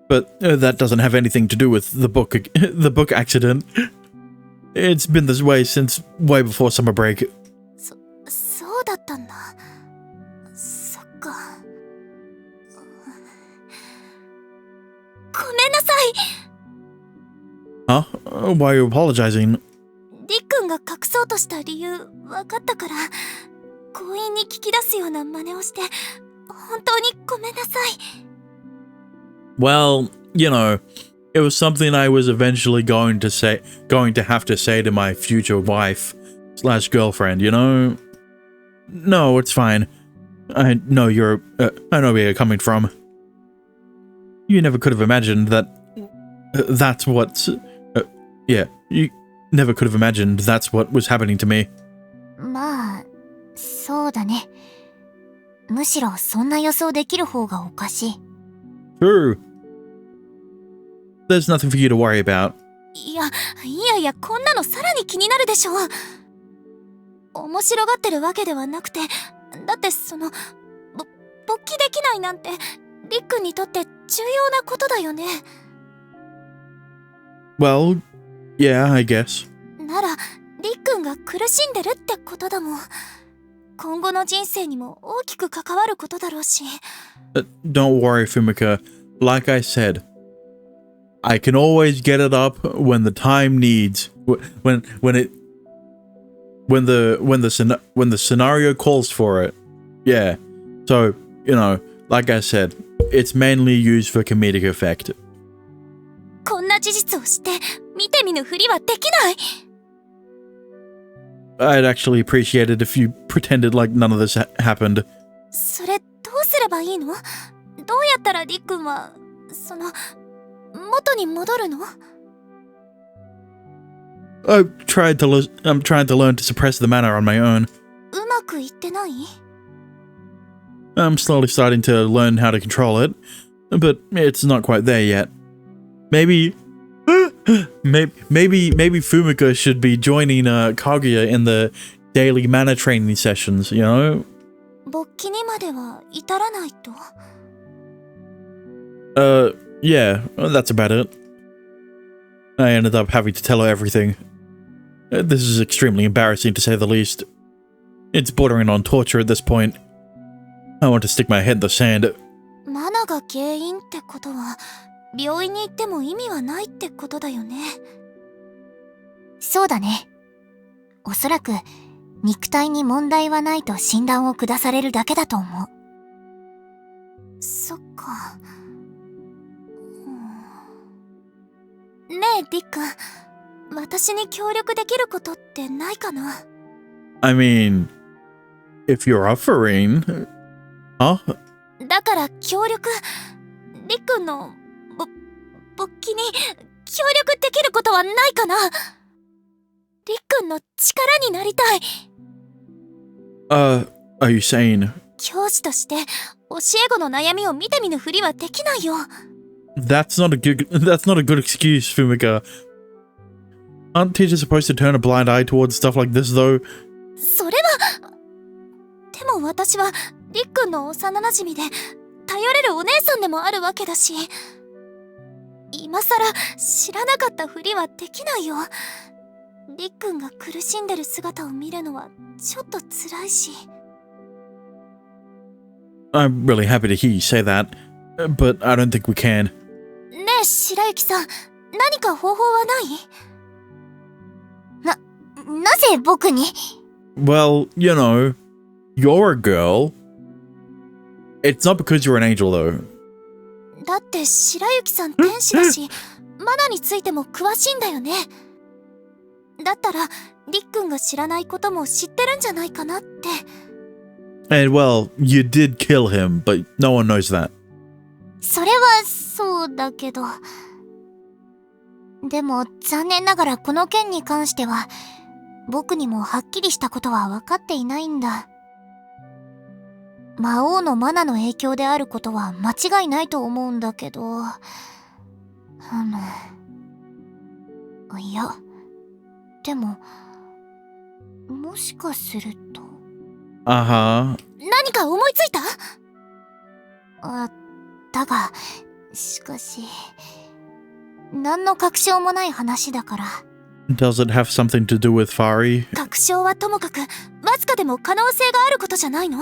but that doesn't have anything to do with the book accident. It's been this way since way before summer break. そうだったんだ。そっか。ごめんなさい。Huh? Why are you apologizing? りっくんが隠そうとした理由分かったから、強引に聞き出すような真似をして本当にごめんなさい。Well, you know, it was something I was eventually going to have to say to my future wife / girlfriend, you know? No, it's fine. I know I know where you're coming from. You never could have imagined that's what's... you never could have imagined that's what was happening to me. まあ、そうだね。むしろそんな予想できる方がおかしい。True. There's nothing for you to worry about. いや、こんなのさらに気になるでしょ。面白がってるわけではなくて、だって勃起できないなんてりっくんにとって重要なことだよね。Well, yeah, I guess. ならりっくんが苦しんでるってことだもん。今後の人生にも大きく関わることだろうし。Don't worry, Fumika. Like I said, I can always get it up when the time needs. When the scenario calls for it. Yeah. So, you know, like I said, it's mainly used for comedic effect. こんな事実を知って見て見ぬふりはできない。I'd actually appreciate it if you pretended like none of this happened. それどうすればいいの？どうやったらりっくんは元に戻るの？ I'm trying to learn to suppress the mana on my own. うまくいってない？ I'm slowly starting to learn how to control it, but it's not quite there yet. Maybe Fumika should be joining Kaguya in the daily mana training sessions, you know? 勃起にまでは至らないと。 Yeah, that's about it. I ended up having to tell her everything. This is extremely embarrassing to say the least. It's bordering on torture at this point. I want to stick my head in the sand. マナが原因ってことは病院に行っても意味はないってことだよね。そうだね。おそらく肉体に問題はないと診断を下されるだけだと思う。そっか。ねえりっくん、私に協力できることってないかな？ I mean, if you're offering... Huh? だから協力、りっくんの勃起に協力できることはないかな？りっくんの力になりたい。Are you saying... 教師として教え子の悩みを見て見ぬふりはできないよ。That's not a good excuse, Fumika. Aren't teachers supposed to turn a blind eye towards stuff like this, though? それはでも私はりっくんの幼なじみで頼れるお姉さんでもあるわけだし、今さら知らなかったふりはできないよ。りっくんが苦しんでる姿を見るのはちょっと辛いし。 I'm really happy to hear you say that. but I don't think we can. ねえ白雪さん、何か方法はない？なぜ僕に？ Well, you know, you're a girl. It's not because you're an angel, though. だって白雪さん天使だし、マナについても詳しいんだよね。だったらりっくんが知らないことも知ってるんじゃないかなって。And well, you did kill him, but no one knows that. それはそうだけど。でも残念ながらこの件に関しては僕にもはっきりしたことは分かっていないんだ。魔王のマナの影響であることは間違いないと思うんだけど、いや、でももしかすると。Uh-huh. 何か思いついた？だがしかし何の確証もない話だから。Does it have something to do with Fari? 確証はともかく、わずかでも可能性があることじゃないの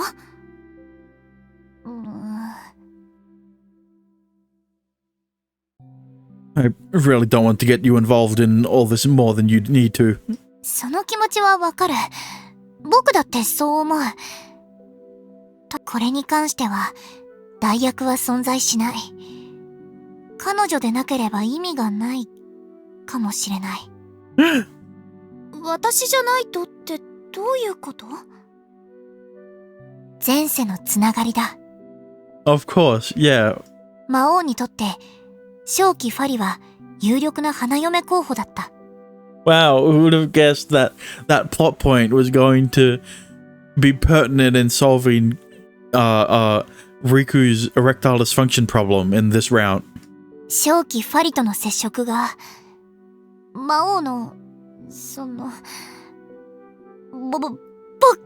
？I really don't want to get you involved in all this more than you need to. その気持ちはわかる。僕だってそう思う。これに関しては代役は存在しない。彼女でなければ意味がないかもしれない。私じゃないとってどういうこと？前世のつながりだ。Of course, yeah. 魔王にとって正気ファリは有力な花嫁候補だった。Wow, who would have guessed that that plot point was going to be pertinent in solving Riku's erectile dysfunction problem in this round? 正気ファリとの接触が魔王の勃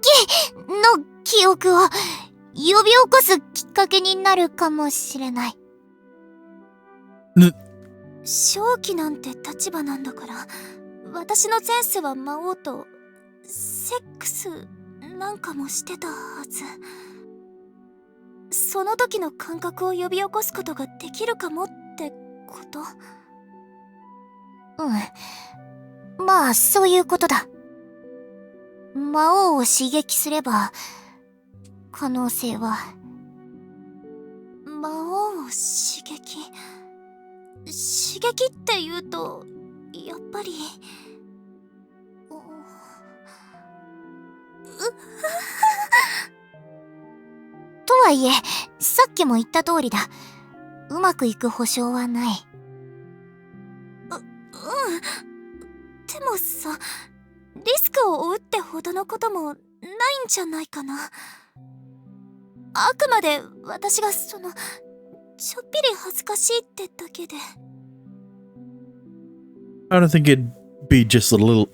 起の記憶を呼び起こすきっかけになるかもしれない。正気なんて立場なんだから、私の前世は魔王とセックスなんかもしてたはず。その時の感覚を呼び起こすことができるかもってこと？まあそういうことだ。魔王を刺激すれば可能性は。魔王を刺激って言うとやっぱりとはいえさっきも言った通りだ。うまくいく保証はない。でもさ、リスクを負うってほどのこともないんじゃないかな。あくまで私がちょっぴり恥ずかしいってだけで。I don't think it'd be just a little.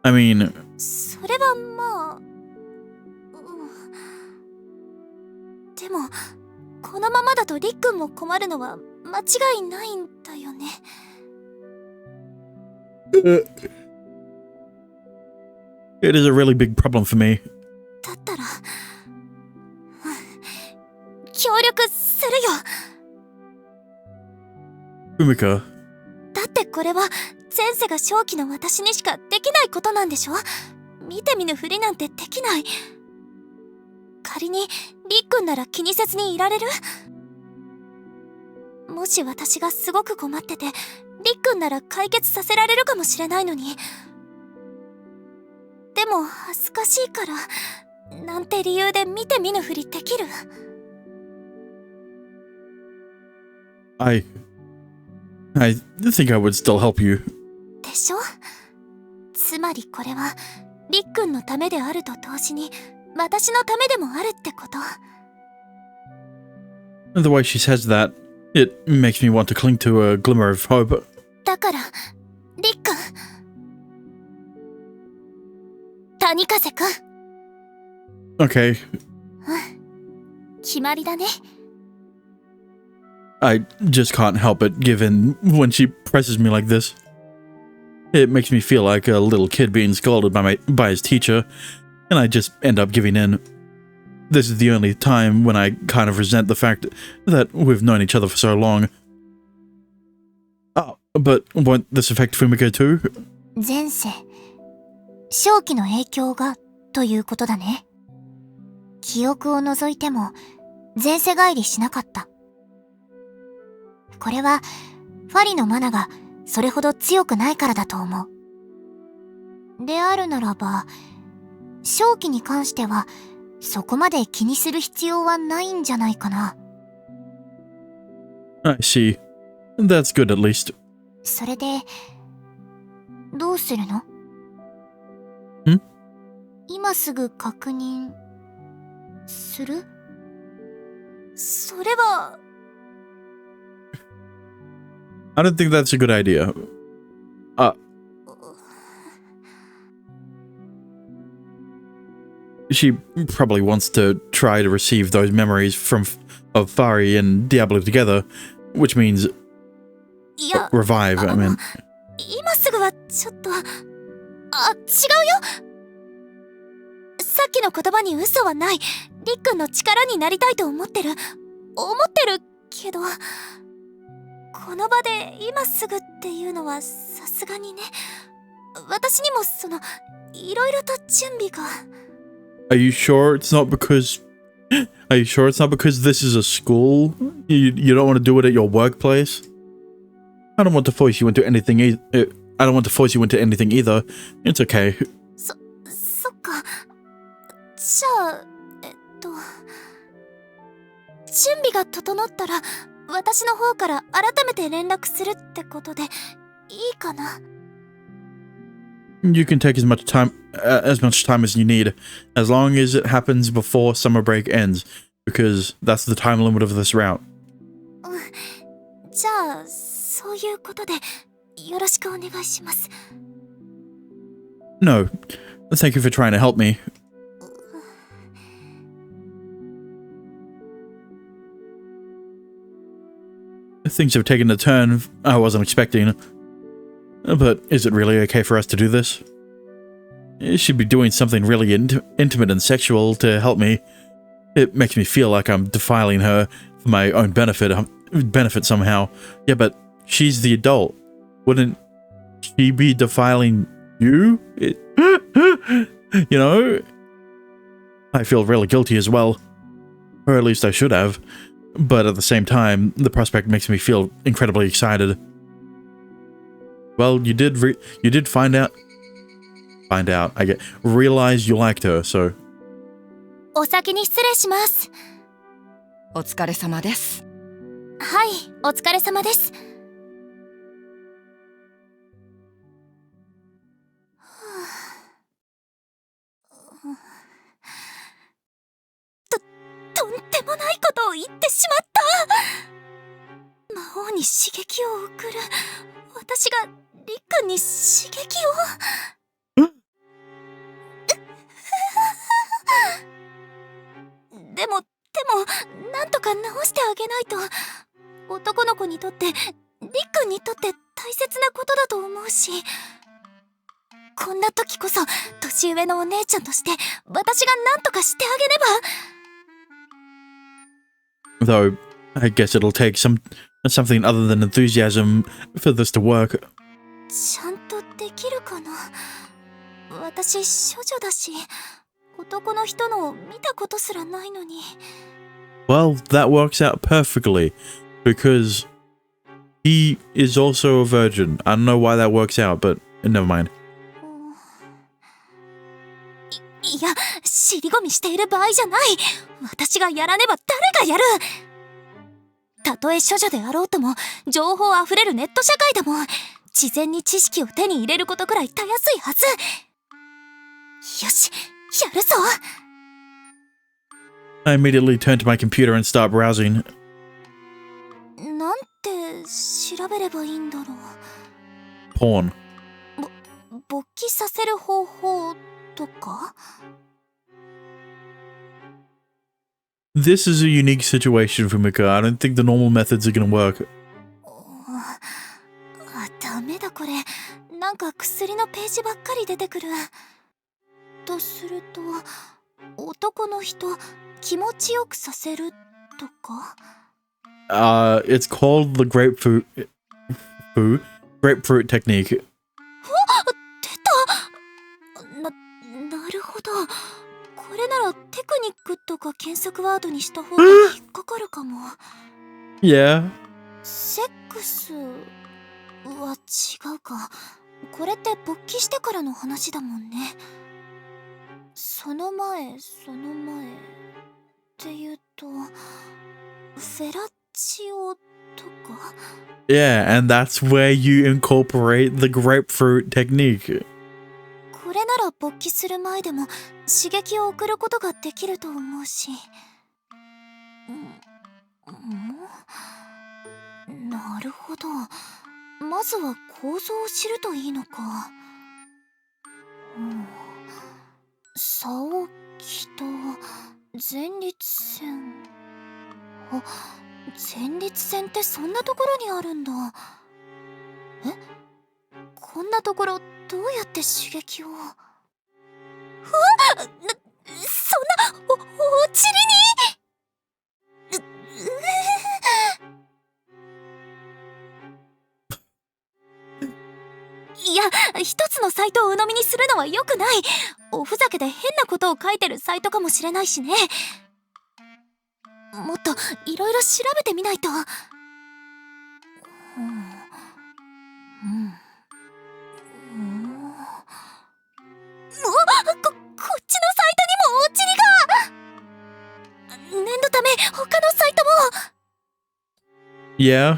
I mean, それはまあ、でもこのままだとりっくんも困るのは間違いないんだよね。it is a really big problem for me. だったら協力するよ。Fumika. だってこれは前世が正気の私にしかできないことなんでしょ？見て見ぬふりなんてできない。仮にりっくんなら気にせずにいられる？もし私がすごく困っててりっくんなら解決させられるかもしれないのに。でも恥ずかしいからなんて理由で見て見ぬふりできる？I think I would still help you. でしょ？つまりこれはりっくんのためであると同時に私のためでもあるってこと。 The way she says that, it makes me want to cling to a glimmer of hope. だからりっくん、谷風くん。 Okay, 決まりだね。I just can't help but give in when she presses me like this. It makes me feel like a little kid being scolded by his teacher, and I just end up giving in. this is the only time when I kind of resent the fact that we've known each other for so long. Oh, but won't this affect Fumiko too? 前世、正気の影響がということだね。記憶を除いても前世返りしなかった。これはファリのマナがそれほど強くないからだと思う。であるならば、正気に関してはそこまで気にする必要はないんじゃないかな。I see. That's good at least. それで、どうするの？今すぐ確認する？それは。 I don't think that's a good idea. She probably wants to try to receive those memories of Fari and Diablo together, which means いや、 revive. I mean, 今すぐはちょっと。違うよ。さっきの言葉に嘘はない。りっくんの力になりたいと思ってるけど、この場で今すぐっていうのはさすがにね。私にもいろいろと準備が。are you sure it's not because? Are you sure it's not because this is a school? You don't want to do it at your workplace? I don't want to force you into anything. I don't want to force you into anything either. It's okay. そっか。じゃあ、準備が整ったら私の方から改めて連絡するってことでいいかな？ You can take as much time as you need, as long as it happens before summer break ends, because that's the time limit of this route. じゃあそういうことでよろしくお願いします。 No, thank you for trying to help me. Things have taken a turn I wasn't expecting. But is it really okay for us to do this? She'd be doing something really intimate and sexual to help me. It makes me feel like I'm defiling her for my own benefit somehow. Yeah, but she's the adult. Wouldn't she be defiling you? You know? I feel really guilty as well. Or at least I should have. But at the same time, the prospect makes me feel incredibly excited. Well, you did realize you liked her, so. お先に失礼します。お疲れ様です。はい、お疲れ様です。とんでもないことを言ってしまった。魔王に刺激を送る。私がりっくんに刺激を。でもなんとか直してあげないと。男の子にとってりっくんにとって大切なことだと思うし、こんな時こそ年上のお姉ちゃんとして私が何とかしてあげれば。 Though, I guess it'll take something other than enthusiasm for this to work. ちゃんとできるかな。私処女だし、男の人の見たことすらないのに。 Well, that works out perfectly, because he is also a virgin. I don't know why that works out, but never mind. いや、尻込みしている場合じゃない。私がやらねば誰がやる。たとえ処女であろうとも、情報あふれるネット社会だもん。事前に知識を手に入れることくらいたやすいはず。よし、やるぞ。 I immediately turn to my computer and start browsing. なんて調べればいいんだろう。 Porn. 勃起させる方法とか。 This is a unique situation for Mika. I don't think the normal methods are gonna work. ダメだこれ。なんか薬のページばっかり出てくる。とすると、男の人、気持ちよくさせるとか？ It's called the grapefruit technique. 出た！なるほど。これならテクニックとか検索ワードにした方が引っかかるかも。Yeah. セックスは違うか。これって勃起してからの話だもんね。その前っていうと、フェラチオとか？ Yeah, and that's where you incorporate the grapefruit technique. これなら勃起する前でも刺激を送ることができると思うし。なるほど。まずは構造を知るといいのか。竿気と前立腺。あ、前立腺ってそんなところにあるんだ。え？こんなところどうやって刺激を？そんなおちりに？いや、一つのサイトを鵜呑みにするのは良くない。おふざけで変なことを書いてるサイトかもしれないしね。もっといろいろ調べてみないと。こっちのサイトにもおちりが！念のため他のサイトも。Yeah.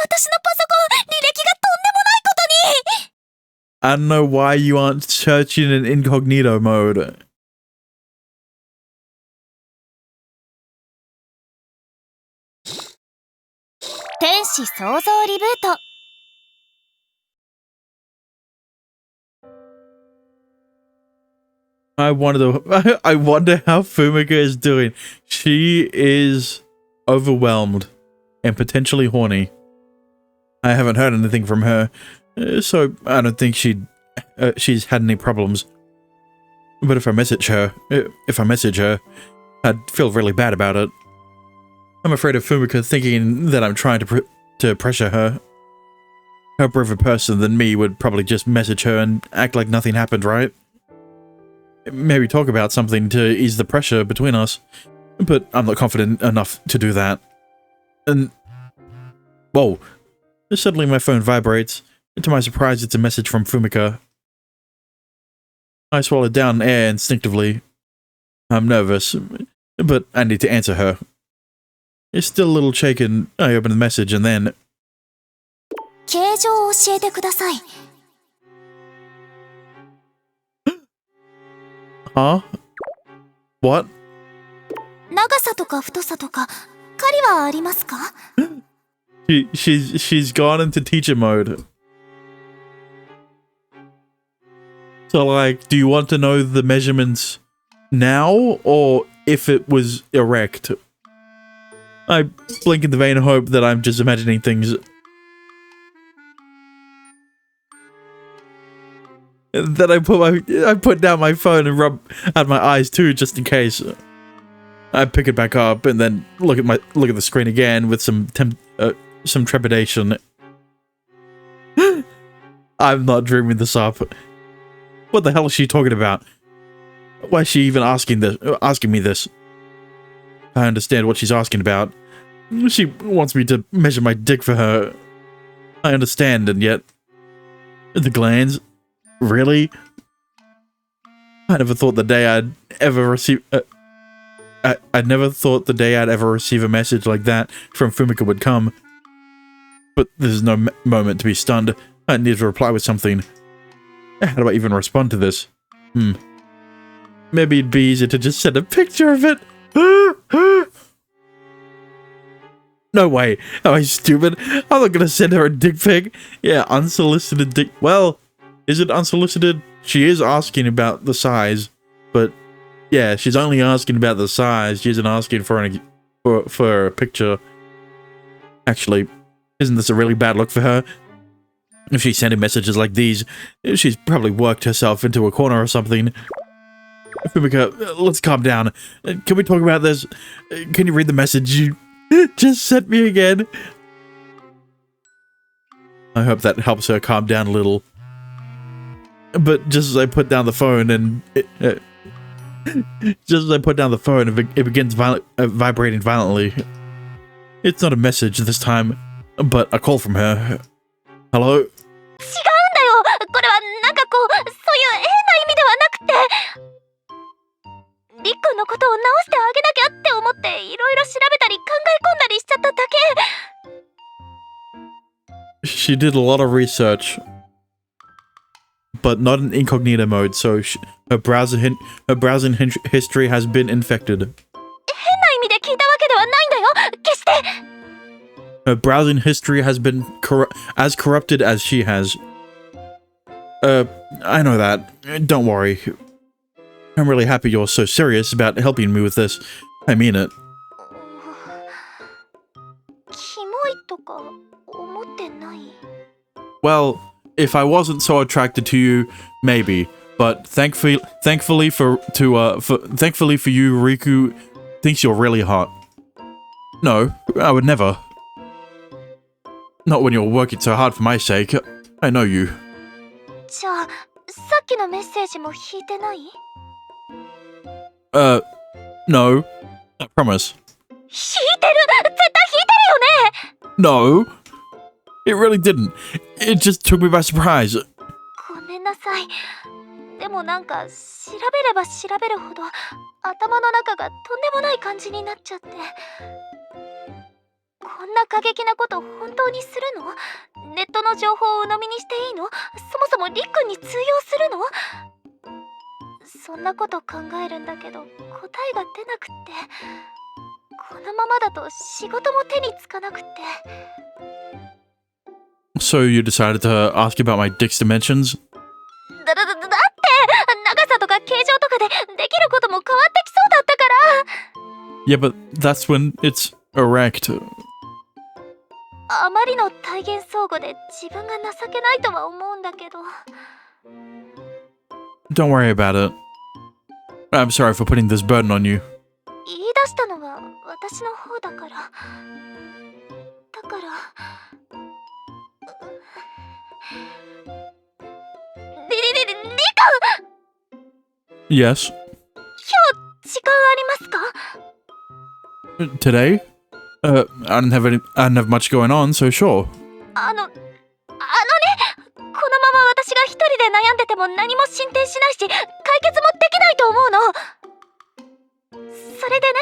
私のパソコン、履歴がとんでもないことに！ I don't know why you aren't searching in incognito mode. 天使創造リブート。I wonder how Fumika is doing. She is overwhelmed and potentially horny. I haven't heard anything from her, so I don't think she's had any problems. But if I message her, I'd feel really bad about it. I'm afraid of Fumika thinking that I'm trying to pressure her. A braver person than me would probably just message her and act like nothing happened, right? Maybe talk about something to ease the pressure between us, but I'm not confident enough to do that. And... whoa. Suddenly my phone vibrates. To my surprise, it's a message from Fumika. I swallowed down air instinctively. I'm nervous, but I need to answer her. It's still a little shaken. I open the message and then... 形状を教えてください。Huh? What? 長さとか太さとか、狩りはありますか？ She's gone into teacher mode. So like, do you want to know the measurements now or if it was erect? I blink in the vain hope that I'm just imagining things. And then I put down my phone and rub at my eyes too, just in case. I pick it back up and then look at the screen again with some trepidation. I'm not dreaming this up. What the hell is she talking about? Why is she even asking me this? I understand what she's asking about. She wants me to measure my dick for her. I understand, and yet... the glands? Really? I never thought the day I'd ever receive... I never thought the day I'd ever receive a message like that from Fumika would come. But there's no moment to be stunned. I need to reply with something. How do I even respond to this? Maybe it'd be easier to just send a picture of it. No way. Am I stupid? I'm not gonna send her a dick pic. Yeah, unsolicited dick. Well, is it unsolicited? She is asking about the size, but yeah, she's only asking about the size. She isn't asking for a picture. Actually, isn't this a really bad look for her? If she's sending messages like these, she's probably worked herself into a corner or something. Fumika, let's calm down. Can we talk about this? Can you read the message you just sent me again? I hope that helps her calm down a little. But just as I put down the phone and... it begins vibrating violently. It's not a message this time, but a call from her. Hello? 違うんだよ。これはなんかこう、そういう変な意味ではなくて、りっくんのことを直してあげなきゃって思っていろいろ調べたり考え込んだりしちゃっただけ。 She did a lot of research, but not in incognito mode, so her browsing history has been infected. 変な意味で聞いたわけではないんだよ。決して。 Her browsing history has been as corrupted as she has. I know that. Don't worry. I'm really happy you're so serious about helping me with this. I mean it. キモいとか思ってない。 Well, if I wasn't so attracted to you, maybe. But thankfully for you, Riku thinks you're really hot. No, I would never. Not when you're working so hard for my sake. I know you. じゃあ、さっきのメッセージも引いてない？ No. I promise. 引いてる！絶対引いてるよね！ No. It really didn't. It just took me by surprise. ごめんなさい。でもなんか調べれば調べるほど頭の中がとんでもない感じになっちゃって。こんな過激なこと本当にするの？ネットの情報を鵜呑みにしていいの？そもそもりっくんに通用するの？そんなこと考えるんだけど答えが出なくって、このままだと仕事も手につかなくって。 So you decided to ask about my dick's dimensions? だって長さとか形状とかでできることも変わってきそうだったから。 Yeah, but that's when it's erect. あまりの体現相互で自分が情けないとは思うんだけど。 Don't worry about it. I'm sorry for putting this burden on you. 言い出したのは私の方だから。だから。りくん！ Yes. 今日時間ありますか？ Today? I don't have much going on, so sure. このまま私が一人で悩んでても何も進展しないし解決もできないと思うの。それでね、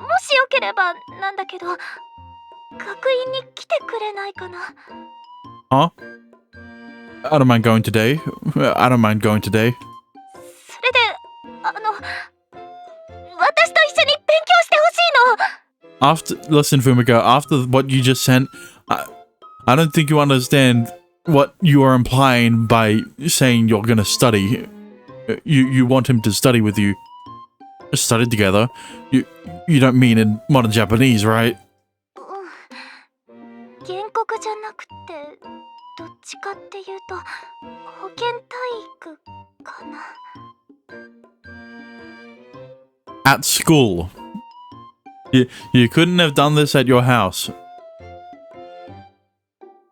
もしよければなんだけど学院に来てくれないかな。 Huh? I don't mind going today. I don't mind going today. それで私と一緒に勉強してほしいの。 Listen, Fumika, after what you just sent, I don't think you understand what you are implying by saying you're gonna study. You want him to study with you. Study together. You don't mean in modern Japanese, right? 原告じゃなくてどっちかっていうと保健体育かな。 At school. You couldn't have done this at your house.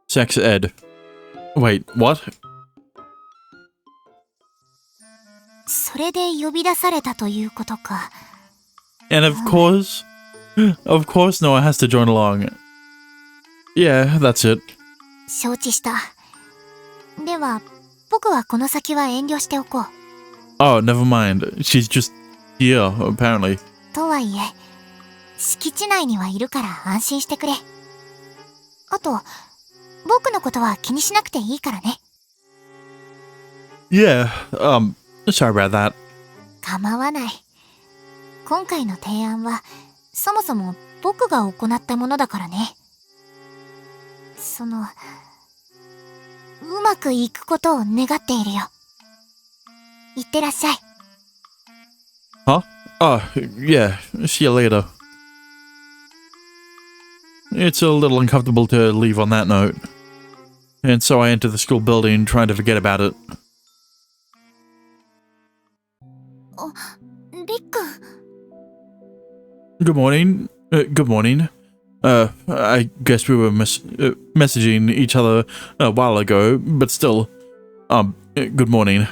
Sex ed. Wait, what? それで呼び出されたということか。 And of course Noah has to join along. Yeah, that's it. 承知した。では、僕はこの先は遠慮しておこう。 Oh, never mind. She's just here, apparently. とはいえ、敷地内にはいるから安心してくれ。あと、僕のことは気にしなくていいからね。Yeah, sorry about that. 構わない。今回の提案は、そもそも僕が行ったものだからね。うまくいくことを願っているよ。いってらっしゃい。Huh? Oh, yeah, see you later. It's a little uncomfortable to leave on that note. and so I entered the school building trying to forget about it. りっくん。 Good morning. Good morning. I guess we were messaging each other a while ago, but still. Good morning.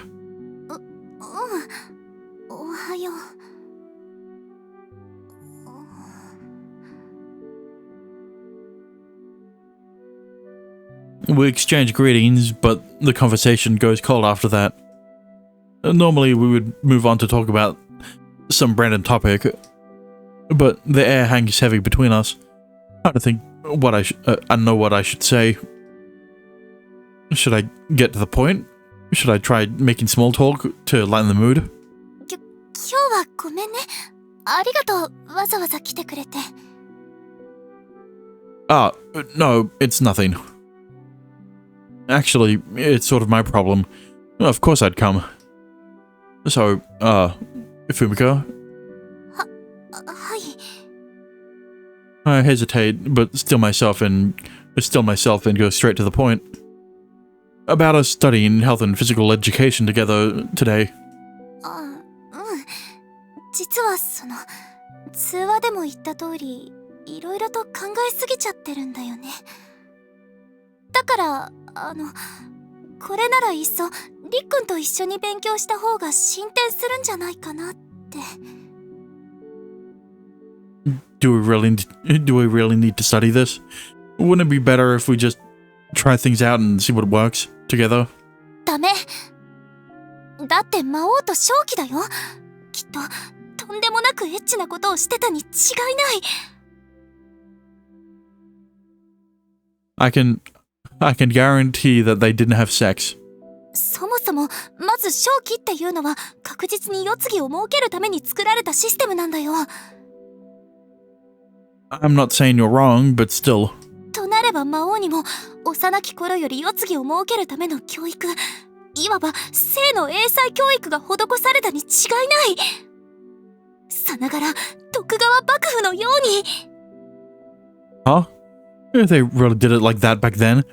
おはよう。 We exchange greetings, but the conversation goes cold after that. Normally, we would move on to talk about some random topic, but the air hangs heavy between us. I don't think what I don't know what I should say. Should I get to the point? Should I try making small talk to lighten the mood? 今日はごめんね。ありがとう、わざわざ来てくれて。No, it's nothing. Actually, it's sort of my problem. Of course I'd come. So, Fumika? はい。 I hesitate, but still myself and go straight to the point. About us studying health and physical education together today. 実は通話でも言った通り、いろいろと考えすぎちゃってるんだよね。だから、これならいっそ、りっくんと一緒に勉強した方が進展するんじゃないかなって。Do we really need to study this? Wouldn't it be better if we just try things out and see what works together? ダメ。だって魔王と正気だよ。きっととんでもなくエッチなことをしてたに違いない。I can guarantee that they didn't have sex. そもそもまず正気っていうのは確実に世継ぎを設けるために作られたシステムなんだよ。I'm not saying you're wrong, but still. となれば魔王にも幼き頃より世継ぎを設けるための教育、いわば性の英才教育が施されたに違いない。さながら徳川幕府のように。Huh? They really did it like that back then?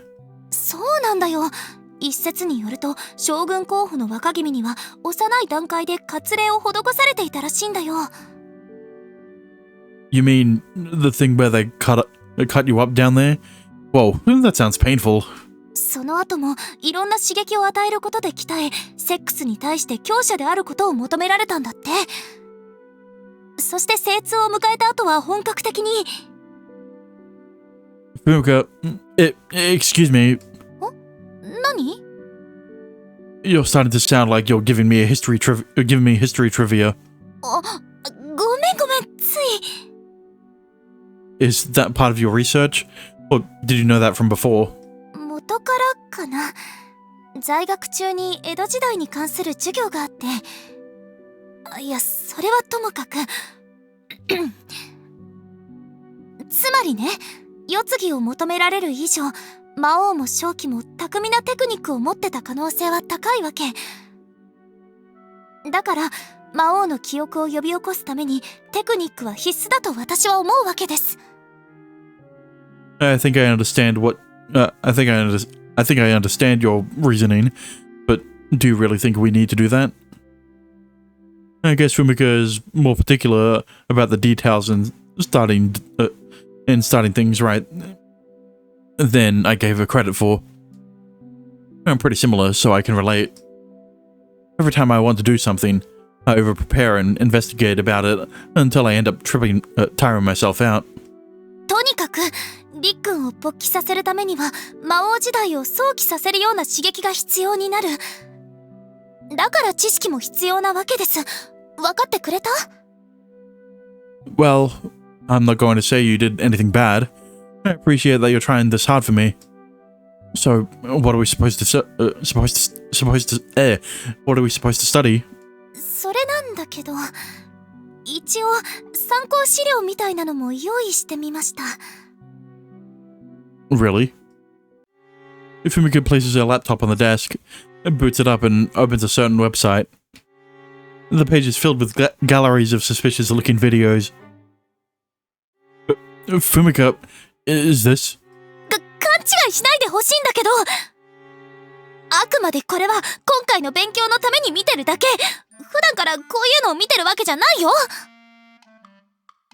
そうなんだよ。一説によると将軍候補の若君には幼い段階で割礼を施されていたらしいんだよ。You mean the thing where they cut you up down there? Whoa, that sounds painful. その後もいろんな刺激を与えることで鍛え、セックスに対して強者であることを求められたんだって。そして精通を迎えた後は本格的に。Fumika, excuse me. 何？ You're starting to sound like you're giving me history trivia. あ、ごめんごめん、つい。Is that part of your research? Or did you know that from before? 元からかな。在学中に江戸時代に関する授業があって。いや、それはともかく。つまりね、世継ぎを求められる以上、魔王も正気も巧みなテクニックを持ってた可能性は高いわけ。だから魔王の記憶を呼び起こすためにテクニックは必須だと私は思うわけです。I think I understand your reasoning, but do you really think we need to do that? I guess Fumika is more particular about the details and starting things right than I gave her credit for. I'm pretty similar, so I can relate. Every time I want to do something, I over-prepare and investigate about it until I end up tiring myself out. とにかくりっくんを勃起させるためには魔王時代を想起させるような刺激が必要になる。だから知識も必要なわけです。分かってくれた？ Well, I'm not going to say you did anything bad. I appreciate that you're trying this hard for me. So, what are we supposed to study? それなんだけど、一応参考資料みたいなのも用意してみました。Really? Fumika places her laptop on the desk, boots it up and opens a certain website. The page is filled with galleries of suspicious-looking videos. Fumika, is this? 勘違いしないでほしいんだけど。あくまでこれは今回の勉強のために見てるだけ。普段からこういうのを見てるわけじゃないよ。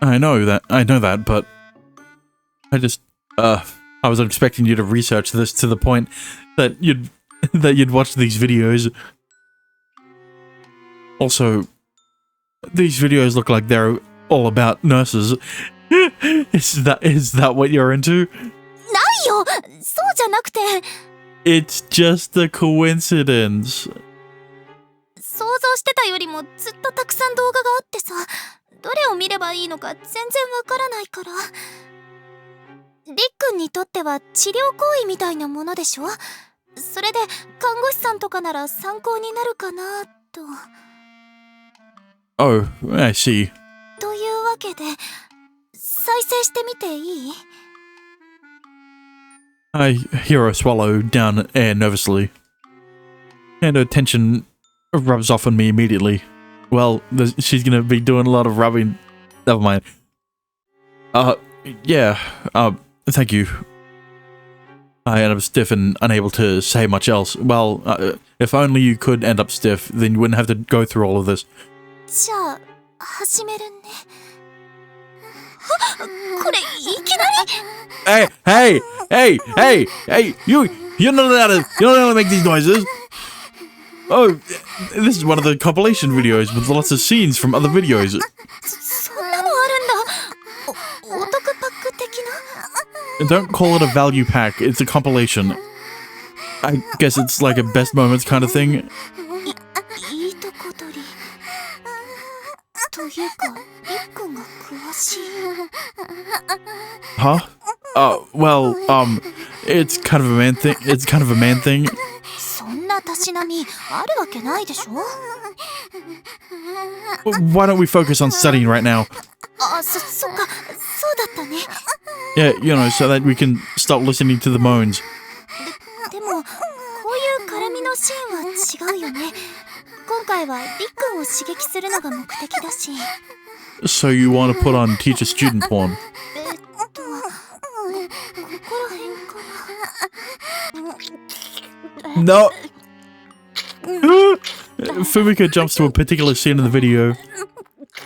I know that, but I just, I wasn't expecting you to research this to the point that you'd watch these videos. Also, these videos look like they're all about nurses. Is that what you're into? ないよ、そうじゃなくて。It's just a coincidence. 想像してたよりもずっとたくさん動画があってさ、どれを見ればいいのか全然わからないから。りっくんにとっては治療行為みたいなものでしょ。それで看護師さんとかなら参考になるかなと。Oh, I see. というわけで再生してみていい？ I hear her swallow down air nervously, and her tension rubs off on me immediately. Well, she's gonna be doing a lot of rubbing. Never mind. Yeah, thank you. I end up stiff and unable to say much else. Well, if only you could end up stiff, then you wouldn't have to go through all of this. じゃあ始めるね。これいきなり？ Hey! You're not allowed to make these noises. Oh, this is one of the compilation videos with lots of scenes from other videos. そんなのあるんだ。お得パック的な？ Don't call it a value pack, it's a compilation. I guess it's like a best moments kind of thing. いいとこ取り。というか、りっくんが詳しい。Huh? Well, it's kind of a man thing. It's kind of a man thing. そんなたしなみあるわけないでしょ。 Why don't we focus on studying right now? あ、そっか、そうだったね。 Yeah, so that we can stop listening to the moans. でも、こういう絡みのシーンは違うよね。今回はりっくんを刺激するのが目的だし。 So you want to put on teacher-student porn? ここら辺かな。 No! Fumika jumps to a particular scene in the video.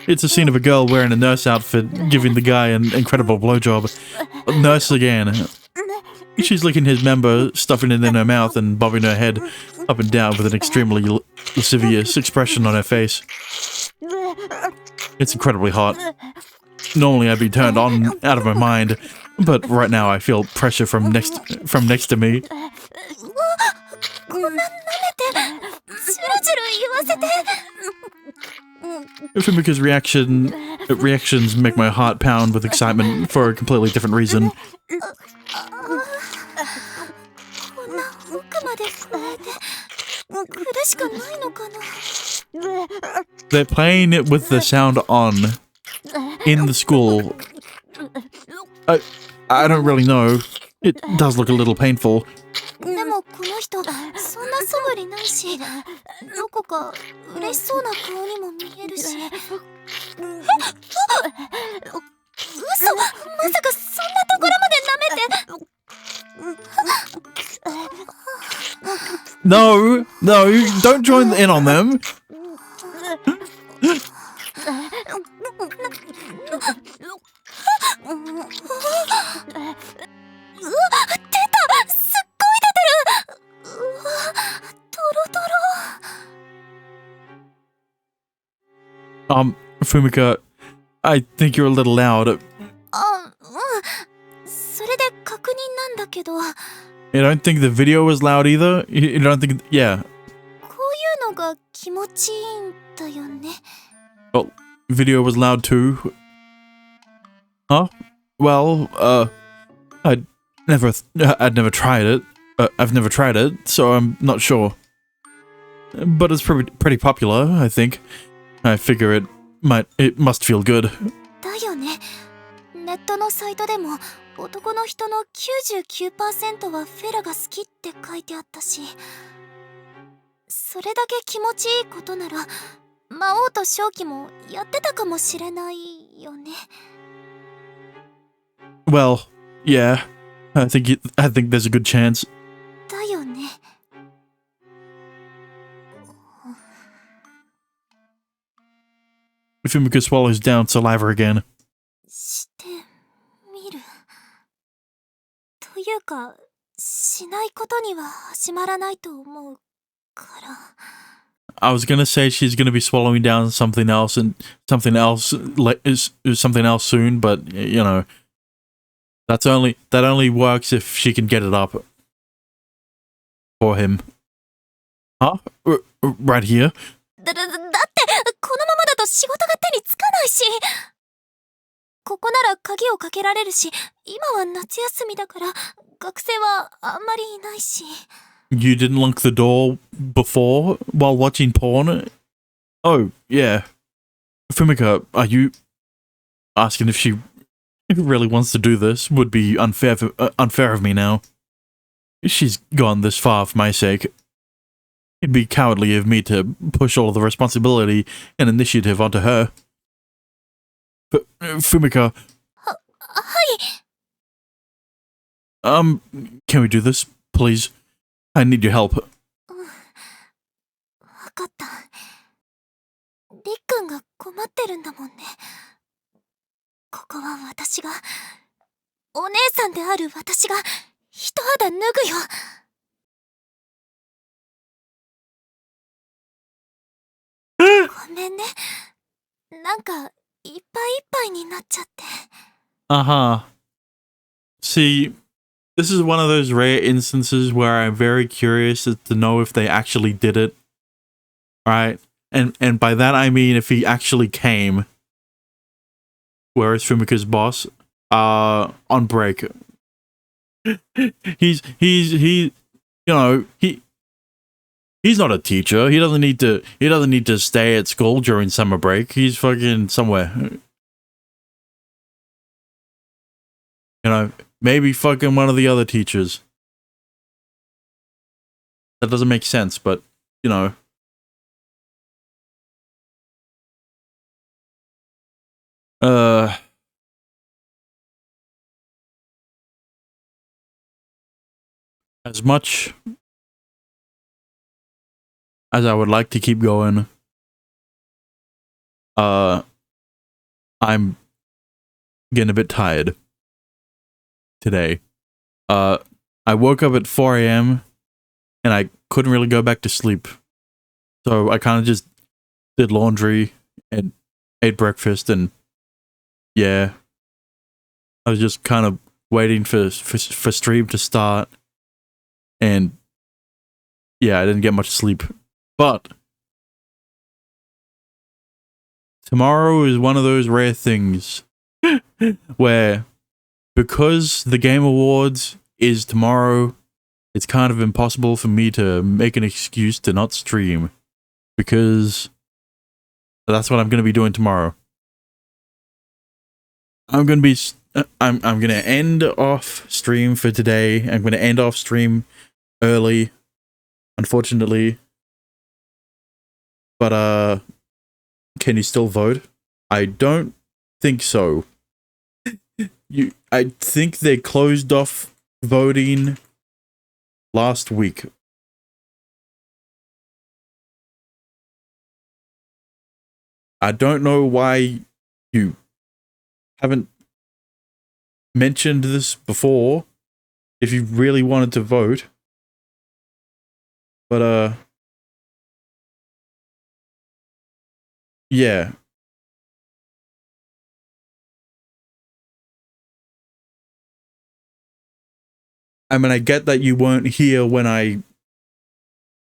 It's a scene of a girl wearing a nurse outfit giving the guy an incredible blowjob. Nurse again. She's licking his member, stuffing it in her mouth and bobbing her head up and down with an extremely lascivious expression on her face. It's incredibly hot. Normally I'd be turned on out of my mind, but right now I feel pressure from next to me. こんな舐めて、チュルチュル言わせて。 Fumika's reactions make my heart pound with excitement for a completely different reason. こんな奥まで加えて、来るしかないのかな。 They're playing it with the sound on in the school. I don't really know. It does look a little painful. でもこの人、そんな素振りないし、どこか嬉しそうな顔にも見えるし。嘘、まさかそんなところまで舐めて。 No, don't join in on them. うわ、出た！すっごい出てる！うわ、トロトロ。Fumika, I think you're a little loud. あ、それで確認なんだけど、こう You don't think the video was loud either? You don't think... Yeah. いうのが気持ちいいんだよね。 Well, video was loud too. Huh? Well, I'd never tried it. I've never tried it, so I'm not sure. But it's pretty popular, I think. I figure it must feel good. だよね。ネットのサイトでも男の人の 99% はフェラが好きって書いてあったし、それだけ気持ちいいことなら魔王と正気もやってたかもしれないよね。 Well, yeah. I think there's a good chance. だよね。Fumika swallows down saliva again. してみる。というか、しないことには始まらないと思うから。I was gonna say she's gonna be swallowing down something else and something else something else soon, but you know, that only works if she can get it up for him. Huh? Right here? だって、このままだと仕事が手につかないし。ここなら鍵をかけられるし、今は夏休みだから、学生はあんまりいないし。You didn't lock the door before while watching porn? Oh, yeah. Fumika, are you asking if she really wants to do this? Would be unfair of me now. She's gone this far for my sake. It'd be cowardly of me to push all of the responsibility and initiative onto her. Fumika. はい。Can we do this, please? I need your help. わかった。りっくんが困ってるんだもんね。ここは私が、お姉さんである私が、一肌脱ぐよ。ごめんね。なんか、いっぱいいっぱいになっちゃって。Uh-huh. See, this is one of those rare instances where I'm very curious as to know if they actually did it. Right? And by that I mean if he actually came. Whereas Fumika's boss, on break. He's not a teacher. He doesn't need to stay at school during summer break. He's fucking somewhere. You know, maybe fucking one of the other teachers. That doesn't make sense, but, you know. As much as I would like to keep going, I'm getting a bit tired today. I woke up at 4 a.m. and I couldn't really go back to sleep. So I kind of just did laundry and ate breakfast, and yeah, I was just kind of waiting for stream to start, and yeah, I didn't get much sleep. But tomorrow is one of those rare things where, because the Game Awards is tomorrow, it's kind of impossible for me to make an excuse to not stream, because that's what I'm going to be doing tomorrow. I'm going to end off stream for today. I'm going to end off stream early, unfortunately. But can you still vote? I don't think so. I think they closed off voting last week. I don't know why you haven't mentioned this before, if you really wanted to vote. But yeah. I mean, I get that you weren't here when I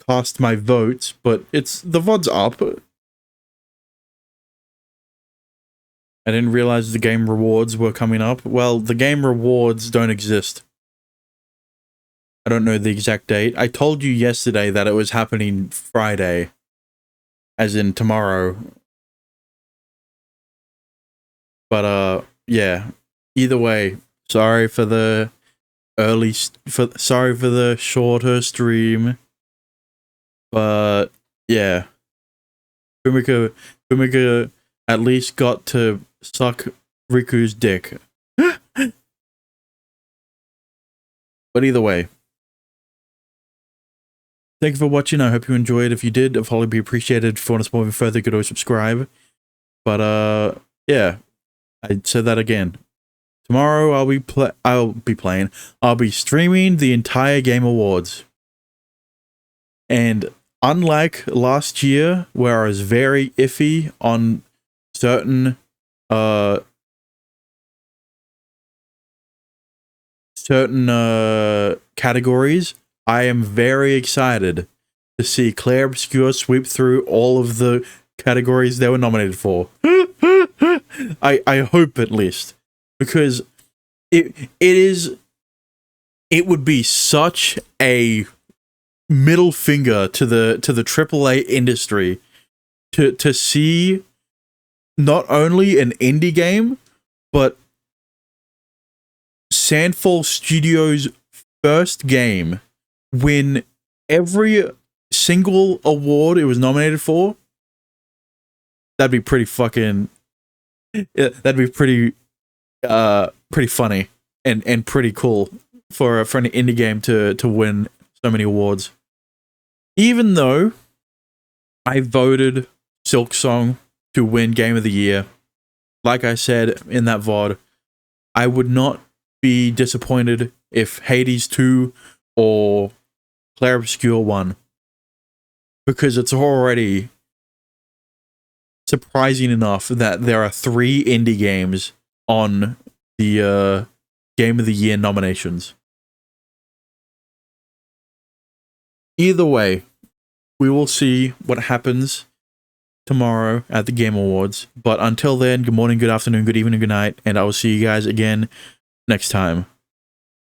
cast my votes, but the VOD's up. I didn't realize the game rewards were coming up. Well, the game rewards don't exist. I don't know the exact date. I told you yesterday that it was happening Friday, as in tomorrow. But yeah. Either way, sorry for the sorry for the shorter stream. But yeah, Fumika at least got to suck Riku's dick. But either way, thank you for watching. I hope you enjoyed. If you did, I'd probably be appreciated. If you want to support me further, you could always subscribe. But yeah, I said that again. Tomorrow I'll be streaming the entire Game Awards. And unlike last year, where I was very iffy on certain categories, I am very excited to see Claire Obscure sweep through all of the categories they were nominated for. I hope, at least, because it would be such a middle finger to the AAA industry to see not only an indie game, but Sandfall Studios' first game win every single award it was nominated for. That'd be pretty fucking. That'd be pretty funny and pretty cool for an indie game to win so many awards. Even though I voted Silksong to win Game of the Year, like I said in that VOD, I would not be disappointed if Hades 2 or Clair Obscur won, because it's already surprising enough that there are 3 indie games on the Game of the Year nominations. Either way, we will see what happens tomorrow at the Game Awards. But until then, good morning, good afternoon, good evening, good night, and I will see you guys again next time.